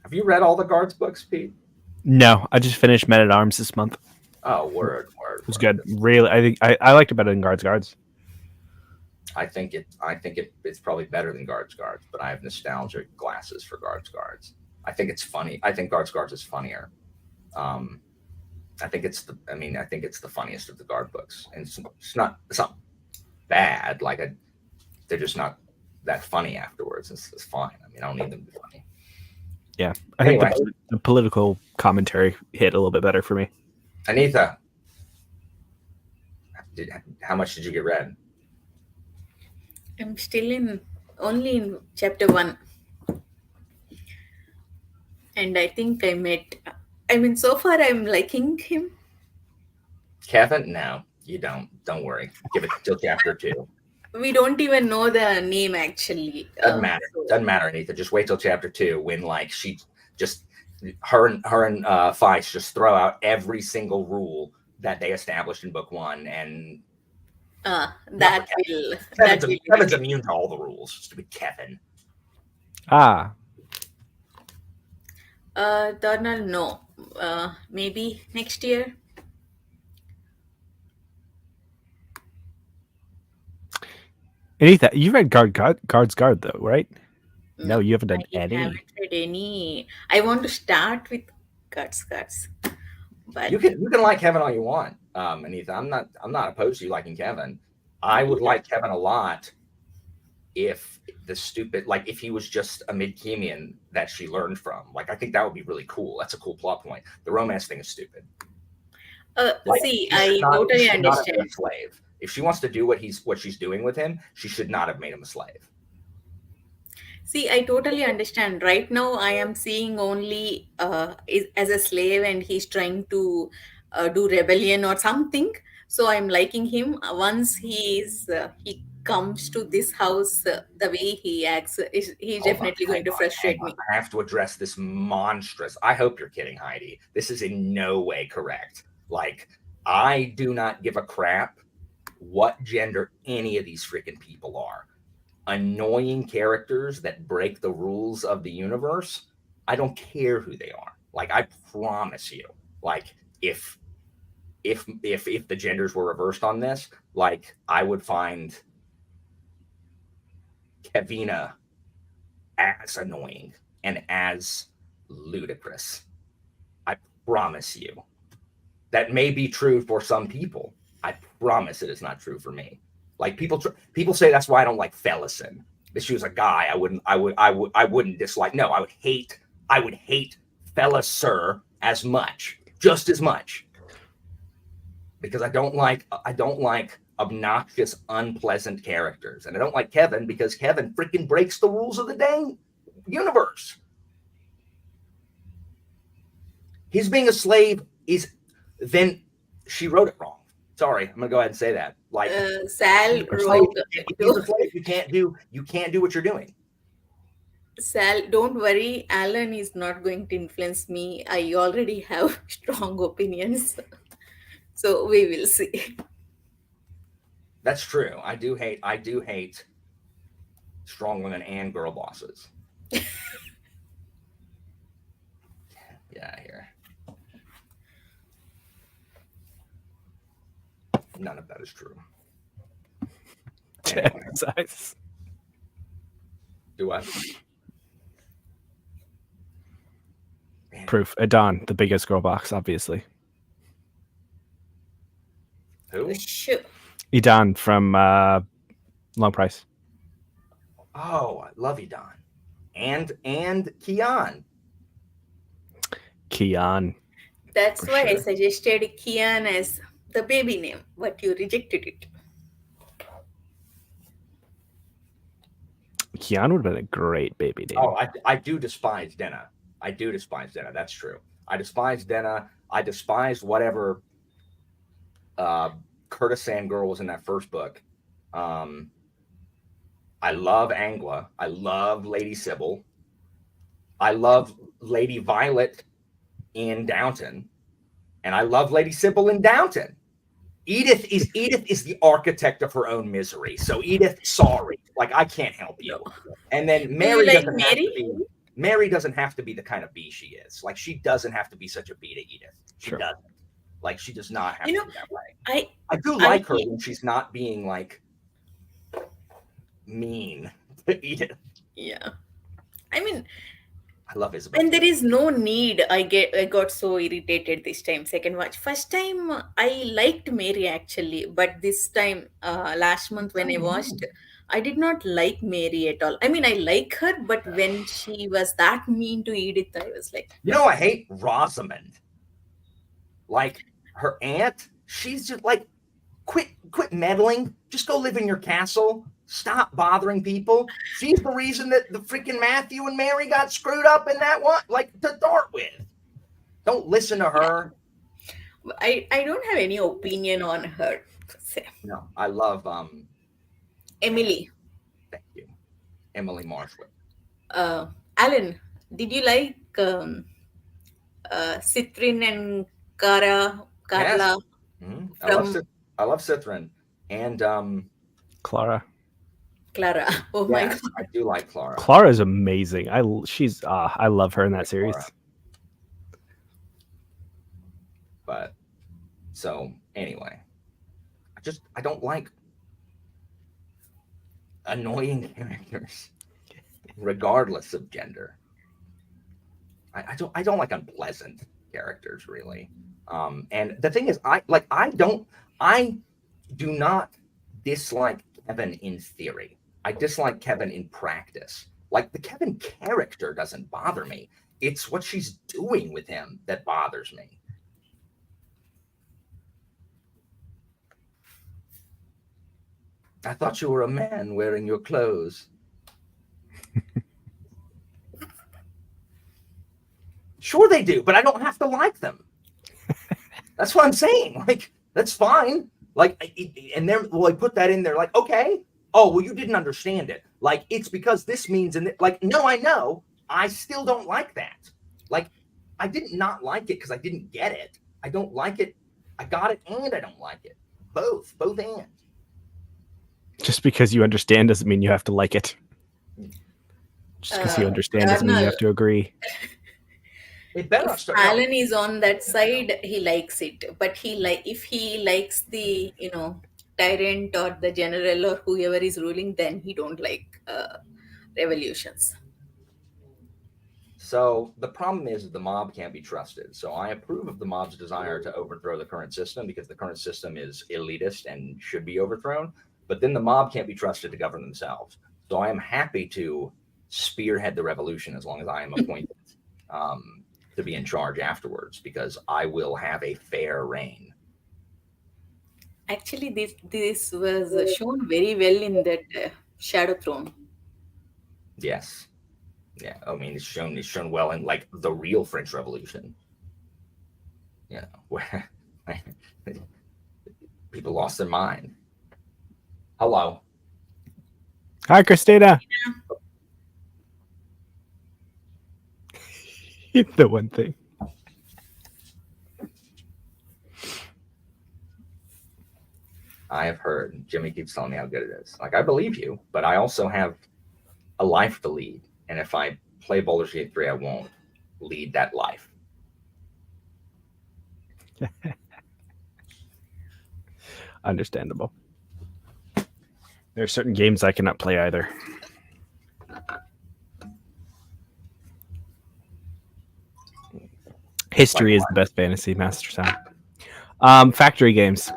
A: I Have you read all the Guards books, Pete?
C: No, I just finished Men at Arms this month.
A: Oh, word.
C: It was good. Really, I think I liked it better than Guards.
A: I think it's probably better than Guards, but I have nostalgic glasses for Guards. I think it's funny. I think Guards is funnier. I think it's the funniest of the Guard books, and it's not bad. Like they're just not that funny afterwards. It's fine. I mean, I don't need them to be funny.
C: Yeah, I think the political commentary hit a little bit better for me.
A: Anita, how much did you get read?
D: I'm still only in chapter 1. And I think so far I'm liking him.
A: Kevin? No, you don't. Don't worry. Give it till chapter 2.
D: We don't even know the name actually.
A: Doesn't matter. Doesn't matter, Anita. Just wait till chapter 2 when like she just her and Feist just throw out every single rule that they established in book 1, and Kevin's immune to all the rules. Stupid Kevin.
D: Donald, no. Maybe next year.
C: Anita, you read Guards though, right? No, you haven't done any.
D: I haven't read any. I want to start with Guards. But
A: You can like Kevin all you want, Anita. I'm not opposed to you liking Kevin. I would like Kevin a lot if if he was just a Midkemian that she learned from. Like, I think that would be really cool. That's a cool plot point. The romance thing is stupid.
D: I totally understand.
A: A slave. If she wants to do what she's doing with him, she should not have made him a slave.
D: See, I totally understand. Right now, I am seeing only as a slave, and he's trying to do rebellion or something. So I'm liking him. Once he comes to this house, the way he acts, he's definitely going to frustrate me.
A: I have to address this monstrous. I hope you're kidding, Heidi. This is in no way correct. Like, I do not give a crap what gender any of these freaking people are. Annoying characters that break the rules of the universe, I don't care who they are. Like, I promise you, like, if the genders were reversed on this, like, I would find Kevina as annoying and as ludicrous. I promise you. That may be true for some people. I promise it is not true for me. Like, people say that's why I don't like Fellison. If she was a guy, I wouldn't dislike. No, I would hate Felliser just as much, because I don't like obnoxious, unpleasant characters, and I don't like Kevin because Kevin freaking breaks the rules of the dang universe. His being a slave then she wrote it wrong. Sorry, I'm gonna go ahead and say that. Like,
D: Sal wrote.
A: You can't do what you're doing.
D: Sal, don't worry. Alan is not going to influence me. I already have strong opinions, so we will see.
A: That's true. I do hate strong women and girl bosses. Yeah, here. None of that is true. Anyway. Do what?
C: Proof. Adon, the biggest girl box, obviously.
A: Who?
D: Sure.
C: Edon from Long Price.
A: Oh, I love Edon. And Kian.
D: That's why I suggested Kian as the baby name, but you rejected it.
C: Kian would have been a great baby name.
A: Oh, I do despise Denna. That's true. I despise Denna. I despise whatever Curtisan girl was in that first book. I love Angla. I love Lady Sybil. I love Lady Violet in Downton. And I love Lady Sybil in Downton. Edith is the architect of her own misery. So Edith, sorry, like, I can't help you. And then Mary doesn't have to be. Mary doesn't have to be the kind of bee she is. Like, she doesn't have to be such a bee to Edith. She
C: Sure.
A: doesn't. Like, she does not have
D: You
A: to
D: know,
A: be that way.
D: I
A: I do like her when she's not being like mean to Edith.
D: yeah. I mean,
A: I love Isabel.
D: and there is no need. I got so irritated this time. Second watch. First time I liked Mary actually, but this time last month when I watched, I did not like Mary at all. I mean, I like her, but when she was that mean to Edith, I was like,
A: You know, I hate Rosamond. Like, her aunt, she's just like, quit meddling. Just go live in your castle. Stop bothering people. She's the reason that the freaking Matthew and Mary got screwed up in that one, like, to start with. Don't listen to her.
D: I don't have any opinion on her.
A: No, I love
D: Emily.
A: Thank you, Emily Marshwood.
D: Alan, did you like Citrin and Carla?
A: Yes. I love Cithrin and
C: Clara.
D: Clara. Oh my
A: yes,
D: god.
A: I do like Clara.
C: Clara is amazing. I love her in that series.
A: Clara. But so anyway, I don't like annoying characters, regardless of gender. I don't like unpleasant characters really. And the thing is, I do not dislike Kevin in theory. I dislike Kevin in practice. Like, the Kevin character doesn't bother me. It's what she's doing with him that bothers me. I thought you were a man wearing your clothes. Sure they do, but I don't have to like them. That's what I'm saying. Like, that's fine. Like, and then I put that in there. Like, okay. Oh, well, you didn't understand it. Like, it's because this means, and like, no, I know. I still don't like that. Like, I did not like it because I didn't get it. I don't like it. I got it and I don't like it. Both and.
C: Just because you understand doesn't mean you have to like it. Just because you understand doesn't mean you have to agree.
A: It better
D: If Alan is on that side, he likes it. But if he likes the tyrant or the general or whoever is ruling, then he don't like revolutions.
A: So the problem is the mob can't be trusted. So I approve of the mob's desire to overthrow the current system because the current system is elitist and should be overthrown. But then the mob can't be trusted to govern themselves. So I am happy to spearhead the revolution as long as I am appointed to be in charge afterwards, because I will have a fair reign.
D: Actually, this was shown very well in that Shadow Throne.
A: Yes. Yeah. I mean, it's shown well in like the real French Revolution. Yeah. Where people lost their mind. Hello.
C: Hi, Christina. The one thing.
A: I have heard. Jimmy keeps telling me how good it is. Like, I believe you, but I also have a life to lead. And if I play Baldur's Gate 3, I won't lead that life.
C: Understandable. There are certain games I cannot play either. History is the best fantasy, Master Sound. Factory games.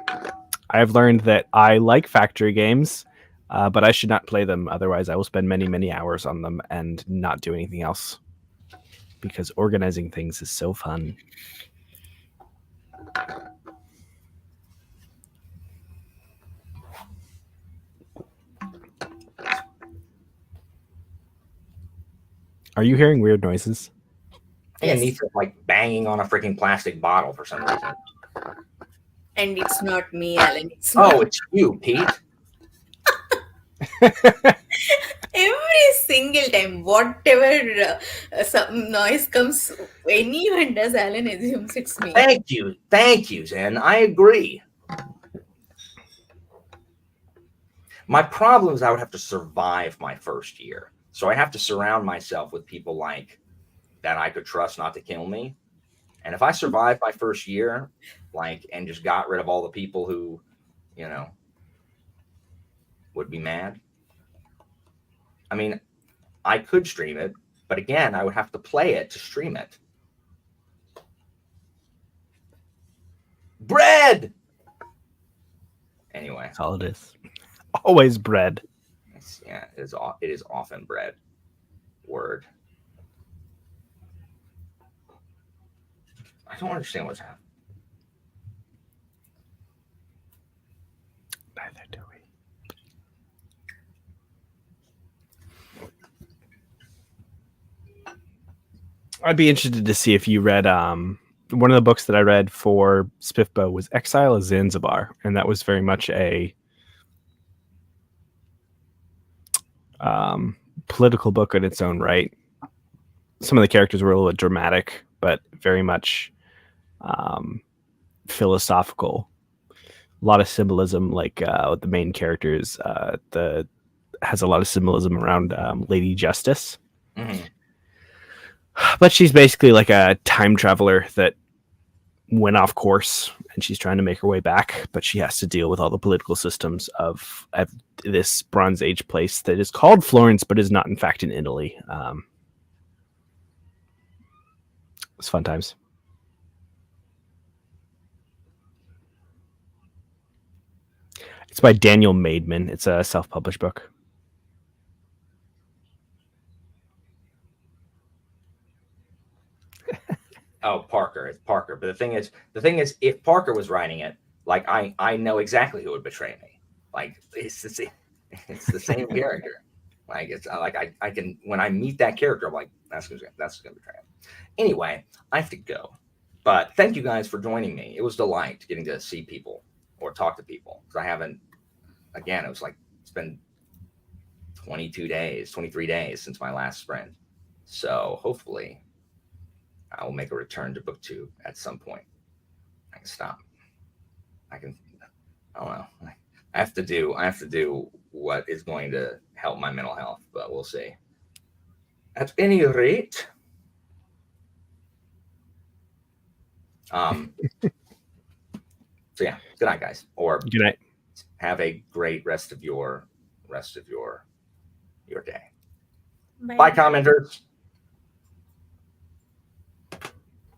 C: I have learned that I like factory games, but I should not play them. Otherwise, I will spend many, many hours on them and not do anything else. Because organizing things is so fun. Are you hearing weird noises?
A: And Neith is like banging on a freaking plastic bottle for some reason.
D: And it's not me, Alan. It's
A: you, Pete.
D: Every single time, whatever some noise comes, anyone does, Alan assumes it's me.
A: Thank you, Zen. I agree. My problem is I would have to survive my first year. So I have to surround myself with people like that I could trust not to kill me. And if I survived my first year, like, and just got rid of all the people who, you know, would be mad, I mean, I could stream it, but again, I would have to play it to stream it. Bread! Anyway.
C: That's all it is. Always bread.
A: Yeah, it is often bread. Word. I don't understand what's happening.
C: Neither do we. I'd be interested to see if you read one of the books that I read for Spiffbo was Exile of Zanzibar, and that was very much a political book in its own right. Some of the characters were a little bit dramatic, but very much philosophical. A lot of symbolism, like the main characters, has a lot of symbolism around Lady Justice.
A: Mm-hmm.
C: But she's basically like a time traveler that went off course, and she's trying to make her way back, but she has to deal with all the political systems of this Bronze Age place that is called Florence, but is not in fact in Italy. It's fun times. It's by Daniel Maidman. It's a self-published book.
A: Oh, Parker. It's Parker. But the thing is, if Parker was writing it, like I know exactly who would betray me. Like it's the same character. Like it's like I can, when I meet that character, I'm like, that's gonna betray him. Anyway, I have to go. But thank you guys for joining me. It was a delight getting to see people or talk to people, because I haven't. Again, it was like it's been 23 days since my last sprint. So hopefully I will make a return to book 2 at some point. I can stop. I don't know. I have to do what is going to help my mental health, but we'll see. At any rate, so yeah, good night, guys. Or
C: Good night.
A: have a great rest of your day.
D: Bye.
A: Bye, commenters.